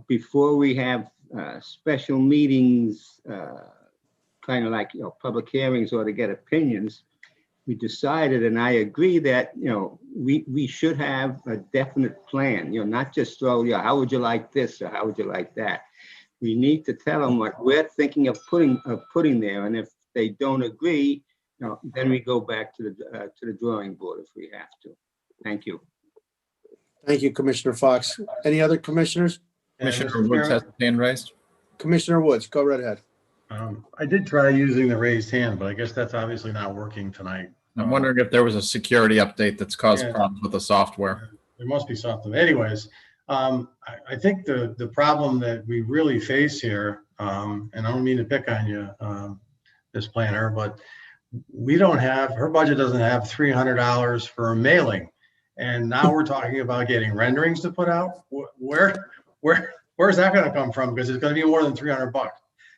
before we have special meetings, kind of like public hearings or to get opinions, we decided, and I agree that we should have a definite plan. Not just throw, how would you like this or how would you like that? We need to tell them what we're thinking of putting there, and if they don't agree, then we go back to the drawing board if we have to. Thank you. Thank you, Commissioner Fox. Any other commissioners? Commissioner Woods has the hand raised. Commissioner Woods, go right ahead. I did try using the raised hand, but I guess that's obviously not working tonight. I'm wondering if there was a security update that's caused problems with the software. There must be something. Anyways, I think the problem that we really face here, and I don't mean to pick on you, this planner, but her budget doesn't have $300 for a mailing. And now we're talking about getting renderings to put out. Where's that going to come from? Because it's going to be more than $300.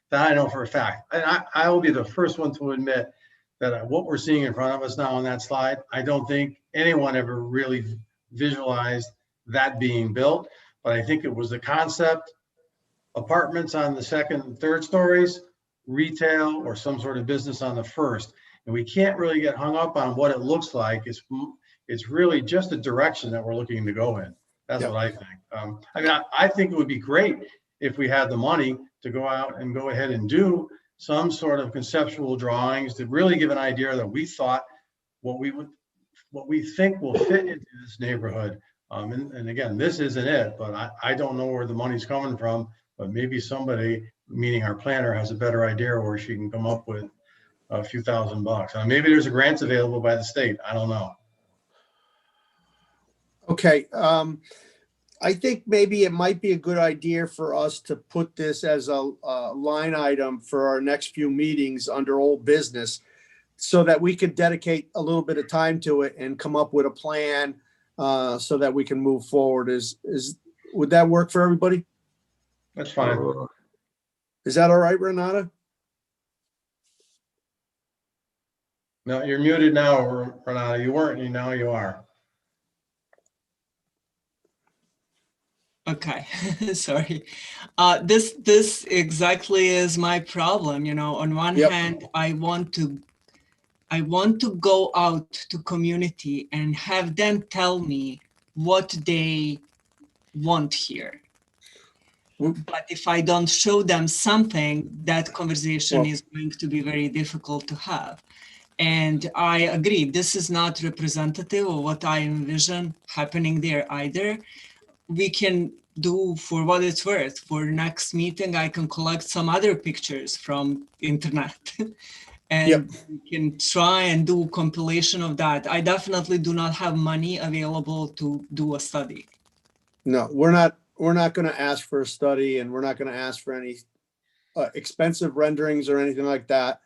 That I know for a fact. And I will be the first one to admit that what we're seeing in front of us now on that slide, I don't think anyone ever really visualized that being built. But I think it was the concept, apartments on the 2nd and 3rd stories, retail or some sort of business on the 1st. And we can't really get hung up on what it looks like. It's really just the direction that we're looking to go in. That's what I think. I think it would be great if we had the money to go out and go ahead and do some sort of conceptual drawings to really give an idea that we thought what we think will fit into this neighborhood. And again, this isn't it, but I don't know where the money's coming from, but maybe somebody, meaning our planner, has a better idea where she can come up with a few $1,000s. Maybe there's a grants available by the state. I don't know. Okay. I think maybe it might be a good idea for us to put this as a line item for our next few meetings under old business so that we could dedicate a little bit of time to it and come up with a plan so that we can move forward. Would that work for everybody? That's fine. Is that all right, Renata? No, you're muted now, Renata. You weren't, now you are. Okay, sorry. This exactly is my problem. On one hand, I want to go out to community and have them tell me what they want here. But if I don't show them something, that conversation is going to be very difficult to have. And I agree, this is not representative of what I envision happening there either. We can do, for what it's worth, for next meeting, I can collect some other pictures from internet and we can try and do compilation of that. I definitely do not have money available to do a study. No, we're not going to ask for a study, and we're not going to ask for any expensive renderings or anything like that.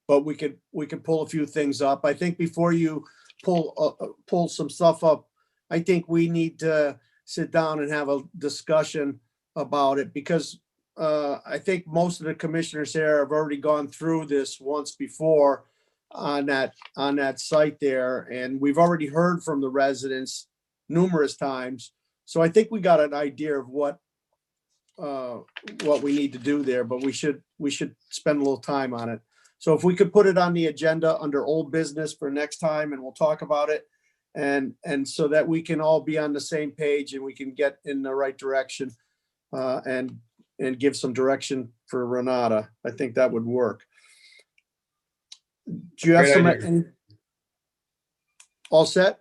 But we could pull a few things up. I think before you pull some stuff up. I think we need to sit down and have a discussion about it because I think most of the commissioners here have already gone through this once before on that site there, and we've already heard from the residents numerous times. So I think we got an idea of what we need to do there, but we should spend a little time on it. So if we could put it on the agenda under old business for next time, and we'll talk about it, and so that we can all be on the same page and we can get in the right direction, and give some direction for Renata. I think that would work. Do you have some? All set?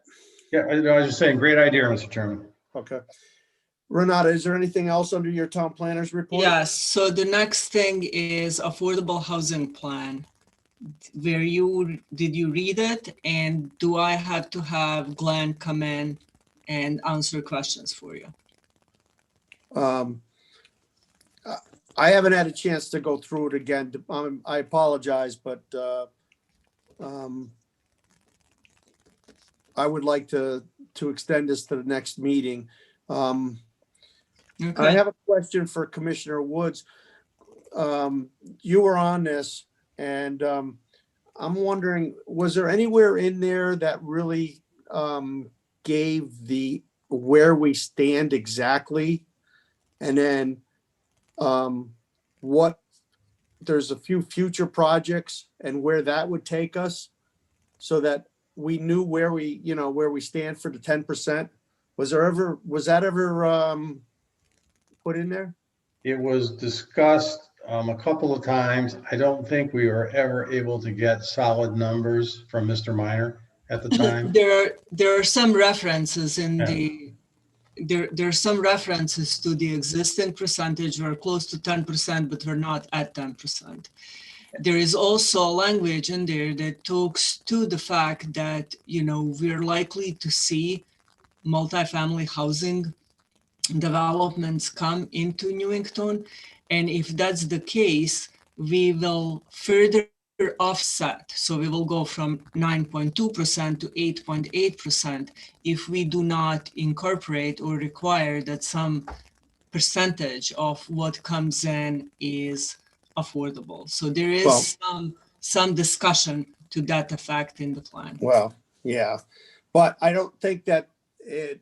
Yeah, I was just saying, great idea, Mr. Chairman. Okay. Renata, is there anything else under your town planner's report? Yes, so the next thing is affordable housing plan. Did you read it? And do I have to have Glenn come in and answer questions for you? I haven't had a chance to go through it again. I apologize, but I would like to extend this to the next meeting. Okay. I have a question for Commissioner Woods. You were on this, and I'm wondering, was there anywhere in there that really gave where we stand exactly? And then there's a few future projects and where that would take us so that we knew where we stand for the 10%. Was that ever put in there? It was discussed a couple of times. I don't think we were ever able to get solid numbers from Mr. Minor at the time. There are some references in there are some references to the existing percentage. We're close to 10%, but we're not at 10%. There is also language in there that talks to the fact that, we're likely to see multifamily housing developments come into Newington. And if that's the case, we will further offset. So we will go from 9.2% to 8.8% if we do not incorporate or require that some percentage of what comes in is affordable. So there is some discussion to that effect in the plan. Well, yeah, but I don't think that it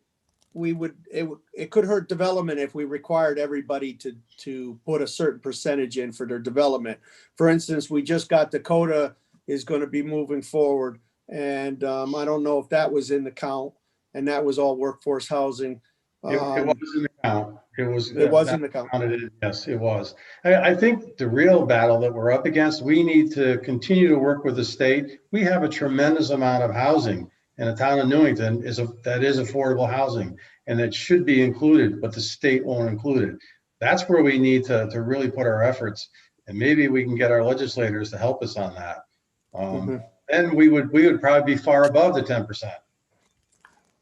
could hurt development if we required everybody to put a certain percentage in for their development. For instance, we just got Dakota is going to be moving forward, and I don't know if that was in the count, and that was all workforce housing. It was in the count. It was in the count. Yes, it was. I think the real battle that we're up against, we need to continue to work with the state. We have a tremendous amount of housing in the town of Newington that is affordable housing, and it should be included, but the state won't include it. That's where we need to really put our efforts, and maybe we can get our legislators to help us on that. Then we would probably be far above the 10%.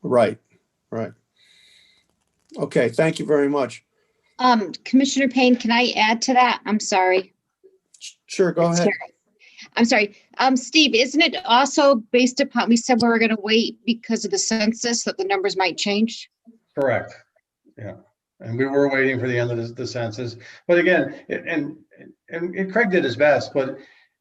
Right. Okay, thank you very much. Commissioner Payne, can I add to that? I'm sorry. Sure, go ahead. I'm sorry. Steve, isn't it also based upon, we said we were going to wait because of the census that the numbers might change? Correct. Yeah. And we were waiting for the end of the census. But again, and Craig did his best, but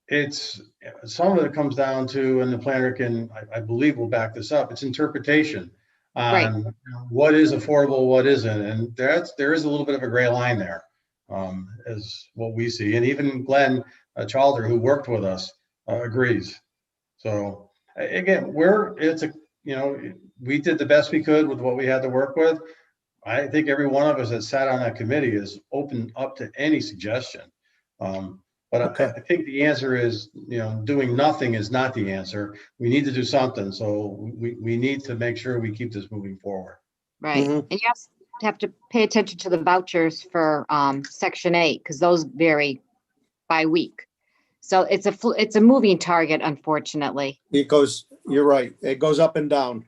it's some of it comes down to, and the planner can, I believe, will back this up, it's interpretation on what is affordable, what isn't. And there is a little bit of a gray line there, is what we see. And even Glenn Chalder, who worked with us, agrees. So again, we did the best we could with what we had to work with. I think every one of us that sat on that committee is open up to any suggestion. But I think the answer is, doing nothing is not the answer. We need to do something. So we need to make sure we keep this moving forward. Right. And you have to pay attention to the vouchers for Section 8, because those vary by week. So it's a moving target, unfortunately. You're right. It goes up and down.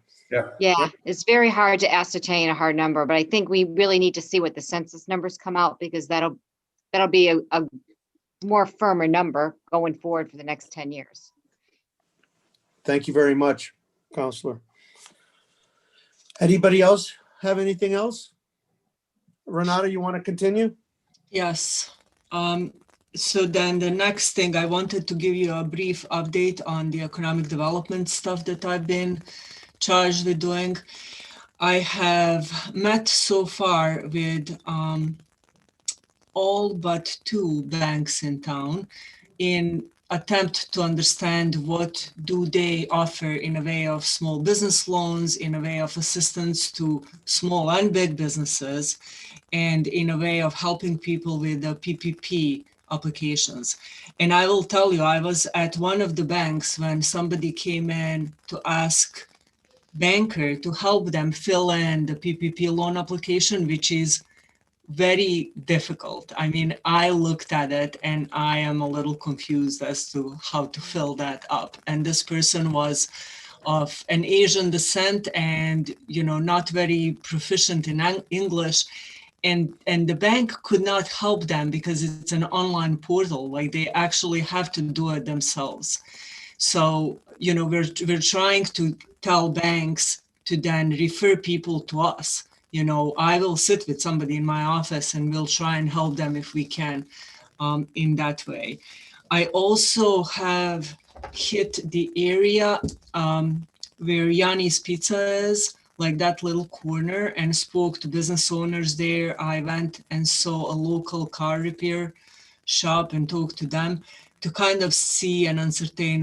Yeah, it's very hard to ascertain a hard number, but I think we really need to see what the census numbers come out, because that'll be a more firmer number going forward for the next 10 years. Thank you very much. Counselor. Anybody else have anything else? Renata, you want to continue? Yes. So then the next thing, I wanted to give you a brief update on the economic development stuff that I've been charged with doing. I have met so far with all but 2 banks in town in attempt to understand what do they offer in a way of small business loans, in a way of assistance to small and big businesses, and in a way of helping people with the PPP applications. And I will tell you, I was at one of the banks when somebody came in to ask banker to help them fill in the PPP loan application, which is very difficult. I mean, I looked at it and I am a little confused as to how to fill that up. And this person was of an Asian descent and, you know, not very proficient in English. And the bank could not help them because it's an online portal. Like, they actually have to do it themselves. So, you know, we're trying to tell banks to then refer people to us. You know, I will sit with somebody in my office and we'll try and help them if we can in that way. I also have hit the area where Yanni's Pizza is, like that little corner, and spoke to business owners there. I went and saw a local car repair shop and talked to them to kind of see and ascertain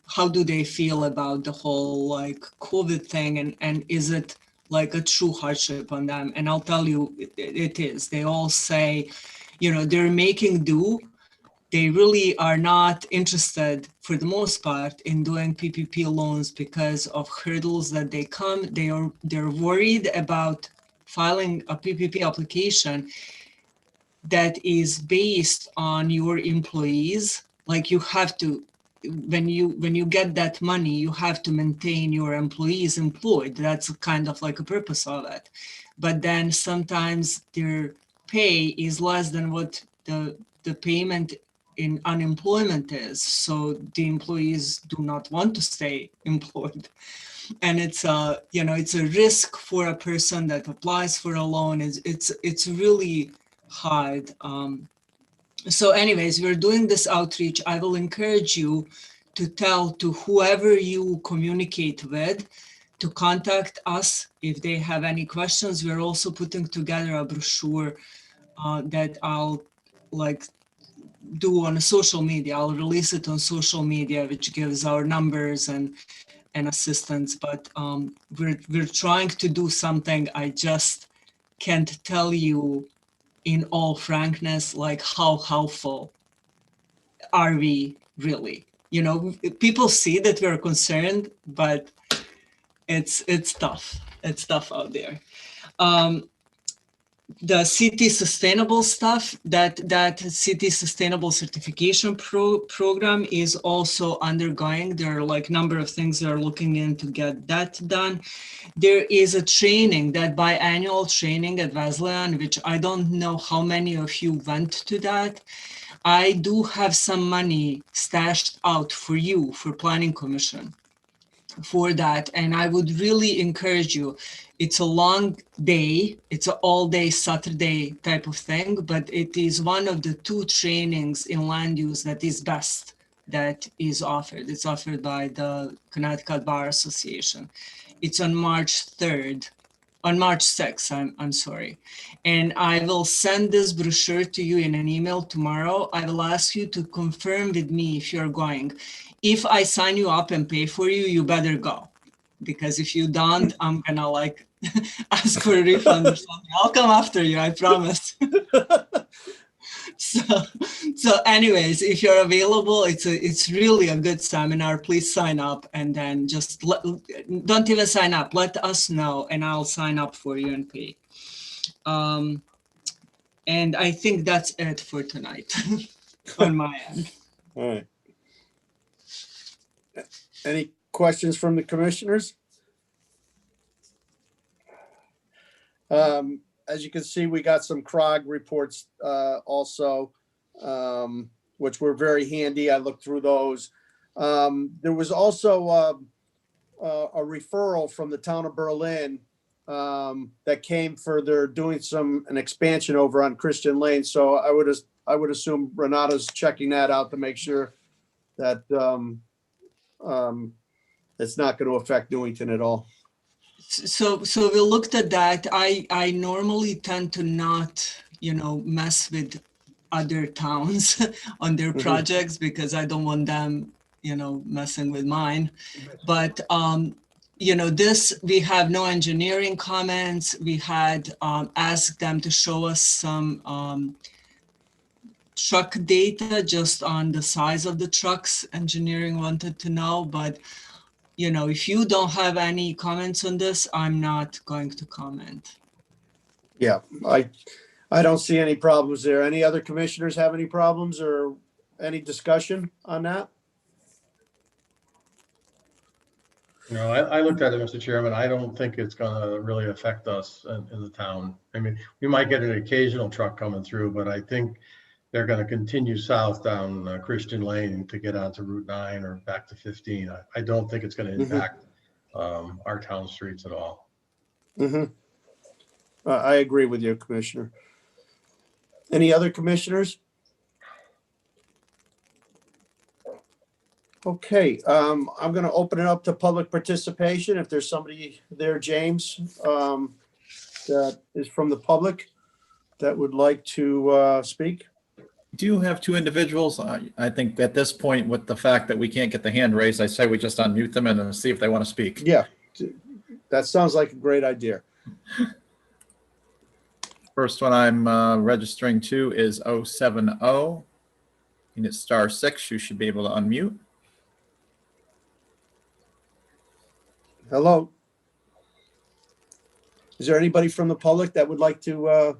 how do they feel about the whole like COVID thing, and is it like a true hardship on them? And I'll tell you, it is. They all say, you know, they're making do. They really are not interested, for the most part, in doing PPP loans because of hurdles that they're worried about filing a PPP application that is based on your employees. Like, you have to, when you get that money, you have to maintain your employees employed. That's kind of like a purpose of it. But then sometimes their pay is less than what the payment in unemployment is. So the employees do not want to stay employed. And it's you know, it's a risk for a person that applies for a loan. It's really hard. So anyways, we're doing this outreach. I will encourage you to tell to whoever you communicate with to contact us if they have any questions. We're also putting together a brochure that I'll like do on a social media. I'll release it on social media, which gives our numbers and assistance. But we're trying to do something. I just can't tell you in all frankness, like how helpful are we really? You know, people see that we're concerned, but it's tough. It's tough out there. The city sustainable stuff, that city sustainable certification program is also undergoing. There are like number of things that are looking in to get that done. There is a training, that biannual training at Whetzel, which I don't know how many of you went to that. I do have some money stashed out for you, for Planning Commission, for that. And I would really encourage you. It's a long day. It's an all-day Saturday type of thing, but it is one of the 2 trainings in land use that is best that is offered. It's offered by the Connecticut Bar Association. It's on March 3rd, on March 6th, I'm sorry. And I will send this brochure to you in an email tomorrow. I will ask you to confirm with me if you're going. If I sign you up and pay for you, you better go. Because if you don't, I'm gonna like ask for a refund or something. I'll come after you, I promise. So anyways, if you're available, it's really a good seminar. Please sign up, and then just don't even sign up. Let us know, and I'll sign up for you and pay. And I think that's it for tonight on my end. All right. Any questions from the commissioners? As you can see, we got some CROG reports also, which were very handy. I looked through those. There was also a referral from the town of Berlin that came for they're doing an expansion over on Christian Lane. So I would assume Renata's checking that out to make sure that it's not going to affect Newington at all. So we looked at that. I normally tend to not, mess with other towns on their projects because I don't want them, messing with mine. But, this, we have no engineering comments. We had asked them to show us some truck data just on the size of the trucks. Engineering wanted to know, but if you don't have any comments on this, I'm not going to comment. Yeah, I don't see any problems there. Any other commissioners have any problems or any discussion on that? No, I looked at it, Mr. Chairman. I don't think it's gonna really affect us in the town. I mean, we might get an occasional truck coming through, but I think they're gonna continue south down Christian Lane to get onto Route 9 or back to 15. I don't think it's gonna impact our town streets at all. I agree with you, Commissioner. Any other commissioners? Okay, I'm going to open it up to public participation. If there's somebody there, James, that is from the public that would like to speak. Do you have two individuals? I think at this point, with the fact that we can't get the hand raised, I say we just unmute them and see if they want to speak. Yeah, that sounds like a great idea. First one I'm registering to is 070. And it's *6. You should be able to unmute. Hello. Is there anybody from the public that would like to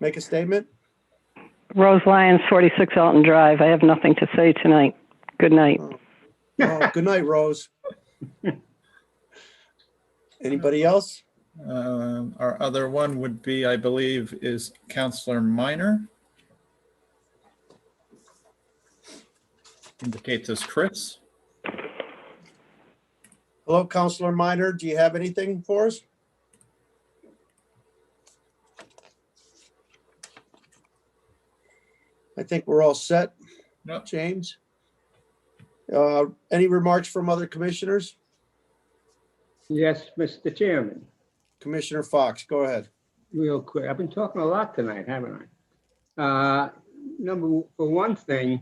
make a statement? Rose Lyons, 46 Alton Drive. I have nothing to say tonight. Good night. Oh, good night, Rose. Anybody else? Our other one would be, I believe, is Counselor Minor. Indicates as Chris. Hello, Counselor Minor. Do you have anything for us? I think we're all set. No. James? Any remarks from other commissioners? Yes, Mr. Chairman. Commissioner Fox, go ahead. Real quick, I've been talking a lot tonight, haven't I? For one thing,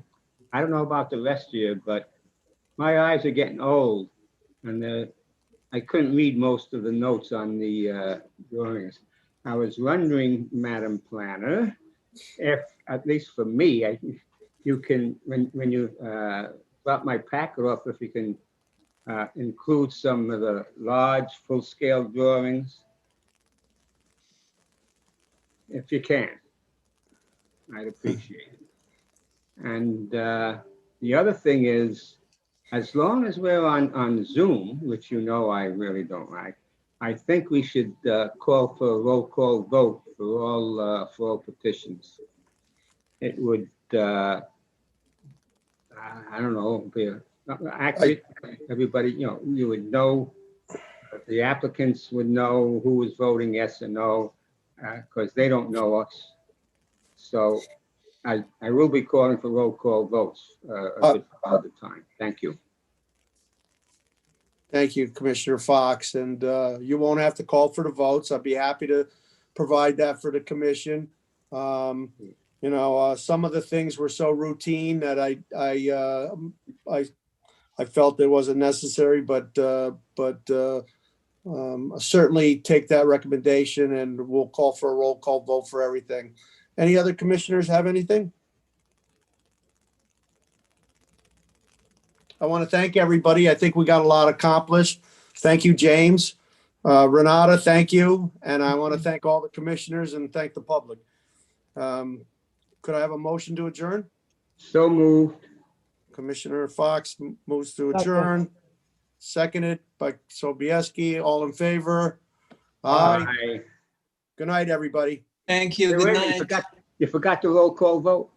I don't know about the rest of you, but my eyes are getting old, and I couldn't read most of the notes on the drawings. I was wondering, Madam Planner, if, at least for me, you can, when you drop my packet off, if you can include some of the large full-scale drawings. If you can, I'd appreciate it. And the other thing is, as long as we're on Zoom, which I really don't like, I think we should call for a roll call vote for all petitions. It would, I don't know, actually, everybody, you would know, the applicants would know who was voting yes or no, because they don't know us. So I will be calling for roll call votes all the time. Thank you. Thank you, Commissioner Fox. And you won't have to call for the votes. I'd be happy to provide that for the commission. Some of the things were so routine that I felt it wasn't necessary, but certainly take that recommendation and we'll call for a roll call vote for everything. Any other commissioners have anything? I want to thank everybody. I think we got a lot accomplished. Thank you, James. Renata, thank you. And I want to thank all the commissioners and thank the public. Could I have a motion to adjourn? So moved. Commissioner Fox moves to adjourn. Seconded by Sobieski. All in favor? Aye. Aye. Good night, everybody. Thank you. Hey, Good wait a night. minute, you forgot the roll call vote.